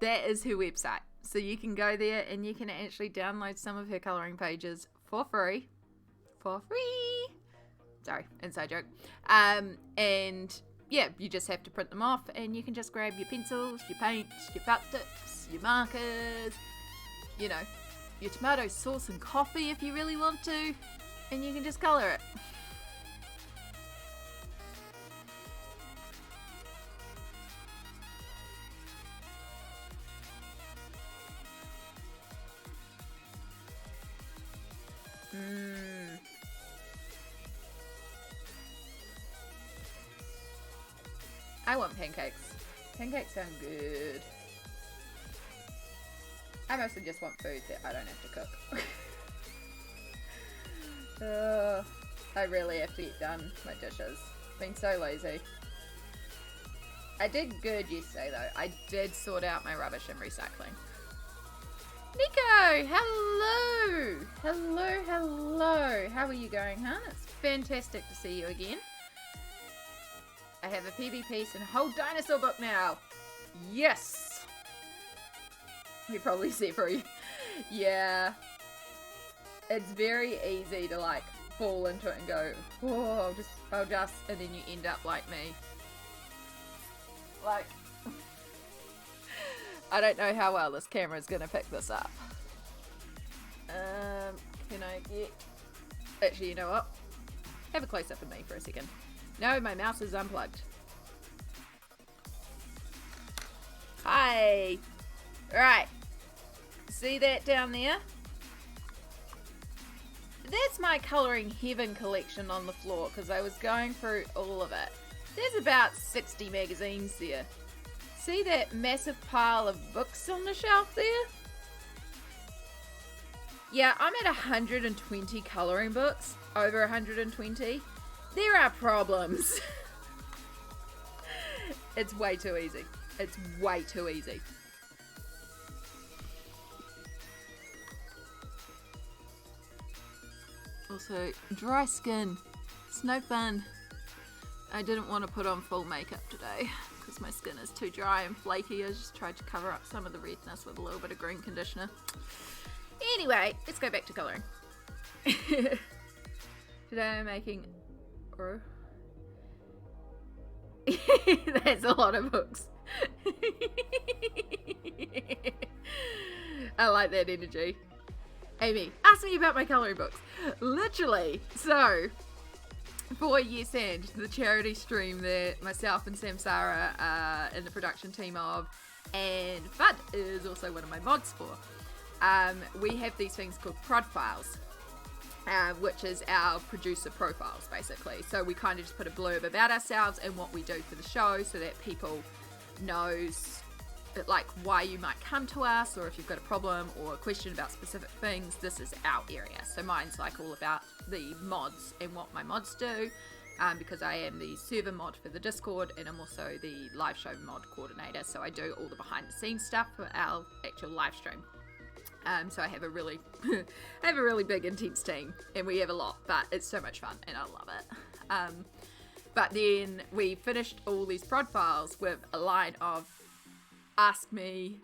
That is her website. So you can go there and you can actually download some of her colouring pages for free. Sorry, inside joke. And yeah, you just have to print them off and you can just grab your pencils, your paints, your felt tips, your markers, you know, your tomato sauce and coffee if you really want to, and you can just colour it. I want pancakes. Pancakes sound good. I mostly just want food that I don't have to cook. I really have to get done my dishes. Been so lazy. I did good yesterday though. I did sort out my rubbish and recycling. Nico! Hello! Hello! How are you going, huh? It's fantastic to see you again. I have a PB piece and a whole dinosaur book now. Yes! You probably see through. Yeah. It's very easy to like fall into it and go, oh, I'll just, and then you end up like me. Like, I don't know how well this camera is going to pick this up. Can I get... Actually, you know what? Have a close-up of me for a second. No, my mouse is unplugged. Hi! Right. See that down there? That's my Colouring Heaven collection on the floor because I was going through all of it. There's about 60 magazines there. See that massive pile of books on the shelf there? Yeah, I'm at 120 colouring books. Over 120. There are problems. It's way too easy. It's way too easy. Also, dry skin. It's no fun. I didn't want to put on full makeup today because my skin is too dry and flaky. I just tried to cover up some of the redness with a little bit of green conditioner. Anyway, let's go back to colouring. Today I'm making... That's a lot of books. I like that energy. Amy, ask me about my colouring books. Literally. So, for Yes And, the charity stream that myself and Samsara are in the production team of, and Fudd is also one of my mods for, we have these things called prod files. Which is our producer profiles, basically. So we kind of just put a blurb about ourselves and what we do for the show so that people knows like why you might come to us, or if you've got a problem or a question about specific things, this is our area. So mine's like all about the mods and what my mods do, because I am the server mod for the Discord, and I'm also the live show mod coordinator, so I do all the behind the scenes stuff for our actual live stream. So I have a really big intense team, and we have a lot, but it's so much fun and I love it. But then we finished all these prod files with a line of ask me,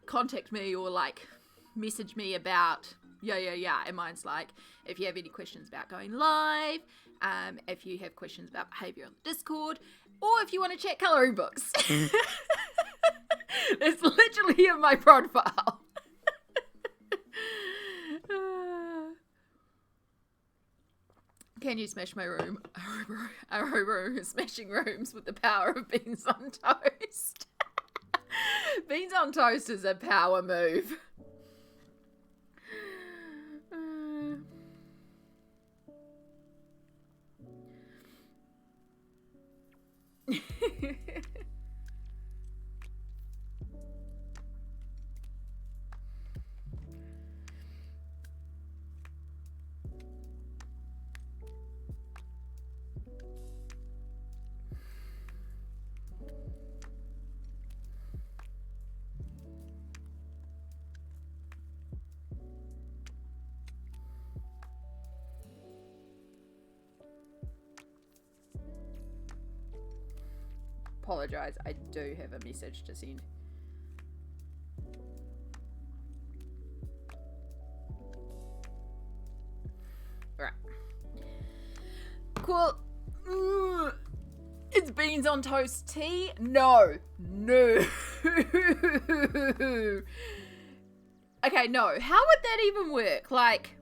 contact me, or like message me about and mine's like, if you have any questions about going live, if you have questions about behavior on the Discord, or if you want to chat coloring books. It's literally in my prod file. Can you smash my room? Arobo smashing rooms with the power of beans on toast. Beans on toast is a power move. Apologize, I do have a message to send. Right. Cool. It's beans on toast tea? No. Okay, no. How would that even work? Like,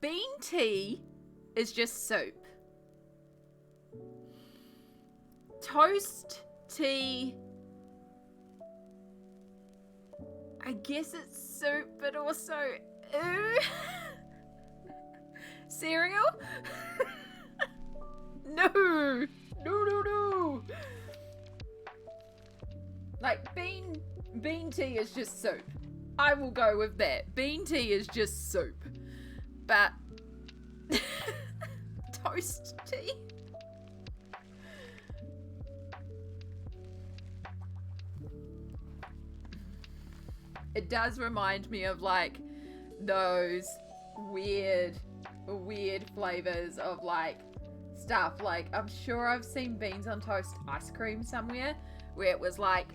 bean tea is just soup. Toast tea, I guess it's soup, but also ew. Cereal? No. Like bean tea is just soup. I will go with that. Bean tea is just soup. But toast tea? It does remind me of like those weird flavors of like stuff. Like, I'm sure I've seen beans on toast ice cream somewhere where it was like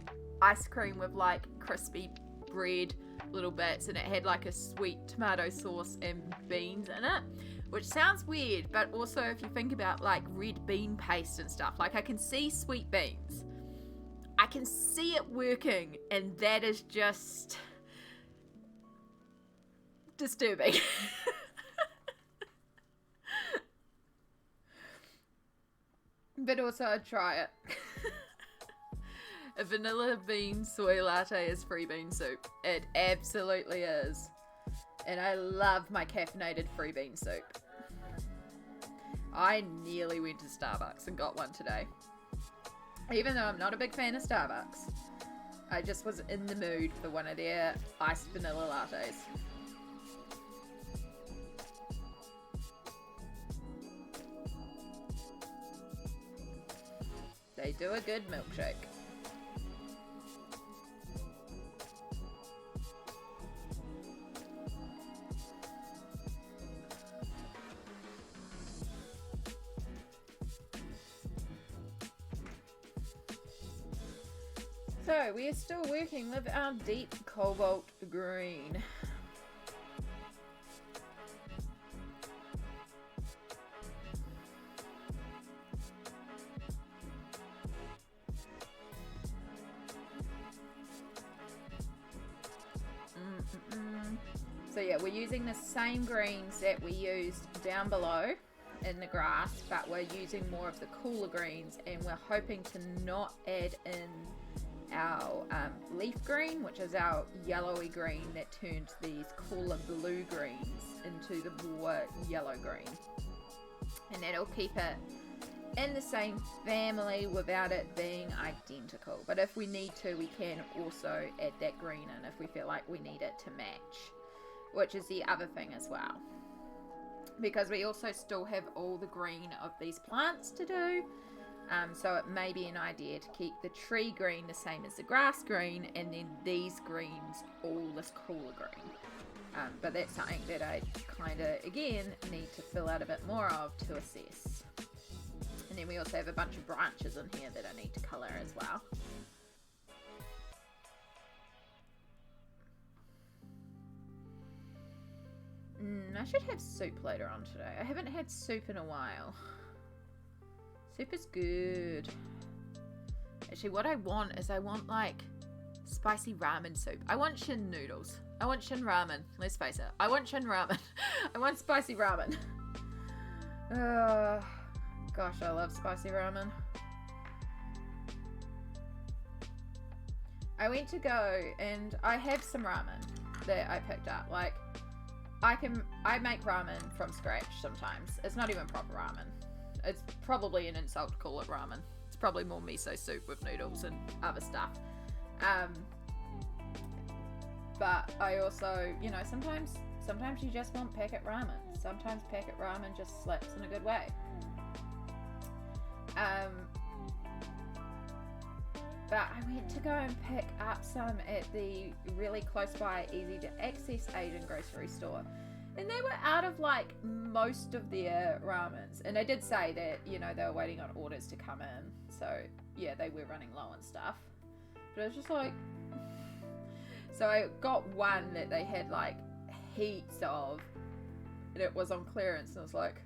ice cream with like crispy bread little bits, and it had like a sweet tomato sauce and beans in it, which sounds weird, but also if you think about like red bean paste and stuff, like I can see sweet beans, I can see it working, and that is just disturbing. But also I'd try it. A vanilla bean soy latte is free bean soup. It absolutely is. And I love my caffeinated free bean soup. I nearly went to Starbucks and got one today. Even though I'm not a big fan of Starbucks. I just was in the mood for one of their iced vanilla lattes. They do a good milkshake. So, we are still working with our deep cobalt green. So yeah, we're using the same greens that we used down below in the grass, but we're using more of the cooler greens, and we're hoping to not add in our leaf green, which is our yellowy green that turns these cooler blue greens into the more yellow green, and that'll keep it in the same family without it being identical. But if we need to, we can also add that green in if we feel like we need it to match, which is the other thing as well. Because we also still have all the green of these plants to do. So it may be an idea to keep the tree green the same as the grass green, and then these greens all this cooler green. But that's something that I kind of, again, need to fill out a bit more of to assess. And then we also have a bunch of branches in here that I need to colour as well. I should have soup later on today. I haven't had soup in a while. Soup is good. Actually, what I want is like spicy ramen soup. I want shin noodles. I want shin ramen. Let's face it. I want shin ramen. I want spicy ramen. Gosh, I love spicy ramen. I went to go and I have some ramen that I picked up. Like, I make ramen from scratch sometimes. It's not even proper ramen. It's probably an insult to call it ramen. It's probably more miso soup with noodles and other stuff. But I also, you know, sometimes you just want packet ramen. Sometimes packet ramen just slaps in a good way. But I went to go and pick up some at the really close by, easy to access Asian grocery store. And they were out of like most of their ramens. And I did say that, you know, they were waiting on orders to come in. So yeah, they were running low and stuff. But it was just like, so I got one that they had like heaps of, and it was on clearance. And I was like,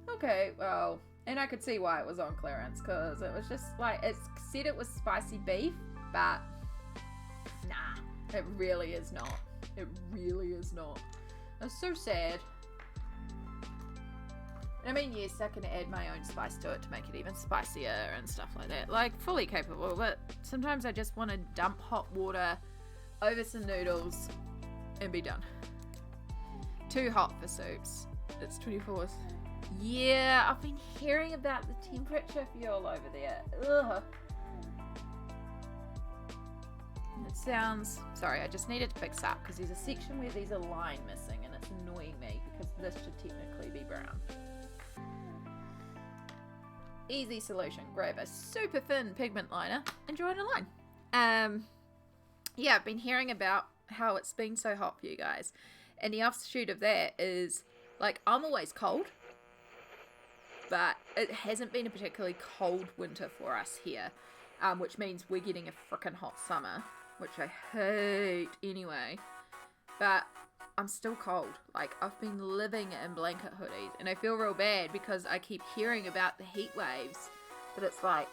okay, well, and I could see why it was on clearance, because it was just like, it said it was spicy beef, but nah, it really is not. It really is not. It's so sad. I mean, yes, I can add my own spice to it to make it even spicier and stuff like that. Like, fully capable, but sometimes I just want to dump hot water over some noodles and be done. Too hot for soups. It's 24th. Yeah, I've been hearing about the temperature for you all over there. Ugh. It sounds... Sorry, I just needed to fix up because there's a section where there's a line missing and it's annoying me because this should technically be brown. Easy solution. Grab a super thin pigment liner and draw in a line. Yeah, I've been hearing about how it's been so hot for you guys. And the offshoot of that is, like, I'm always cold. But it hasn't been a particularly cold winter for us here. Which means we're getting a frickin' hot summer. Which I hate anyway. But I'm still cold. Like, I've been living in blanket hoodies. And I feel real bad because I keep hearing about the heat waves. But it's like,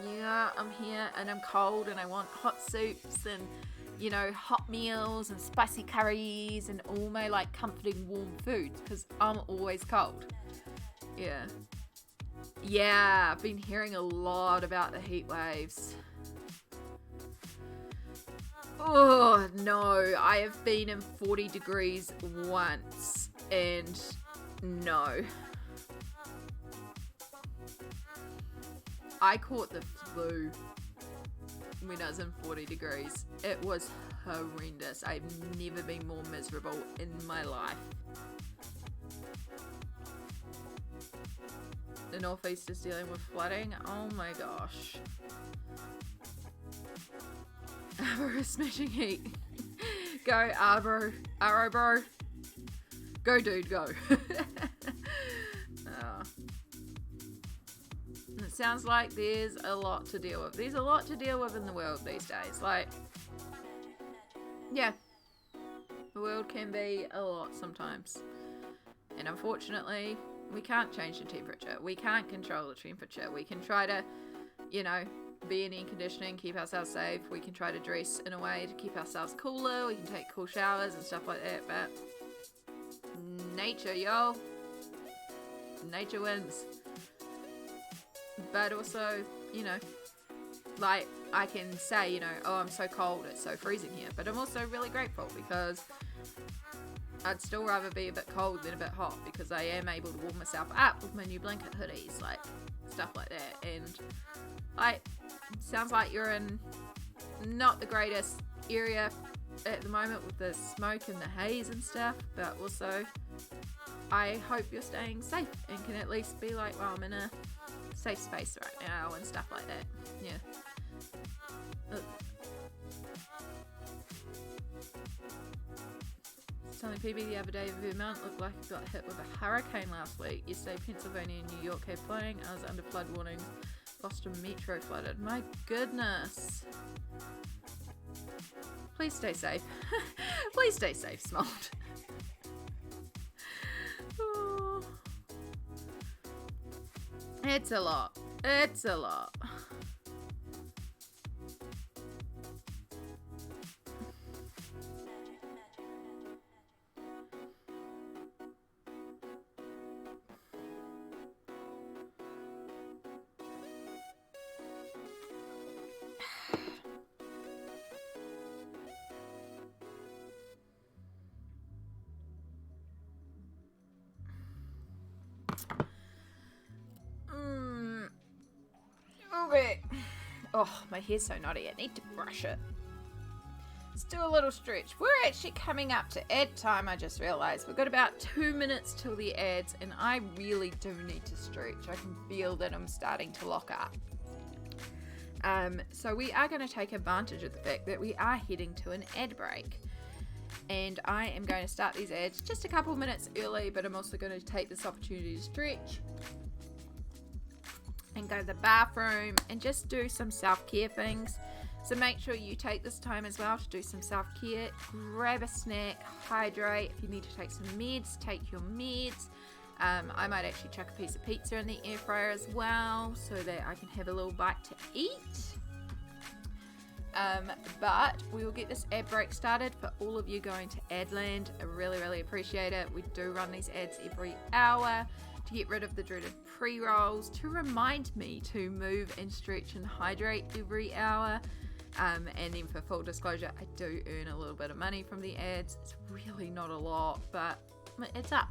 yeah, I'm here and I'm cold and I want hot soups and, you know, hot meals and spicy curries and all my, like, comforting warm foods because I'm always cold. Yeah. Yeah, I've been hearing a lot about the heat waves. Oh, no. I have been in 40 degrees once and no. I caught the flu when I was in 40 degrees. It was horrendous. I've never been more miserable in my life. The Northeast is dealing with flooding. Oh my gosh. Arbor is smashing heat. Go, Arbor. Arrow, bro. Go, dude, go. Oh. It sounds like there's a lot to deal with. There's a lot to deal with in the world these days. Like, yeah. The world can be a lot sometimes. And unfortunately, we can't change the temperature. We can't control the temperature. We can try to, you know, be in air conditioning, keep ourselves safe. We can try to dress in a way to keep ourselves cooler. We can take cool showers and stuff like that. But nature, y'all. Nature wins. But also, you know, like, I can say, you know, oh, I'm so cold, it's so freezing here. But I'm also really grateful because I'd still rather be a bit cold than a bit hot, because I am able to warm myself up with my new blanket hoodies, like stuff like that. And like, sounds like you're in not the greatest area at the moment with the smoke and the haze and stuff, but also I hope you're staying safe and can at least be like, well, I'm in a safe space right now and stuff like that. Yeah. Telling PB the other day, Vermont looked like it got hit with a hurricane last week. Yesterday, Pennsylvania and New York had flooding. I was under flood warnings. Boston Metro flooded. My goodness. Please stay safe. Please stay safe, Smolt. Oh. It's a lot. It's a lot. Okay. Oh, my hair's so knotty. I need to brush it. Let's do a little stretch. We're actually coming up to ad time, I just realised. We've got about 2 minutes till the ads, and I really do need to stretch. I can feel that I'm starting to lock up. So we are going to take advantage of the fact that we are heading to an ad break. And I am going to start these ads just a couple minutes early, but I'm also going to take this opportunity to stretch and go to the bathroom and just do some self-care things. So make sure you take this time as well to do some self-care. Grab a snack, hydrate. If you need to take some meds, take your meds. I might actually chuck a piece of pizza in the air fryer as well so that I can have a little bite to eat. But we will get this ad break started for all of you going to Adland. I really, really appreciate it. We do run these ads every hour to get rid of the dreaded pre-rolls, to remind me to move and stretch and hydrate every hour. And then for full disclosure, I do earn a little bit of money from the ads. It's really not a lot, but it's up.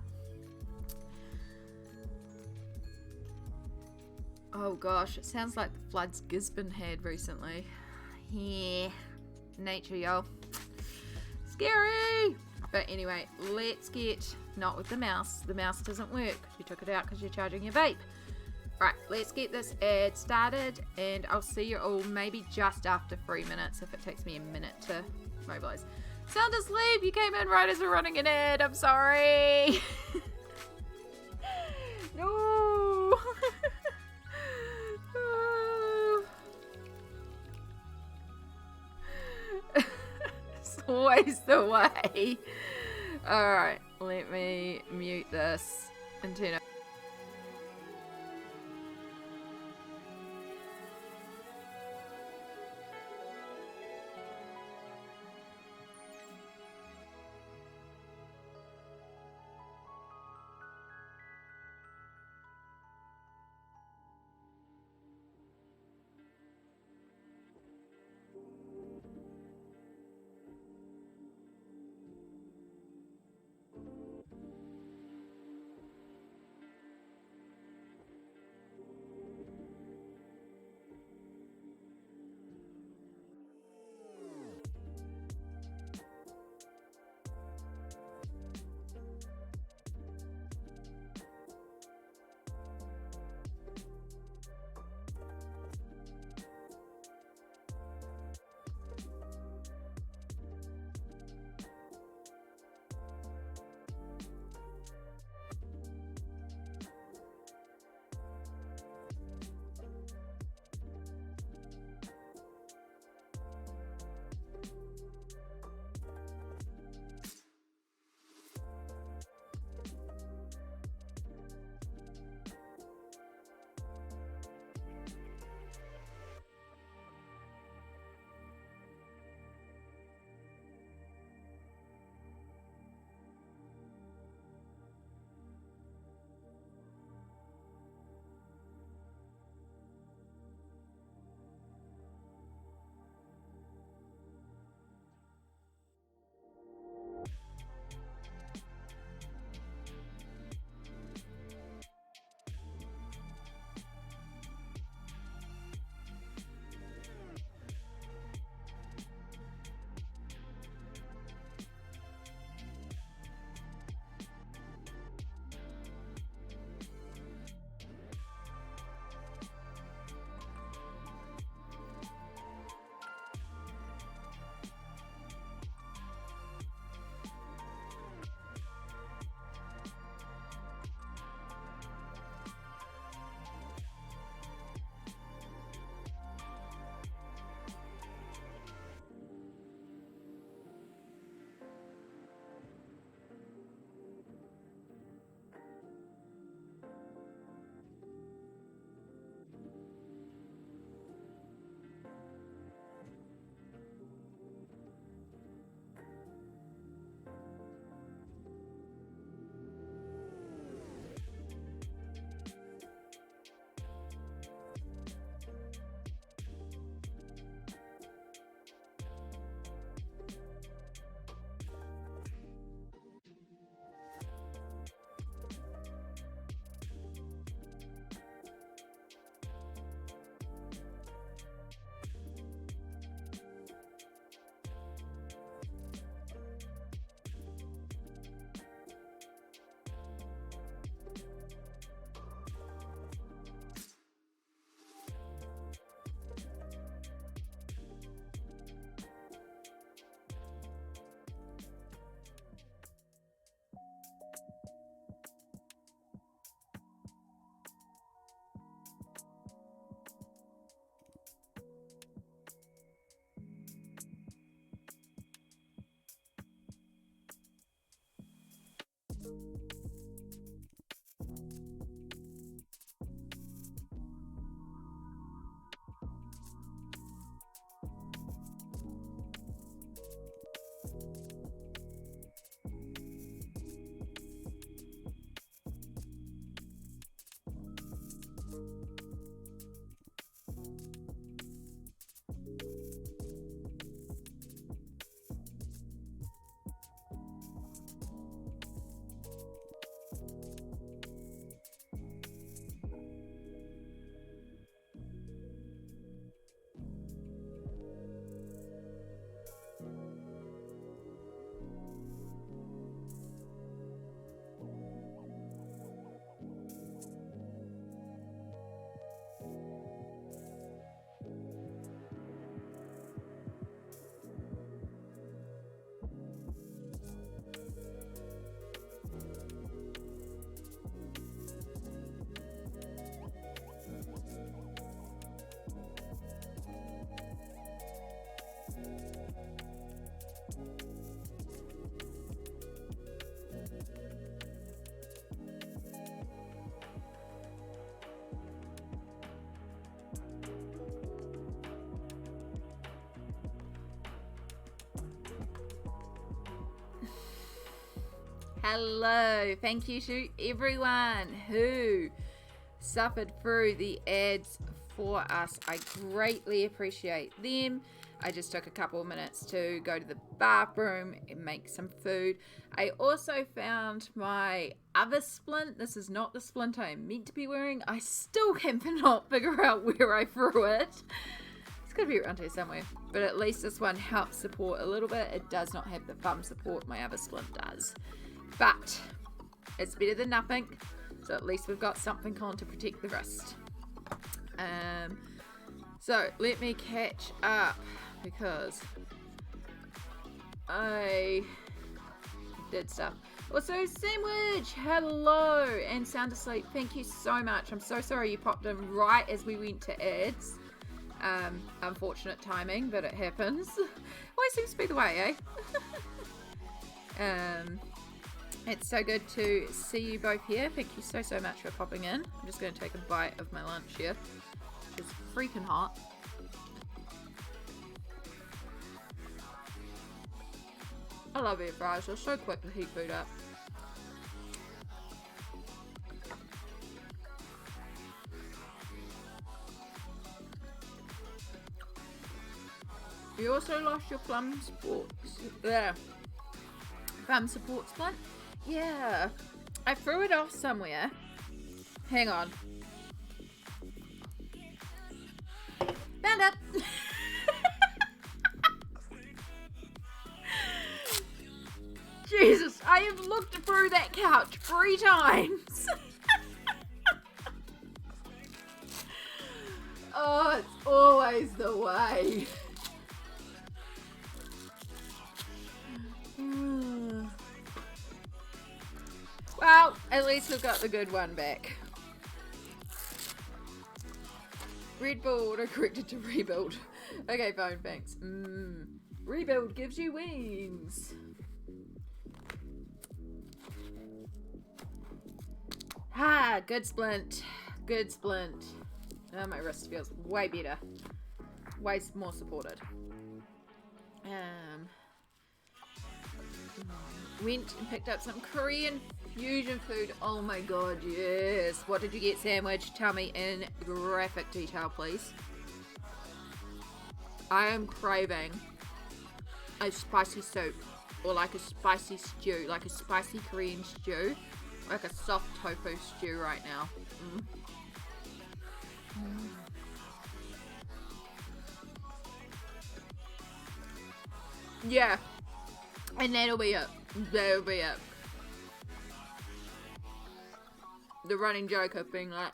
Oh gosh, it sounds like the floods Gisborne had recently. Yeah, nature, y'all. Scary! But anyway, let's get, not with the mouse. The mouse doesn't work. You took it out because you're charging your vape. Right, let's get this ad started, and I'll see you all maybe just after 3 minutes if it takes me a minute to mobilize. Sound asleep! You came in right as we're running an ad. I'm sorry. No. It's always the way. Alright, let me mute this and turn it. Hello, thank you to everyone who suffered through the ads for us. I greatly appreciate them. I just took a couple of minutes to go to the bathroom and make some food. I also found my other splint. This is not the splint I am meant to be wearing. I still cannot figure out where I threw it. It's got to be around here somewhere. But at least this one helps support a little bit. It does not have the thumb support my other splint does. But it's better than nothing. So at least we've got something on to protect the wrist. So let me catch up because I did stuff. Also, Sandwich, hello, and Sound Asleep, thank you so much. I'm so sorry you popped in right as we went to ads. Unfortunate timing, but it happens. Always seems to be the way, eh? It's so good to see you both here. Thank you so much for popping in. I'm just going to take a bite of my lunch here. It's freaking hot. I love air fryers. They're so quick to heat food up. You also lost your thumb support splint? Yeah. I threw it off somewhere. Hang on. Found it! Jesus, I have looked through that couch 3 times. Oh, it's always the way. Well, at least we've got the good one back. Red Bull autocorrected to rebuild. Okay, fine, thanks. Rebuild gives you wings. Good splint. Good splint. Oh, my wrist feels way better. Way more supported. Went and picked up some Korean fusion food. Oh my god, yes. What did you get, Sandwich? Tell me in graphic detail, please. I am craving a spicy soup. Or like a spicy stew. Like a spicy Korean stew. Like a soft tofu stew right now. Yeah. And that'll be it. That'll be it. The running joke of being like,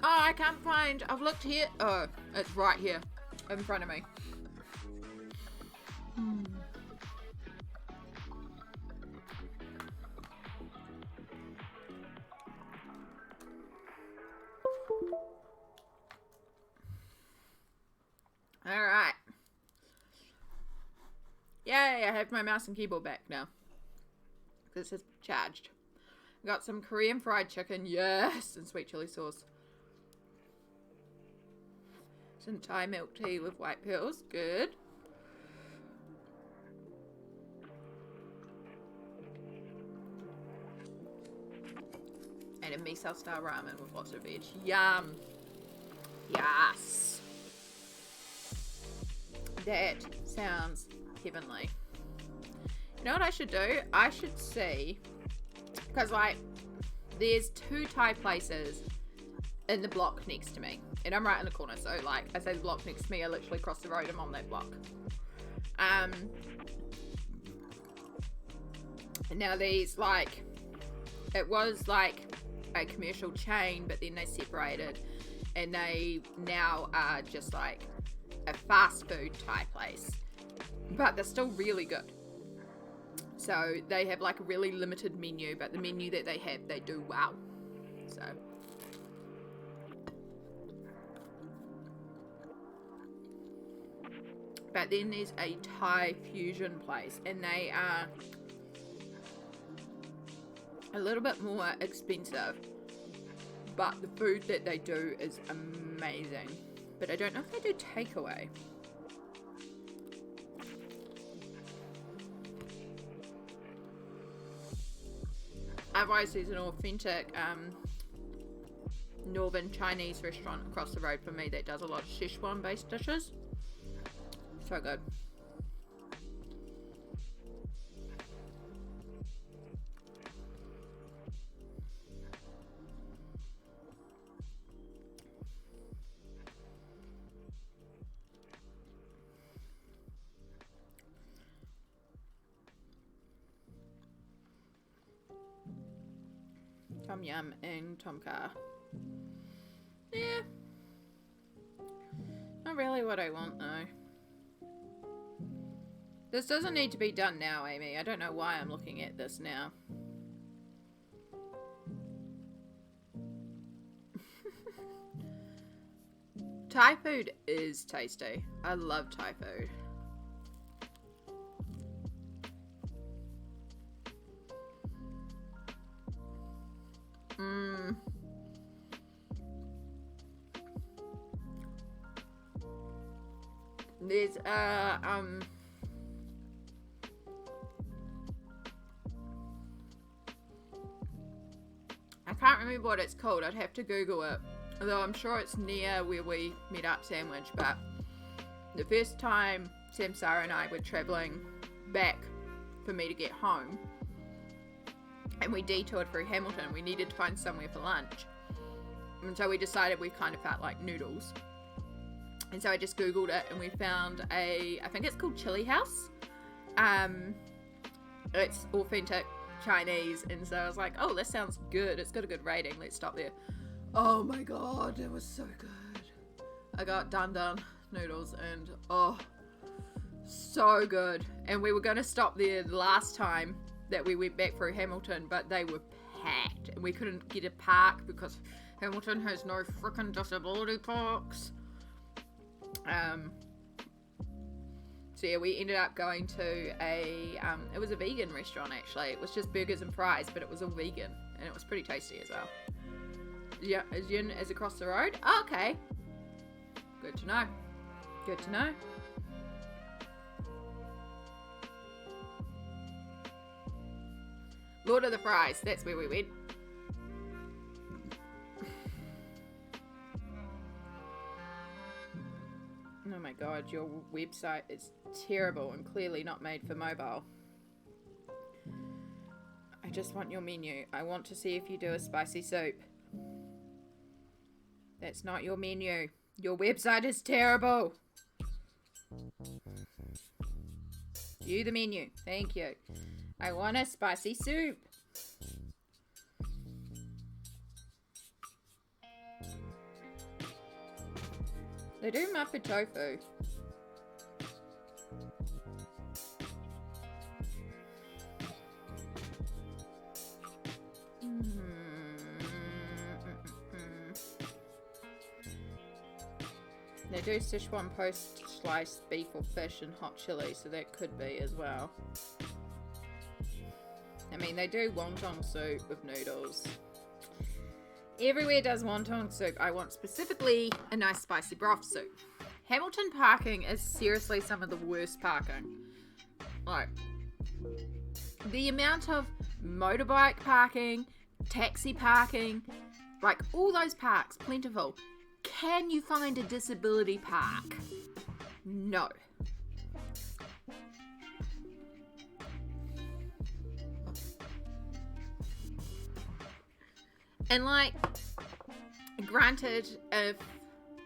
oh, I can't find, I've looked here. Oh, it's right here in front of me. Alright. Yay, I have my mouse and keyboard back now. This is charged. Got some Korean fried chicken, yes, and sweet chili sauce. Some Thai milk tea with white pearls, good. And a miso style ramen with lots of veg. Yum. Yes. That sounds heavenly. You know what I should do? I should see, because like there's 2 Thai places in the block next to me, and I'm right in the corner, so like I say the block next to me, I literally cross the road, I'm on that block. Now these, like, it was like a commercial chain, but then they separated and they now are just like a fast food Thai place, but they're still really good. So they have like a really limited menu, but the menu that they have, they do well. So but then there's a Thai fusion place, and they are a little bit more expensive, but the food that they do is amazing. But I don't know if they do takeaway. Otherwise, there's an authentic northern Chinese restaurant across the road from me that does a lot of Szechuan based dishes. So good. Tom Yum and Tom Kha. Yeah. Not really what I want though. This doesn't need to be done now, Amy. I don't know why I'm looking at this now. Thai food is tasty. I love Thai food. There's I can't remember what it's called. I'd have to Google it. Although I'm sure it's near where we met up Sandwich. But the first time Sam, Sarah and I were travelling back for me to get home, and we detoured through Hamilton, we needed to find somewhere for lunch. And so we decided we kind of felt like noodles. And so I just Googled it, and we found I think it's called Chili House. It's authentic Chinese, and so I was like, oh, this sounds good. It's got a good rating. Let's stop there. Oh my god, it was so good. I got dan noodles, and oh, so good. And we were going to stop there the last time that we went back through Hamilton, but they were packed, and we couldn't get a park because Hamilton has no freaking disability parks. So yeah, we ended up going to it was a vegan restaurant actually. It was just burgers and fries, but it was all vegan, and it was pretty tasty as well. Yeah, Yun is across the road. Oh, okay. Good to know. Good to know. Lord of the Fries, that's where we went. Oh my god, your website is terrible and clearly not made for mobile. I just want your menu. I want to see if you do a spicy soup. That's not your menu. Your website is terrible. View the menu. Thank you. I want a spicy soup. They do Muppet tofu. They do Szechuan post-sliced beef or fish and hot chili, so that could be as well. I mean, they do wonton soup with noodles. Everywhere does wonton soup. I want specifically a nice spicy broth soup. Hamilton parking is seriously some of the worst parking. Like, the amount of motorbike parking, taxi parking, like all those parks, plentiful. Can you find a disability park? No. And like, granted, if,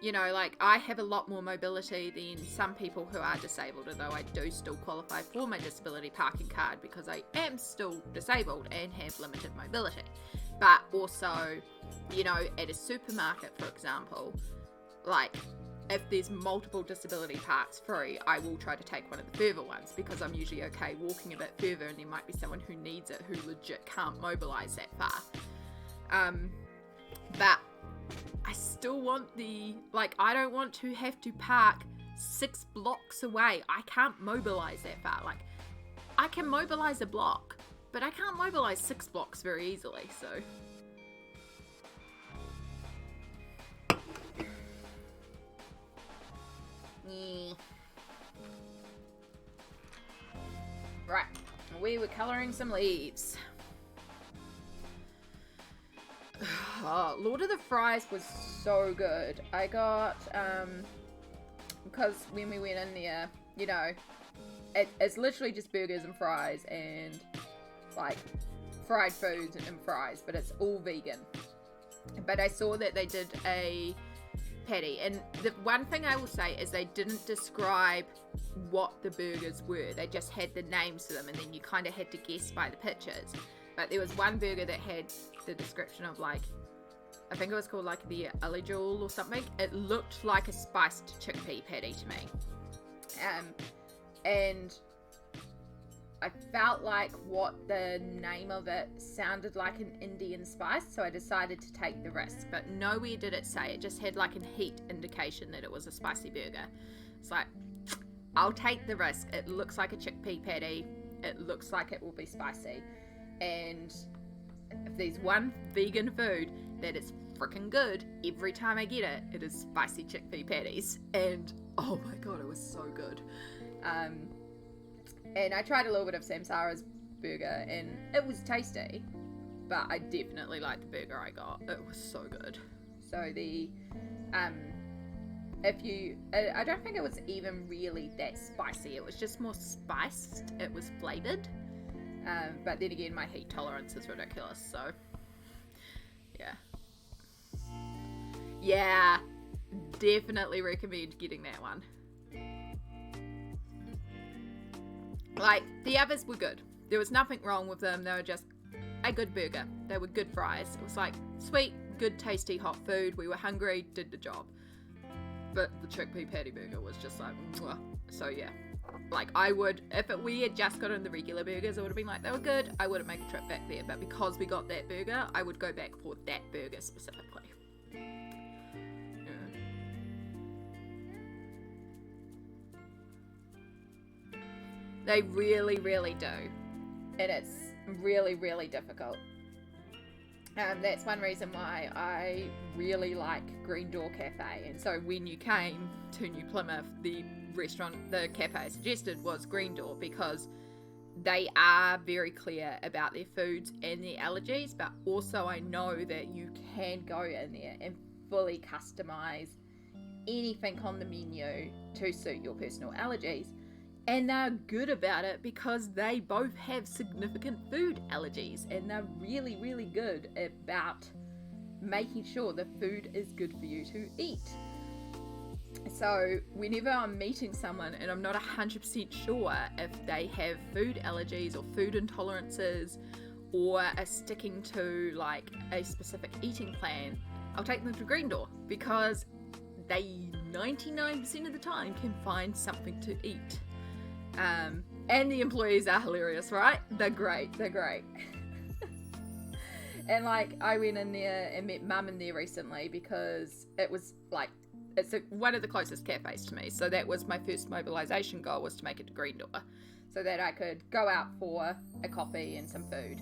you know, like I have a lot more mobility than some people who are disabled, although I do still qualify for my disability parking card because I am still disabled and have limited mobility. But also, you know, at a supermarket, for example, like if there's multiple disability parks free, I will try to take one of the further ones because I'm usually okay walking a bit further and there might be someone who needs it who legit can't mobilize that far. But I still want I don't want to have to park 6 blocks away. I can't mobilize that far. Like, I can mobilize a block, but I can't mobilize 6 blocks very easily, so. Right, we were colouring some leaves. Oh, Lord of the Fries was so good. I got, because when we went in there, you know, it's literally just burgers and fries and, like, fried foods and fries, but it's all vegan. But I saw that they did a patty, and the one thing I will say is they didn't describe what the burgers were. They just had the names to them, and then you kind of had to guess by the pictures. But there was one burger that had the description of, like, I think it was called, like, the Alijool or something. It looked like a spiced chickpea patty to me. And I felt like what the name of it sounded like an Indian spice, so I decided to take the risk. But nowhere did it say. It just had, like, a heat indication that it was a spicy burger. It's like, I'll take the risk. It looks like a chickpea patty. It looks like it will be spicy. And if there's one vegan food that is freaking good every time I get it, it is spicy chickpea patties. And oh my god, it was so good. And I tried a little bit of Samsara's burger and it was tasty, but I definitely liked the burger I got. It was so good. So the I don't think it was even really that spicy. It was just more spiced. It was flavored. But then again, my heat tolerance is ridiculous, so yeah. Yeah, definitely recommend getting that one. Like, the others were good. There was nothing wrong with them. They were just a good burger. They were good fries. It was like sweet, good, tasty, hot food. We were hungry, did the job. But the chickpea patty burger was just like, mwah. So yeah. Like, I would, if we had just gotten the regular burgers, I would have been like, they were good. I wouldn't make a trip back there. But because we got that burger, I would go back for that burger specifically. Yeah. They really, really do. And it's really, really difficult. That's one reason why I really like Green Door Cafe. And so when you came to New Plymouth, the restaurant, the cafe I suggested was Green Door, because they are very clear about their foods and their allergies, but also I know that you can go in there and fully customize anything on the menu to suit your personal allergies. And they're good about it because they both have significant food allergies, and they're really, really good about making sure the food is good for you to eat. So whenever I'm meeting someone and I'm not 100% sure if they have food allergies or food intolerances or are sticking to like a specific eating plan, I'll take them to Green Door because they 99% of the time can find something to eat. And the employees are hilarious, right? They're great. And like, I went in there and met Mum in there recently because it was like, it's one of the closest cafes to me. So that was my first mobilisation goal, was to make it to Green Door. so that I could go out for a coffee and some food.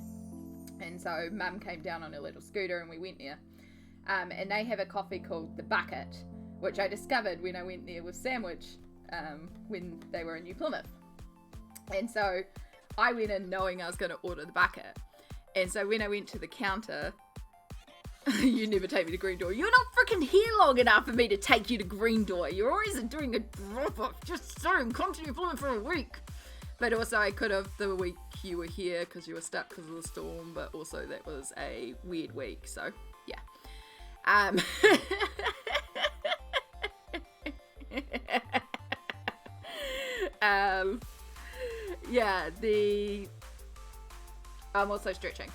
And so Mum came down on her little scooter and we went there. And they have a coffee called The Bucket, which I discovered when I went there with Sandwich when they were in New Plymouth. And so I went in knowing I was going to order The Bucket. And so when I went to the counter, you never take me to Green Door. You're not freaking here long enough for me to take you to Green Door. You're always doing a drop-off. Just so come to New Plymouth for a week. But also I could have the week you were here because you were stuck because of the storm. But also that was a weird week. So, yeah. I'm also stretching.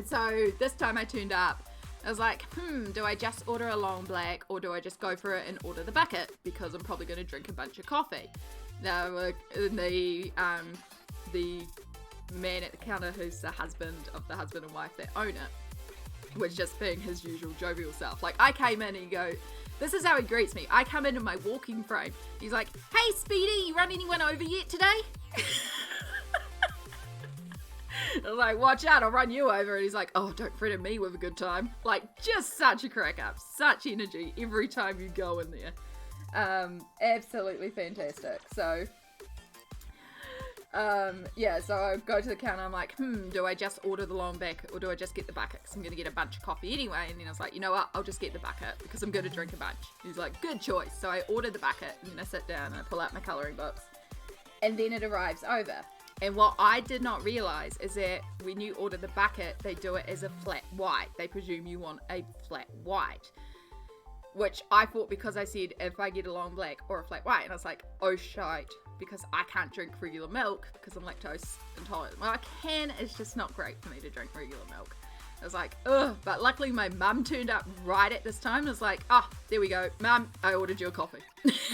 So this time I turned up, I was like, do I just order a long black or do I just go for it and order the bucket? Because I'm probably going to drink a bunch of coffee. Now, the man at the counter, who's the husband of the husband and wife that own it, was just being his usual jovial self. Like, I came in and he goes, this is how he greets me. I come in my walking frame. He's like, hey, Speedy, you run anyone over yet today? I was like, watch out, I'll run you over. And he's like, oh, don't threaten me with a good time. Like, just such a crack up. Such energy every time you go in there. Absolutely fantastic. So, so I go to the counter. I'm like, do I just order the long back or do I just get the bucket? Because I'm going to get a bunch of coffee anyway. And then I was like, you know what? I'll just get the bucket because I'm going to drink a bunch. He's like, good choice. So I ordered the bucket and then I sit down and I pull out my colouring books. And then it arrives over. And what I did not realise is that when you order the bucket, they do it as a flat white. They presume you want a flat white. Which I thought, because I said if I get a long black or a flat white, and I was like, oh shite, because I can't drink regular milk because I'm lactose intolerant. Well, I can, it's just not great for me to drink regular milk. I was like, ugh, but luckily my mum turned up right at this time and was like, there we go, Mum, I ordered you a coffee.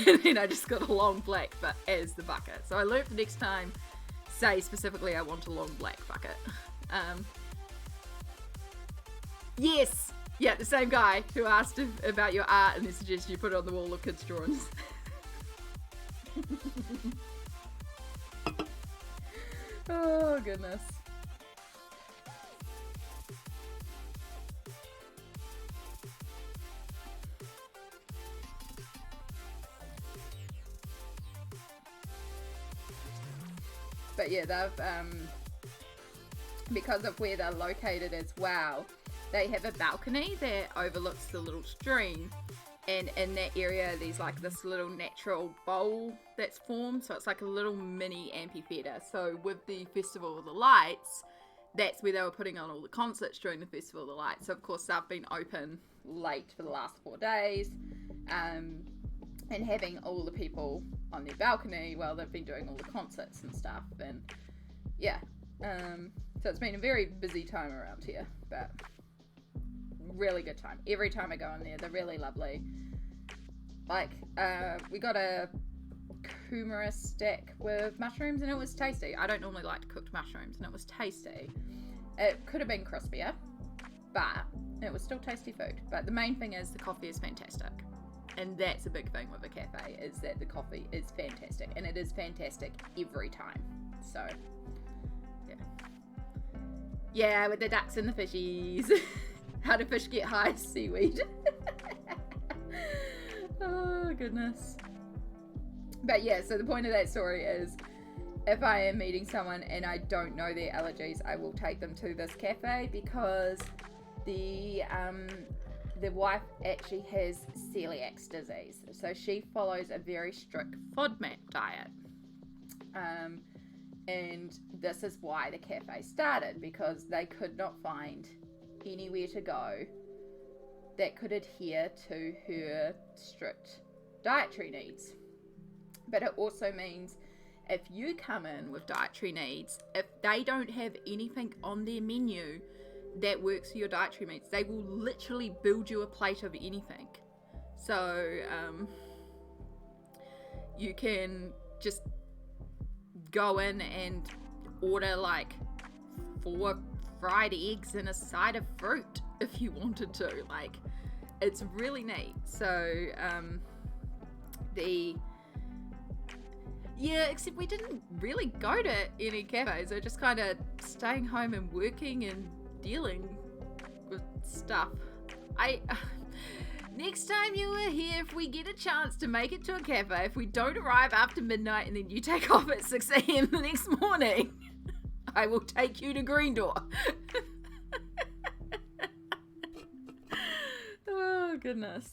And then I just got a long black, but as the bucket. So I learned the next time, say specifically I want a long black bucket. Yes! Yeah, the same guy who asked about your art and then suggested you put it on the wall of kids' drawings. Oh, goodness. But yeah, they've, because of where they're located as well, they have a balcony that overlooks the little stream, and in that area there's like this little natural bowl that's formed, so it's like a little mini amphitheatre. So with the Festival of the Lights, that's where they were putting on all the concerts during the Festival of the Lights. So of course they've been open late for the last 4 days, and having all the people on their balcony while they've been doing all the concerts and stuff. And yeah, so it's been a very busy time around here, but really good time. Every time I go in there, they're really lovely. Like, we got a kumara stack with mushrooms and it was tasty. I don't normally like cooked mushrooms and it was tasty. It could have been crispier, but it was still tasty food. But the main thing is the coffee is fantastic. And that's a big thing with a cafe, is that the coffee is fantastic. And it is fantastic every time. So, yeah. Yeah, with the ducks and the fishies. How do fish get high? Seaweed. Oh, goodness. But yeah, so the point of that story is, if I am meeting someone and I don't know their allergies, I will take them to this cafe, because the wife actually has celiac disease. So she follows a very strict FODMAP diet. And this is why the cafe started, because they could not find anywhere to go that could adhere to her strict dietary needs. But it also means if you come in with dietary needs, if they don't have anything on their menu that works for your dietary needs, they will literally build you a plate of anything. So you can just go in and order like 4 fried eggs and a side of fruit if you wanted to. Like, it's really neat. So Yeah, except we didn't really go to any cafes. We're just kind of staying home and working and dealing with stuff. Next time you are here, if we get a chance to make it to a cafe, if we don't arrive after midnight and then you take off at 6 a.m. the next morning, I will take you to Green Door. Oh, goodness.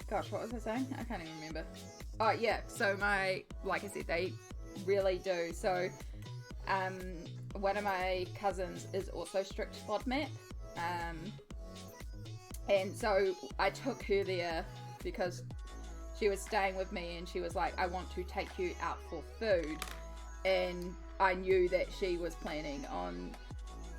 Gosh, what was I saying? I can't even remember. Oh, yeah. So like I said, they really do. So, one of my cousins is also strict FODMAP. And so I took her there because she was staying with me and she was like, I want to take you out for food. And I knew that she was planning on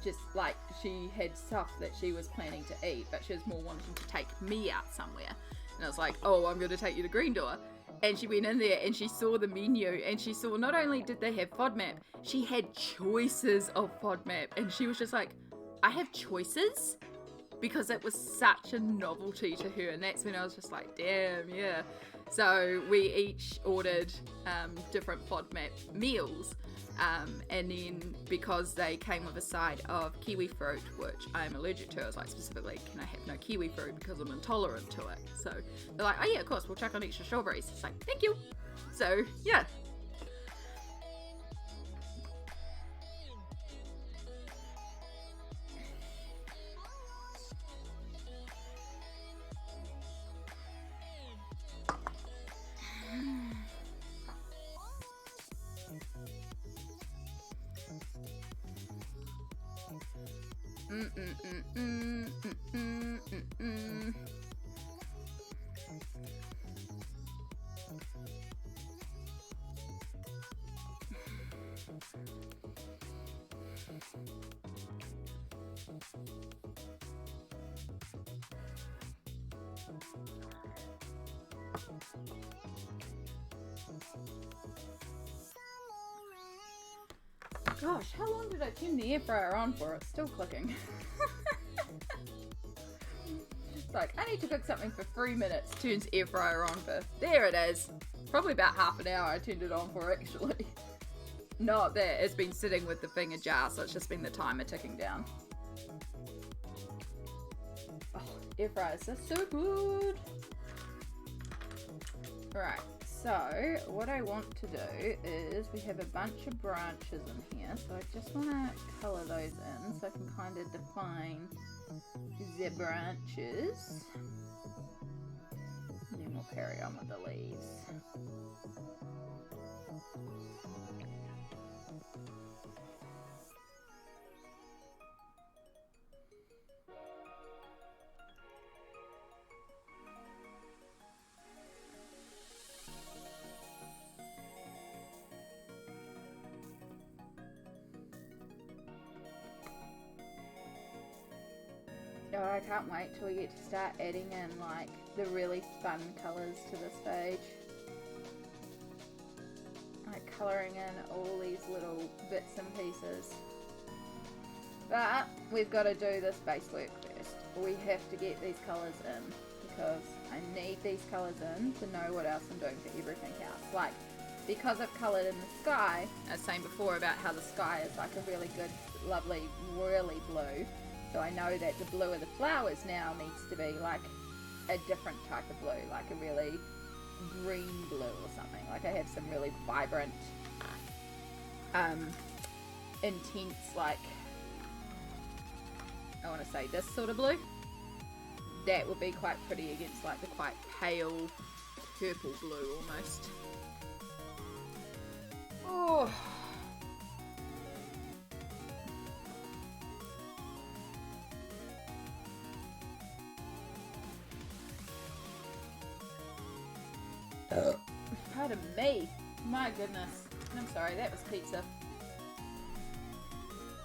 just like, she had stuff that she was planning to eat, but she was more wanting to take me out somewhere. And I was like, oh, I'm going to take you to Green Door. And she went in there and she saw the menu and she saw not only did they have FODMAP, she had choices of FODMAP. And she was just like, I have choices? Because it was such a novelty to her. And that's when I was just like, damn, yeah. So we each ordered different FODMAP meals. And then because they came with a side of kiwi fruit, which I'm allergic to, I was like, specifically, can I have no kiwi fruit because I'm intolerant to it? So they're like, oh yeah, of course, we'll chuck on extra strawberries. It's like, thank you. So yeah. Gosh, how long did I turn the air fryer on for? It's still clicking. It's like, I need to cook something for 3 minutes. Turns air fryer on for, there it is. Probably about half an hour I turned it on for, actually. Not that, it's been sitting with the thing ajar, so it's just been the timer ticking down. Oh, air fryers are so good. Right. So, what I want to do is, we have a bunch of branches in here, so I just want to colour those in so I can kind of define the branches. And then we'll carry on with the leaves. Oh, I can't wait till we get to start adding in like the really fun colours to this page. Like colouring in all these little bits and pieces. But we've got to do this base work first. We have to get these colours in because I need these colours in to know what else I'm doing for everything else. Like, because I've coloured in the sky, I was saying before about how the sky is like a really good, lovely, really blue. So I know that the blue of the flowers now needs to be like a different type of blue, like a really green blue or something. Like I have some really vibrant, intense, like, I want to say this sort of blue. That would be quite pretty against like the quite pale purple blue almost. Oh. Pardon me. My goodness. I'm sorry, that was pizza.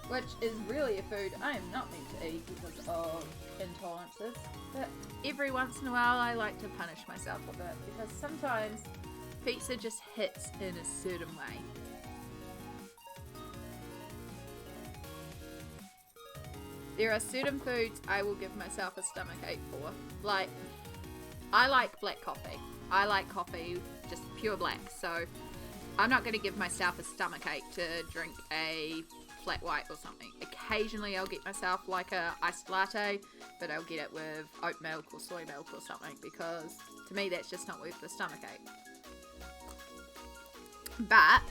Which is really a food I am not meant to eat because of intolerances. But every once in a while I like to punish myself with it because sometimes pizza just hits in a certain way. There are certain foods I will give myself a stomachache for. Like, I like black coffee. I like coffee just pure black. So I'm not going to give myself a stomachache to drink a flat white or something. Occasionally I'll get myself like a iced latte, but I'll get it with oat milk or soy milk or something, because to me that's just not worth the stomachache. But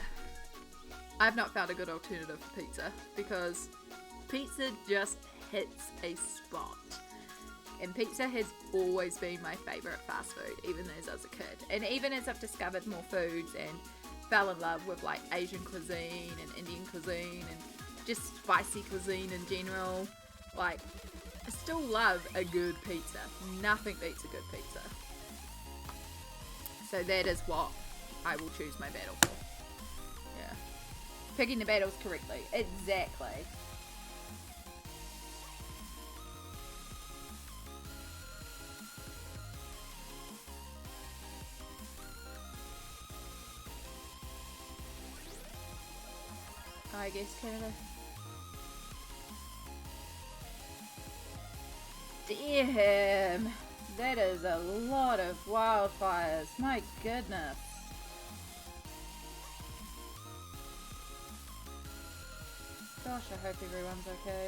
I've not found a good alternative for pizza, because pizza just hits a spot. And pizza has always been my favourite fast food, even as I was a kid. And even as I've discovered more foods and fell in love with like Asian cuisine and Indian cuisine and just spicy cuisine in general, like, I still love a good pizza. Nothing beats a good pizza. So that is what I will choose my battle for. Yeah. Picking the battles correctly. Exactly. I guess Canada. Damn, that is a lot of wildfires. My goodness. Gosh, I hope everyone's okay.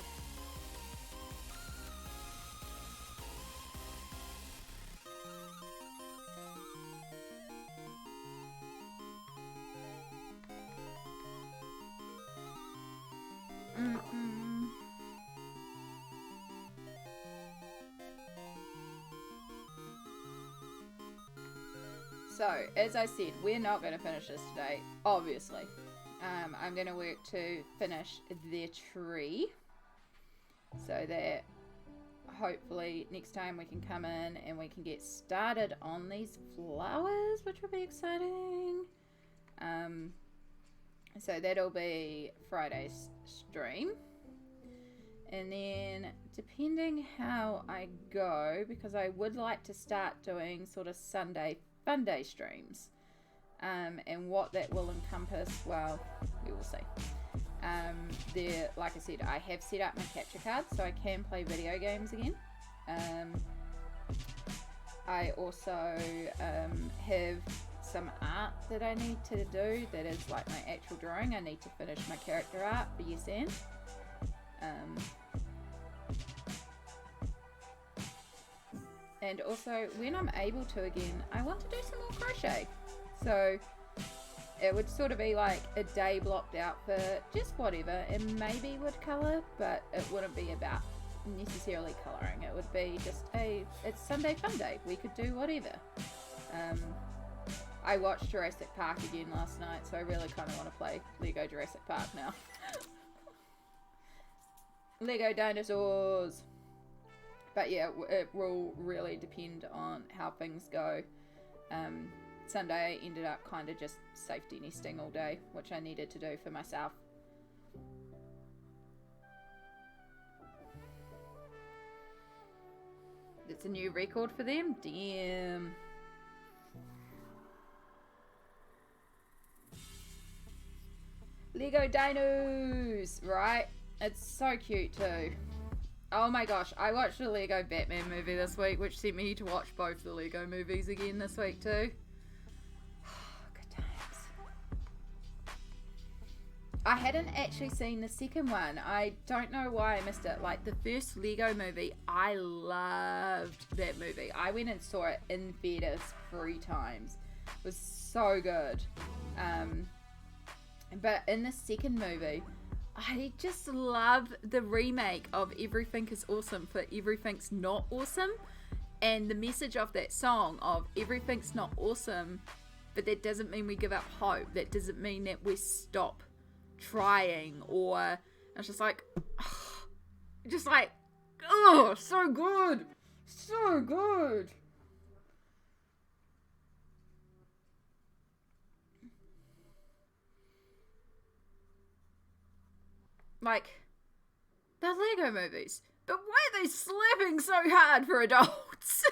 So, as I said, we're not going to finish this today, obviously. I'm going to work to finish the tree, so that hopefully next time we can come in and we can get started on these flowers, which will be exciting. So that'll be Friday's stream. And then, depending how I go, because I would like to start doing sort of Sunday Fun Day streams, and what that will encompass, well, we will see. There, like I said, I have set up my capture cards so I can play video games again. I also have some art that I need to do that is like my actual drawing. I need to finish my character art for Yes And. And also, when I'm able to again, I want to do some more crochet. So it would sort of be like a day blocked out for just whatever, and maybe would colour, but it wouldn't be about necessarily colouring. It would be just it's Sunday Fun Day. We could do whatever. I watched Jurassic Park again last night, so I really kind of want to play Lego Jurassic Park now. Lego dinosaurs. But yeah, it will really depend on how things go. Sunday I ended up kind of just safety nesting all day, which I needed to do for myself. It's a new record for them? Damn. Lego dinos! Right? It's so cute too. Oh my gosh, I watched the Lego Batman movie this week, which sent me to watch both the Lego movies again this week too. Good times. I hadn't actually seen the second one. I don't know why I missed it. Like, the first Lego movie, I loved that movie. I went and saw it in theaters 3 times. It was so good. But in the second movie, I just love the remake of Everything is Awesome for Everything's Not Awesome, and the message of that song of everything's not awesome, but that doesn't mean we give up hope. That doesn't mean that we stop trying, or it's just like, oh, so good, so good. Like, they're Lego movies, but why are they slapping so hard for adults?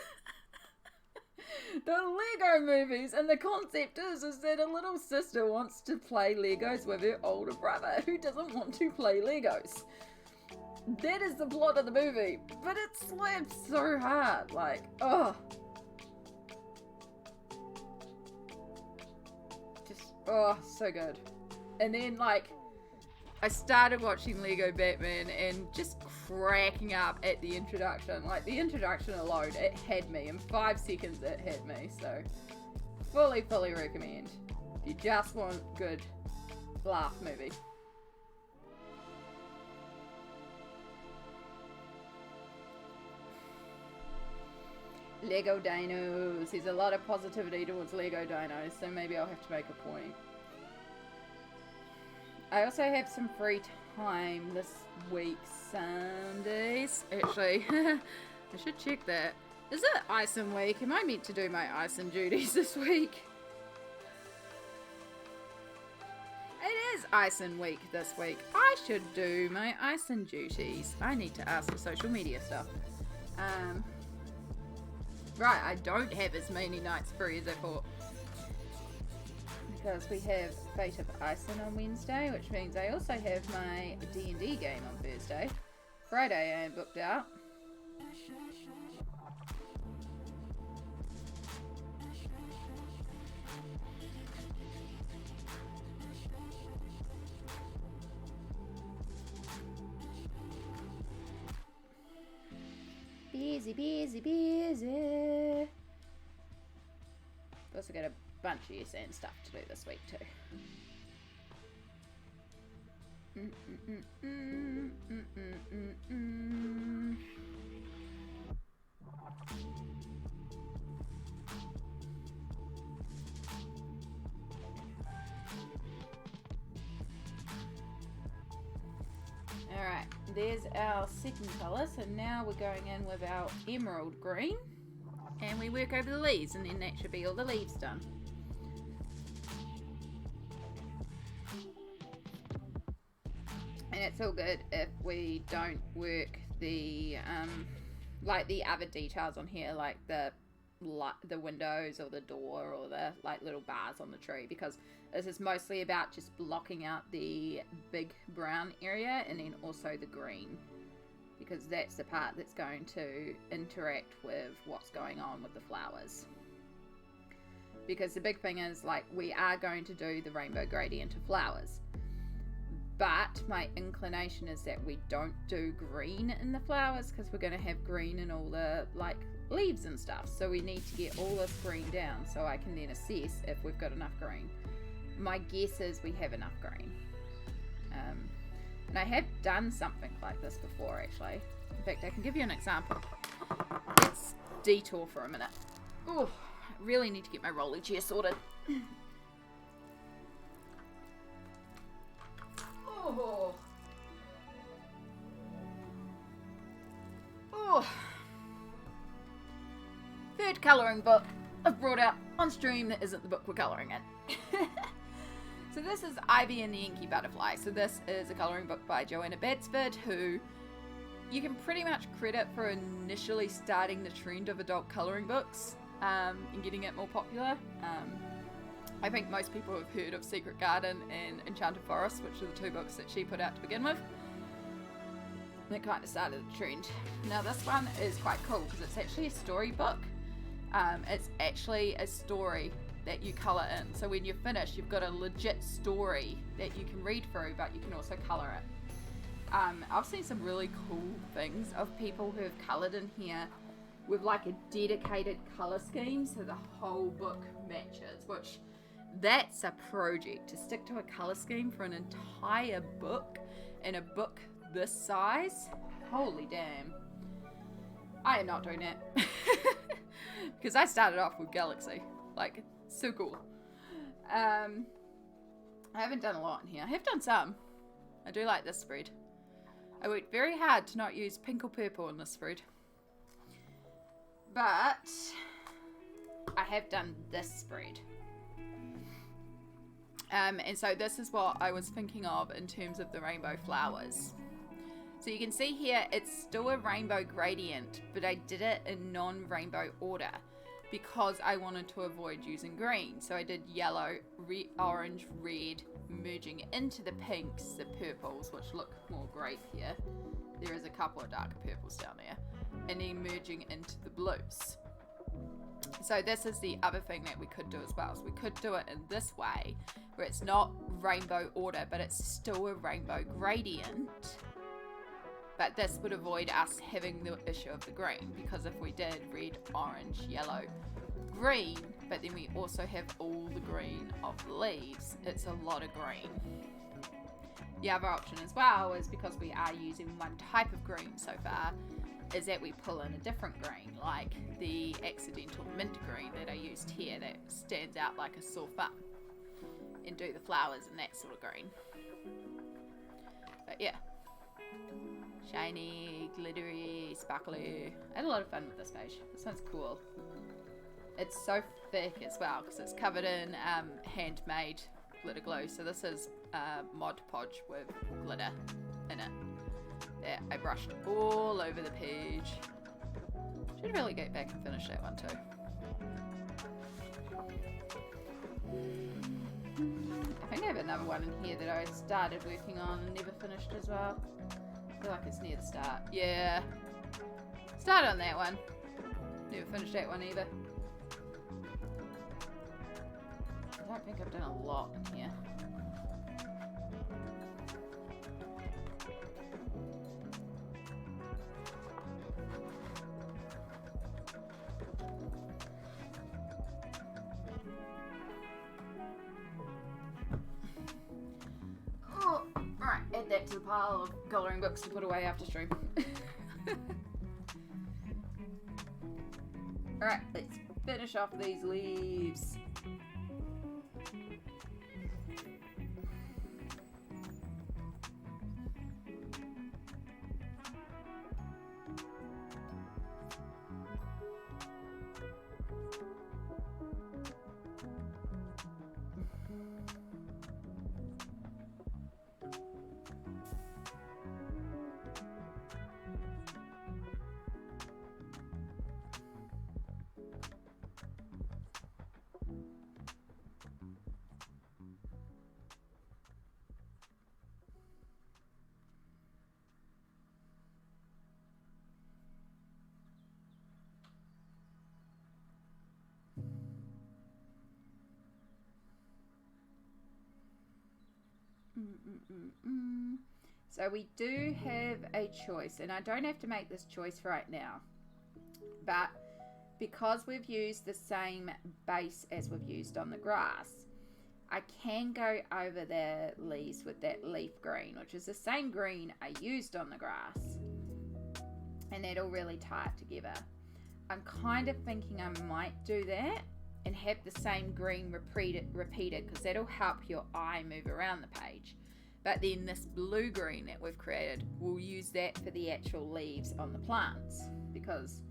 The Lego movies, and the concept is that a little sister wants to play Legos with her older brother who doesn't want to play Legos. That is the plot of the movie. But it slaps so hard. Like, oh. Just, oh, so good. And then, like, I started watching Lego Batman and just cracking up at the introduction. Like, the introduction alone, it had me. In 5 seconds, it had me. So, fully recommend. If you just want good laugh movie. Lego dinos. There's a lot of positivity towards Lego dinos, so maybe I'll have to make a point. I also have some free time this week, Sundays. Actually, I should check that. Is it Icing Week? Am I meant to do my icing duties this week? It is Icing Week this week. I should do my icing duties. I need to ask for social media stuff. Right, I don't have as many nights free as I thought. Because we have Fate of Icing on Wednesday, which means I also have my D&D game on Thursday. Friday I am booked out. Busy. Also got a bunch of USAN stuff to do this week too. Alright, there's our second colour, so now we're going in with our emerald green. And we work over the leaves, and then that should be all the leaves done. And it's all good if we don't work the, like the other details on here, like the windows or the door or the like little bars on the tree, because this is mostly about just blocking out the big brown area and then also the green. Because that's the part that's going to interact with what's going on with the flowers. Because the big thing is, like, we are going to do the rainbow gradient of flowers. But my inclination is that we don't do green in the flowers, because we're going to have green in all the, like, leaves and stuff. So we need to get all this green down so I can then assess if we've got enough green. My guess is we have enough green. And I have done something like this before, actually. In fact, I can give you an example. Let's detour for a minute. Oh, I really need to get my rolly chair sorted. Oh. Oh. Third colouring book I've brought out on stream that isn't the book we're colouring in. So this is Ivy and the Inky Butterfly. So this is a colouring book by Joanna Batsford, who you can pretty much credit for initially starting the trend of adult colouring books and getting it more popular. I think most people have heard of Secret Garden and Enchanted Forest, which are the 2 books that she put out to begin with. And it kind of started the trend. Now this one is quite cool because it's actually a storybook. It's actually a story that you colour in. So when you're finished, you've got a legit story that you can read through, but you can also colour it. I've seen some really cool things of people who have coloured in here with like a dedicated colour scheme, so the whole book matches, which that's a project, to stick to a colour scheme for an entire book, in a book this size. Holy damn. I am not doing that. Because I started off with Galaxy. Like, so cool. I haven't done a lot in here. I have done some. I do like this spread. I worked very hard to not use pink or purple in this spread. But I have done this spread. And so this is what I was thinking of in terms of the rainbow flowers. So you can see here, it's still a rainbow gradient, but I did it in non-rainbow order because I wanted to avoid using green. So I did yellow, orange, red, merging into the pinks, the purples, which look more grape here, there is a couple of darker purples down there, and then merging into the blues. So this is the other thing that we could do as well. So we could do it in this way, where it's not rainbow order, but it's still a rainbow gradient. But this would avoid us having the issue of the green, because if we did red, orange, yellow, green, but then we also have all the green of the leaves, it's a lot of green. The other option as well is, because we are using one type of green so far, is that we pull in a different green, like the accidental mint green that I used here that stands out like a sore thumb, and do the flowers in that sort of green. But yeah, shiny, glittery, sparkly. I had a lot of fun with this page. This one's cool. It's so thick as well because it's covered in handmade glitter glue. So this is Mod Podge with glitter in it. That I brushed all over the page. Should really get back and finish that one too. I think I have another one in here that I started working on and never finished as well. I feel like it's near the start. Yeah. Started on that one. Never finished that one either. I don't think I've done a lot in here. Add that to the pile of colouring books to put away after stream. Alright, let's finish off these leaves. So we do have a choice, and I don't have to make this choice right now, but because we've used the same base as we've used on the grass, I can go over the leaves with that leaf green, which is the same green I used on the grass, and that'll really tie it together. I'm kind of thinking I might do that and have the same green repeated because that'll help your eye move around the page. But then this blue green that we've created, we'll use that for the actual leaves on the plants because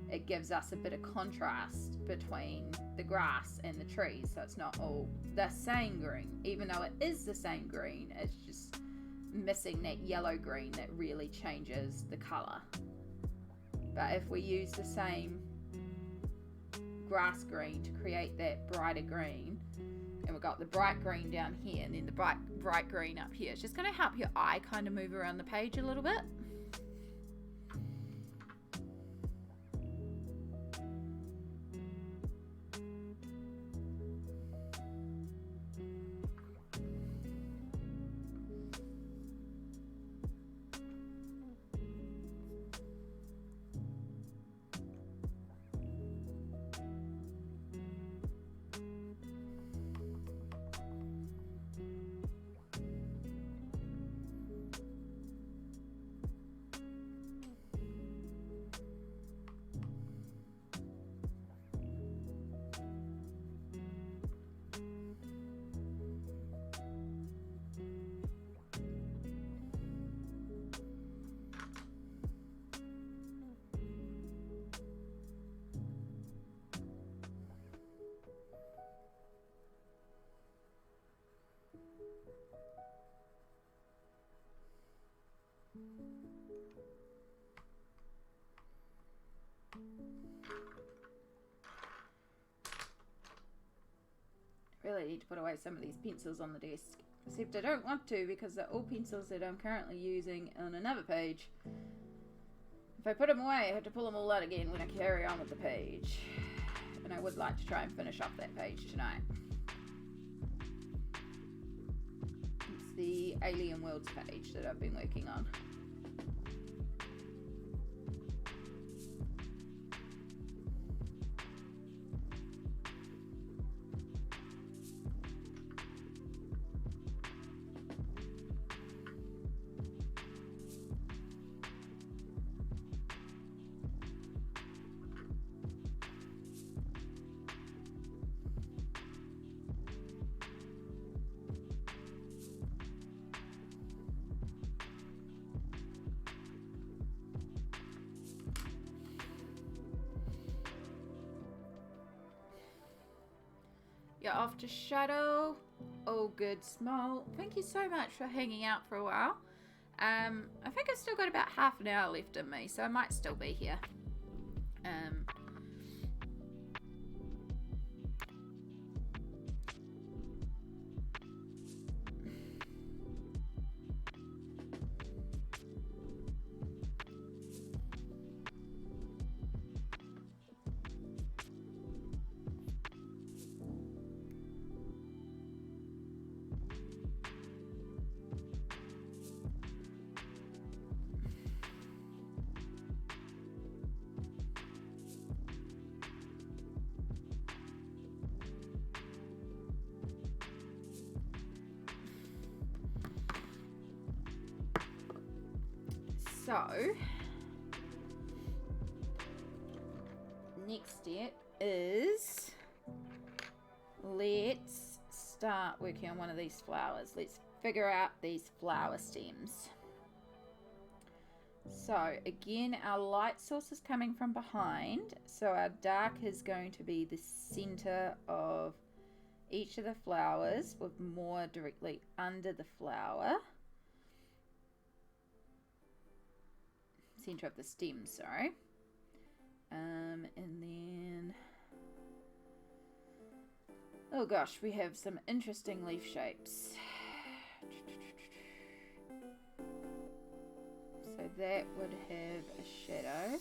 it gives us a bit of contrast between the grass and the trees. So it's not all the same green, even though it is the same green, it's just missing that yellow green that really changes the colour. But if we use the same grass green to create that brighter green, and we've got the bright green down here and then the bright green up here, it's just going to help your eye kind of move around the page a little bit. Really need to put away some of these pencils on the desk. Except I don't want to because they're all pencils that I'm currently using on another page. If I put them away, I have to pull them all out again when I carry on with the page. And I would like to try and finish off that page tonight. It's the Alien Worlds page that I've been working on. You're off to Shadow. Oh, good small. Thank you so much for hanging out for a while. I think I've still got about half an hour left in me, so I might still be here. So, next step is let's start working on one of these flowers. Let's figure out these flower stems. So again, our light source is coming from behind, so our dark is going to be the center of each of the flowers with more directly under the flower. Center of the stem, sorry. And then, oh gosh, we have some interesting leaf shapes. So that would have a shadow.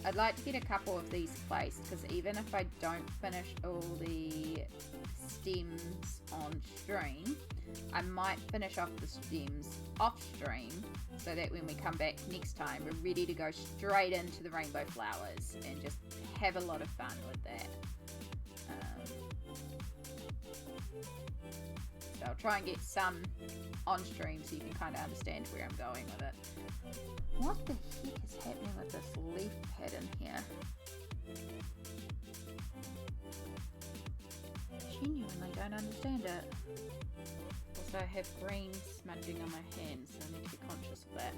I'd like to get a couple of these placed because even if I don't finish all the stems on stream, I might finish off the stems off stream so that when we come back next time, we're ready to go straight into the rainbow flowers and just have a lot of fun with that. So I'll try and get some on stream so you can kind of understand where I'm going with it. What the heck is happening with this leaf pattern here? Genuinely don't understand it. Also, I have green smudging on my hands, so I need to be conscious of that.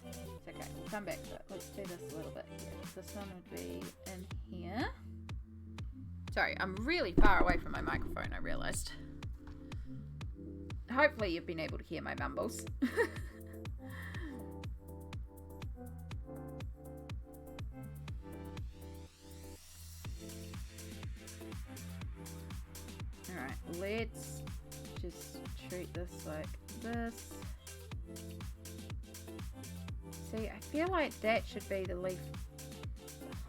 It's okay, we'll come back to it. Let's do this a little bit here. This one would be in here. Sorry, I'm really far away from my microphone, I realised. Hopefully you've been able to hear my mumbles. Alright, let's just treat this like this. See, I feel like that should be the leaf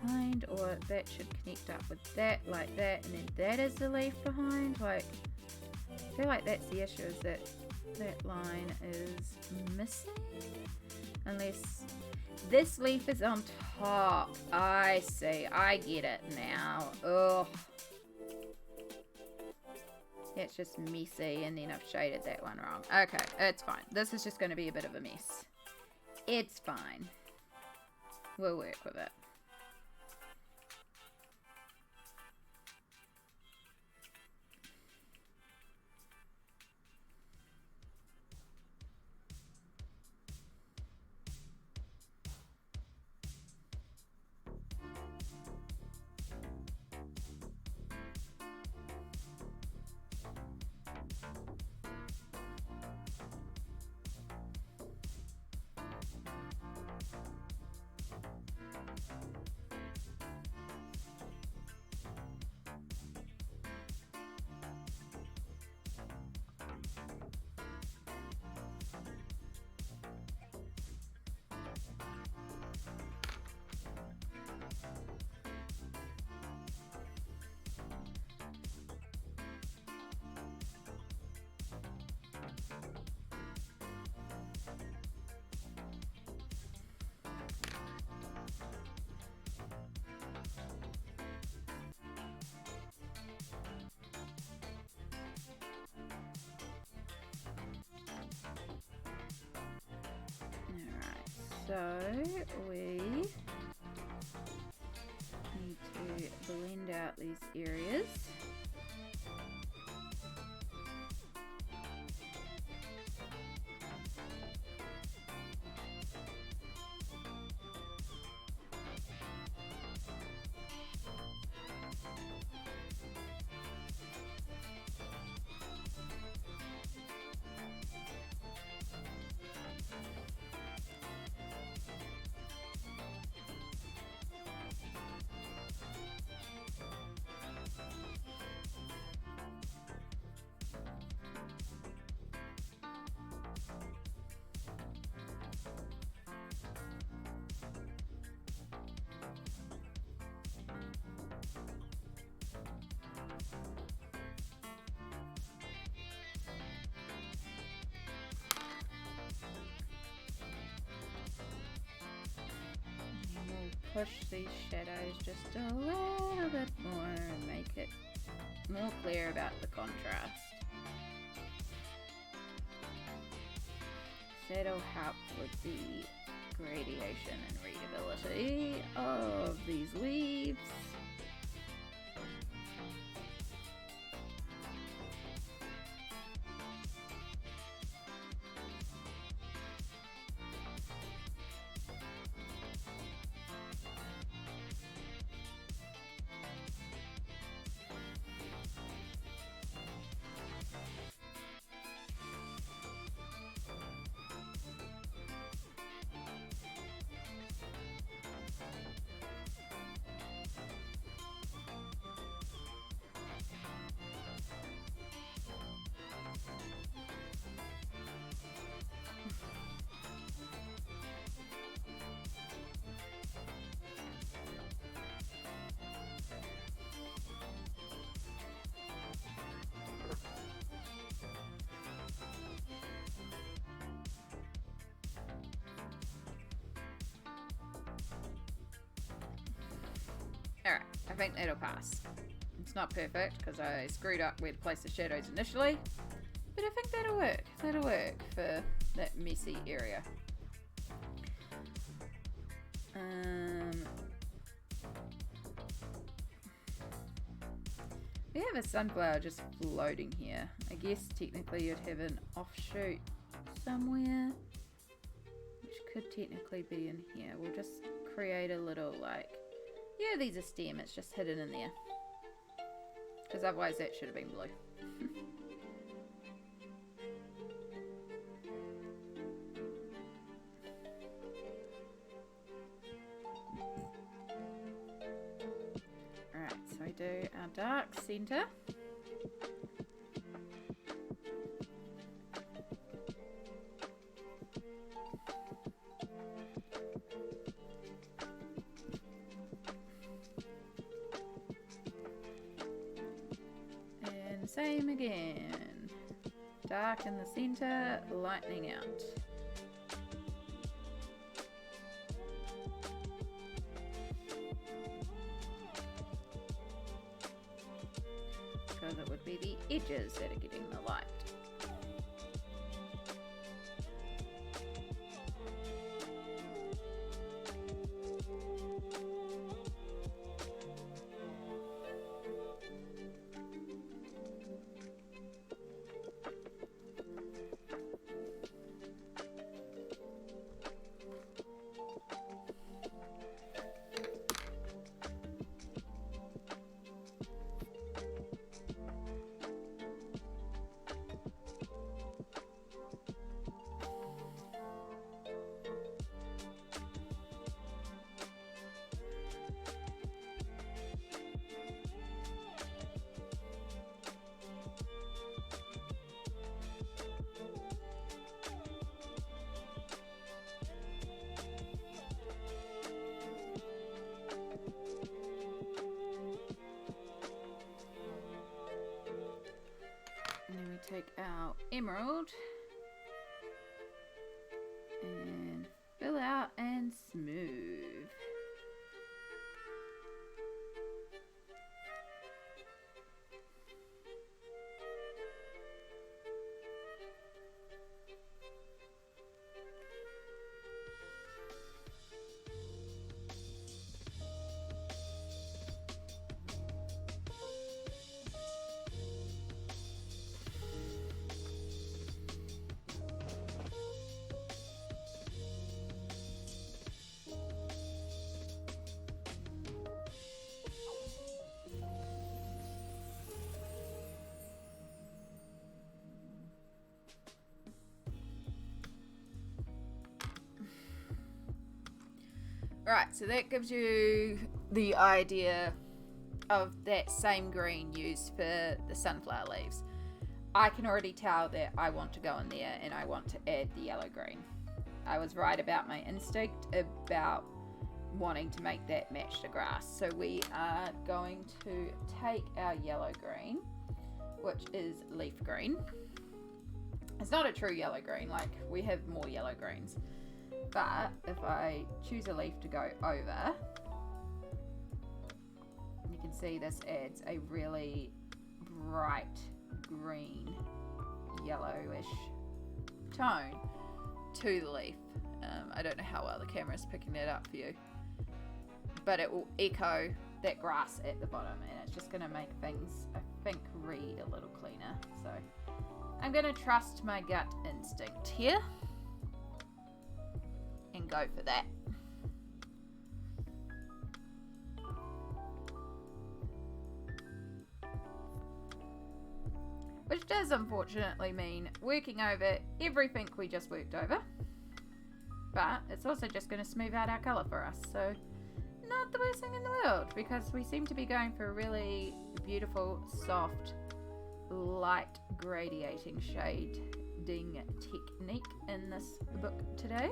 behind, or that should connect up with that like that, and then that is the leaf behind. Like, I feel like that's the issue, is that that line is missing. Unless this leaf is on top. I see. I get it now. Ugh. It's just messy, and then I've shaded that one wrong. Okay, it's fine. This is just going to be a bit of a mess. It's fine. We'll work with it. So we need to blend out these areas. Push these shadows just a little bit more and make it more clear about the contrast. That'll help with the gradation and readability of these leaves. Alright, I think that'll pass. It's not perfect because I screwed up where to place the shadows initially, but I think that'll work. That'll work for that messy area. We have a sunflower just floating here. I guess technically you'd have an offshoot somewhere, which could technically be in here. We'll just create a little yeah, these are stem, it's just hidden in there. Because otherwise that should have been blue. Alright, so we do our dark center. Same again. Dark in the center, lightening out. Because it would be the edges that are getting the light. Take our emerald and fill out and smooth. Right, so that gives you the idea of that same green used for the sunflower leaves. I can already tell that I want to go in there and I want to add the yellow green. I was right about my instinct about wanting to make that match the grass. So we are going to take our yellow green, which is leaf green. It's not a true yellow green, like we have more yellow greens. But if I choose a leaf to go over, you can see this adds a really bright green, yellowish tone to the leaf. I don't know how well the camera's picking that up for you, but it will echo that grass at the bottom, and it's just going to make things, I think, read a little cleaner. So I'm going to trust my gut instinct here and go for that. Which does unfortunately mean working over everything we just worked over. But it's also just going to smooth out our colour for us. So not the worst thing in the world, because we seem to be going for a really beautiful, soft, light gradiating shading technique in this book today.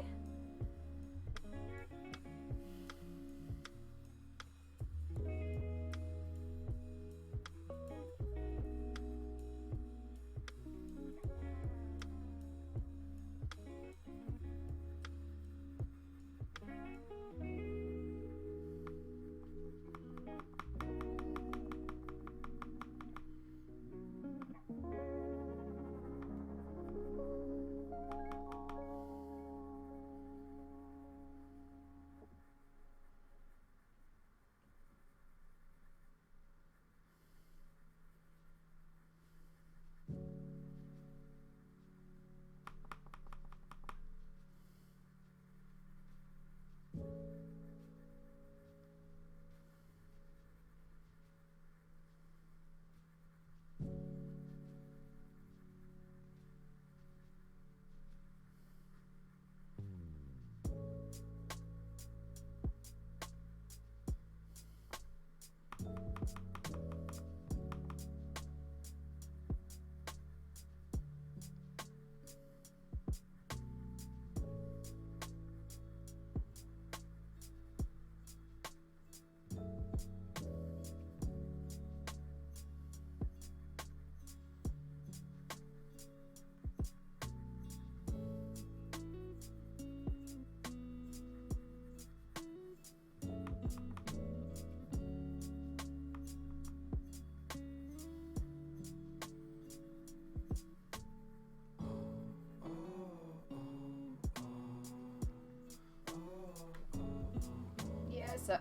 So,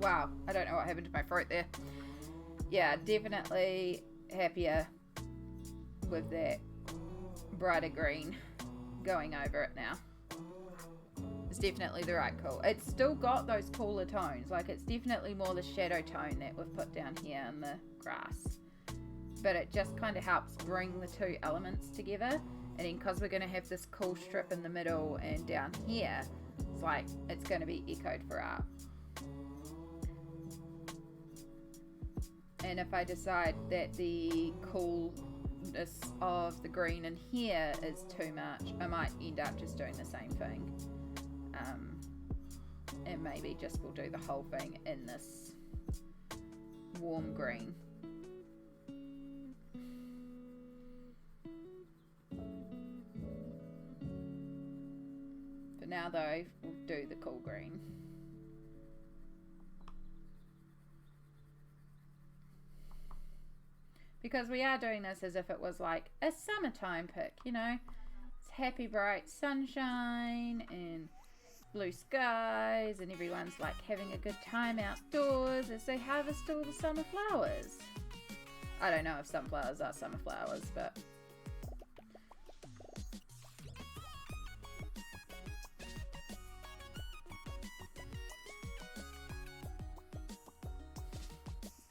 wow, I don't know what happened to my throat there. Yeah, definitely happier with that brighter green going over it now. It's definitely the right cool. It's still got those cooler tones, like it's definitely more the shadow tone that we've put down here in the grass. But it just kind of helps bring the two elements together. And then because we're going to have this cool strip in the middle and down here, it's like it's going to be echoed throughout. And if I decide that the coolness of the green in here is too much, I might end up just doing the same thing. And maybe just we'll do the whole thing in this warm green. For now though, we'll do the cool green. Because we are doing this as if it was like a summertime pic, you know. It's happy, bright sunshine and blue skies, and everyone's like having a good time outdoors as they harvest all the summer flowers. I don't know if sunflowers are summer flowers, but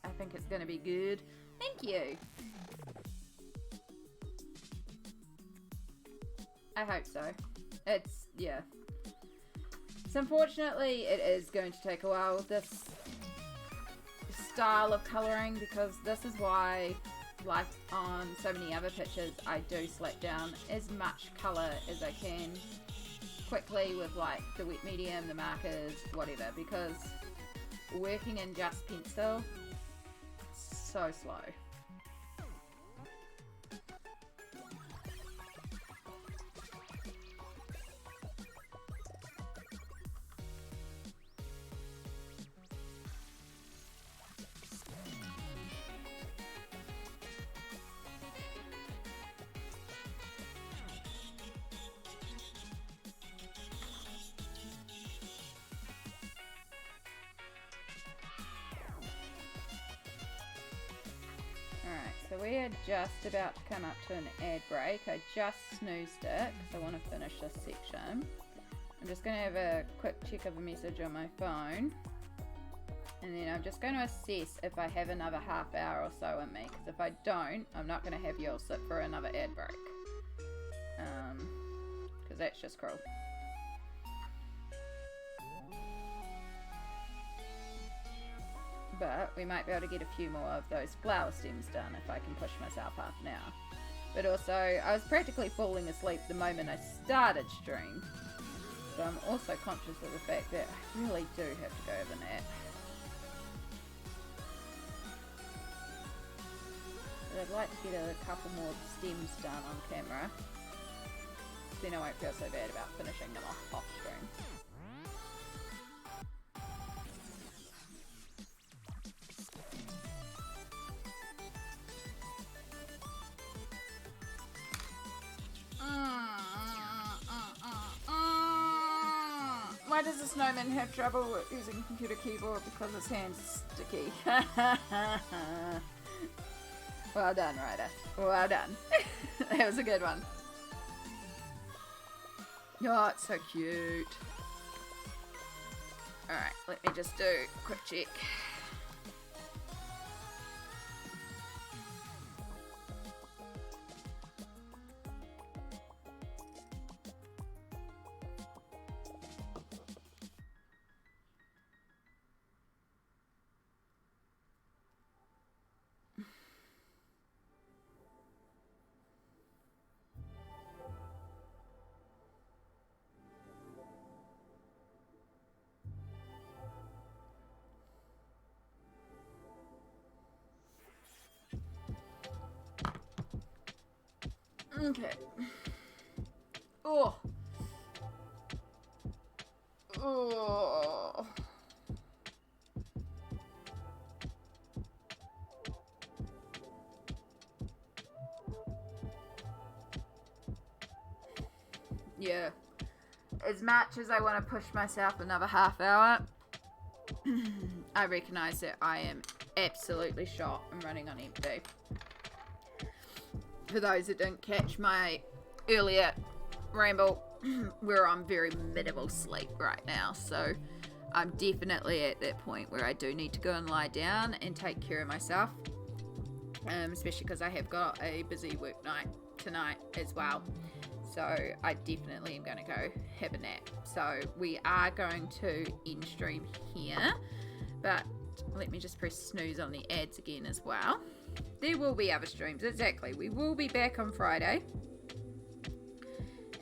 I think it's going to be good. Thank you. I hope so. It's, yeah. So unfortunately, it is going to take a while with this style of colouring, because this is why, like on so many other pictures, I do select down as much colour as I can quickly with like the wet medium, the markers, whatever, because working in just pencil, so slow. So we are just about to come up to an ad break. I just snoozed it because I want to finish this section. I'm just going to have a quick check of a message on my phone. And then I'm just going to assess if I have another half hour or so in me. Because if I don't, I'm not going to have you all sit for another ad break. Because that's just cruel. But we might be able to get a few more of those flower stems done if I can push myself half an hour. But also, I was practically falling asleep the moment I started stream. So I'm also conscious of the fact that I really do have to go over a nap. But I'd like to get a couple more stems done on camera. Then I won't feel so bad about finishing them off stream. Why does the snowman have trouble using computer keyboard? Because his hand's sticky. Well done, Ryder. Well done. That was a good one. Oh, it's so cute. Alright, let me just do a quick check. Okay. Oh. Oh. Yeah. As much as I want to push myself another half hour, I recognize that I am absolutely shot and running on empty. For those that didn't catch my earlier ramble, where I'm very minimal sleep right now, so I'm definitely at that point where I do need to go and lie down and take care of myself, especially because I have got a busy work night tonight as well, so I definitely am going to go have a nap. So we are going to end stream here, but let me just press snooze on the ads again as well. There will be other streams, exactly. We will be back on Friday.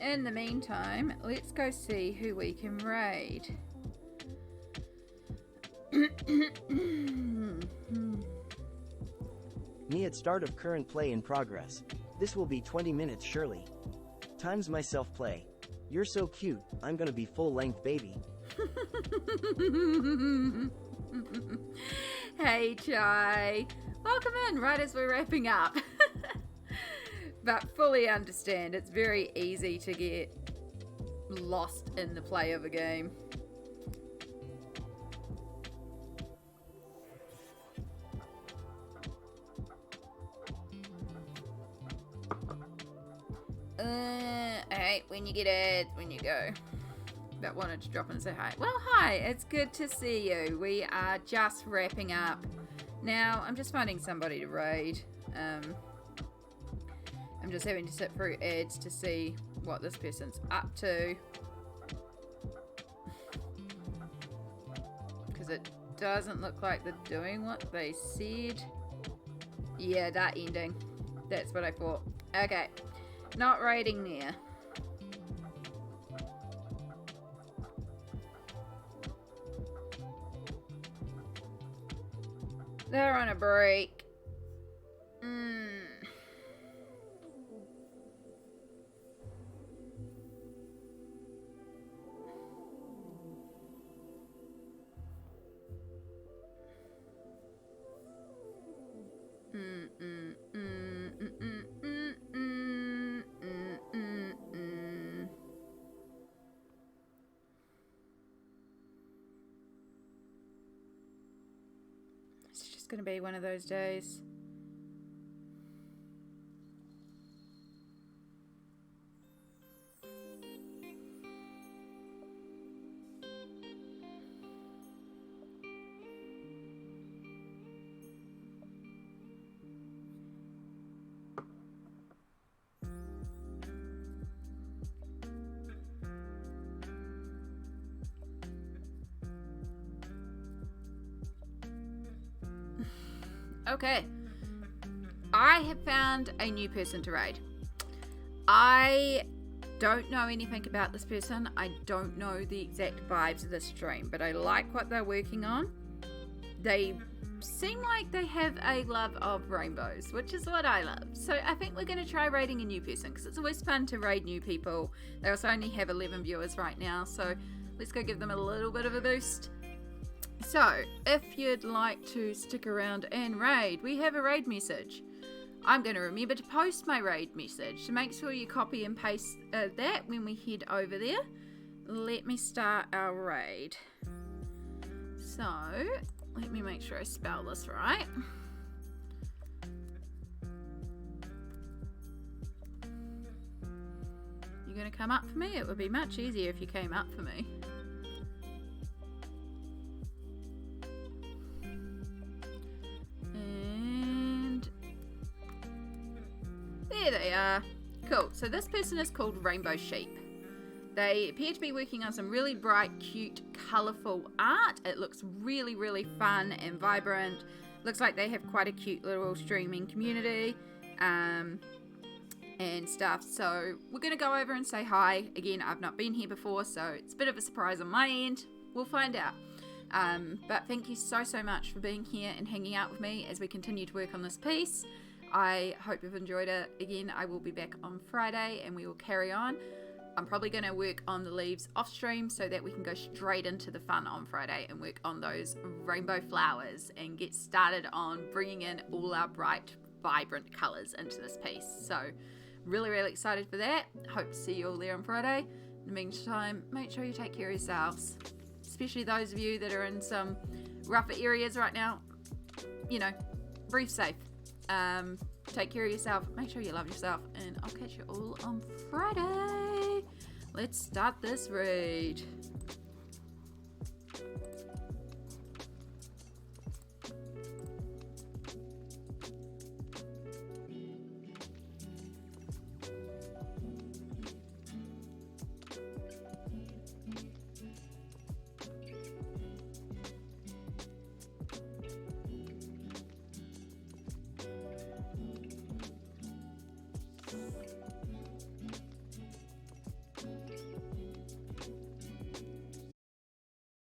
In the meantime, let's go see who we can raid. Me at start of current play in progress. This will be 20 minutes surely. Times myself play. You're so cute, I'm gonna be full length baby. Hey Chai. Welcome in right as we're wrapping up. But fully understand, it's very easy to get lost in the play of a game. Alright, when you get it, when you go. But wanted to drop in and say hi. Well, hi, it's good to see you. We are just wrapping up. Now, I'm just finding somebody to raid. I'm just having to sit through ads to see what this person's up to. because it doesn't look like they're doing what they said. Yeah, that ending. That's what I thought. Okay. Not raiding there. They're on a break. It's just gonna be one of those days. Okay, I have found a new person to raid. I don't know anything about this person. I don't know the exact vibes of this stream, but I like what they're working on. They seem like they have a love of rainbows, which is what I love. So I think we're going to try raiding a new person because it's always fun to raid new people. They also only have 11 viewers right now, so let's go give them a little bit of a boost. So, if you'd like to stick around and raid, we have a raid message. I'm going to remember to post my raid message, so make sure you copy and paste that when we head over there. Let me start our raid. So, let me make sure I spell this right. You're going to come up for me? It would be much easier if you came up for me. There they are. Cool. So this person is called Rainbow Sheep. They appear to be working on some really bright, cute, colourful art. It looks really, really fun and vibrant. Looks like they have quite a cute little streaming community and stuff. So we're going to go over and say hi. Again, I've not been here before, so it's a bit of a surprise on my end. We'll find out. But thank you so much for being here and hanging out with me as we continue to work on this piece. I hope you've enjoyed it. Again, I will be back on Friday and we will carry on. I'm probably going to work on the leaves off stream so that we can go straight into the fun on Friday and work on those rainbow flowers and get started on bringing in all our bright, vibrant colours into this piece. So really, really excited for that. Hope to see you all there on Friday. In the meantime, make sure you take care of yourselves, especially those of you that are in some rougher areas right now. You know, breathe safe. Take care of yourself, make sure you love yourself, and I'll catch you all on Friday. Let's start this raid.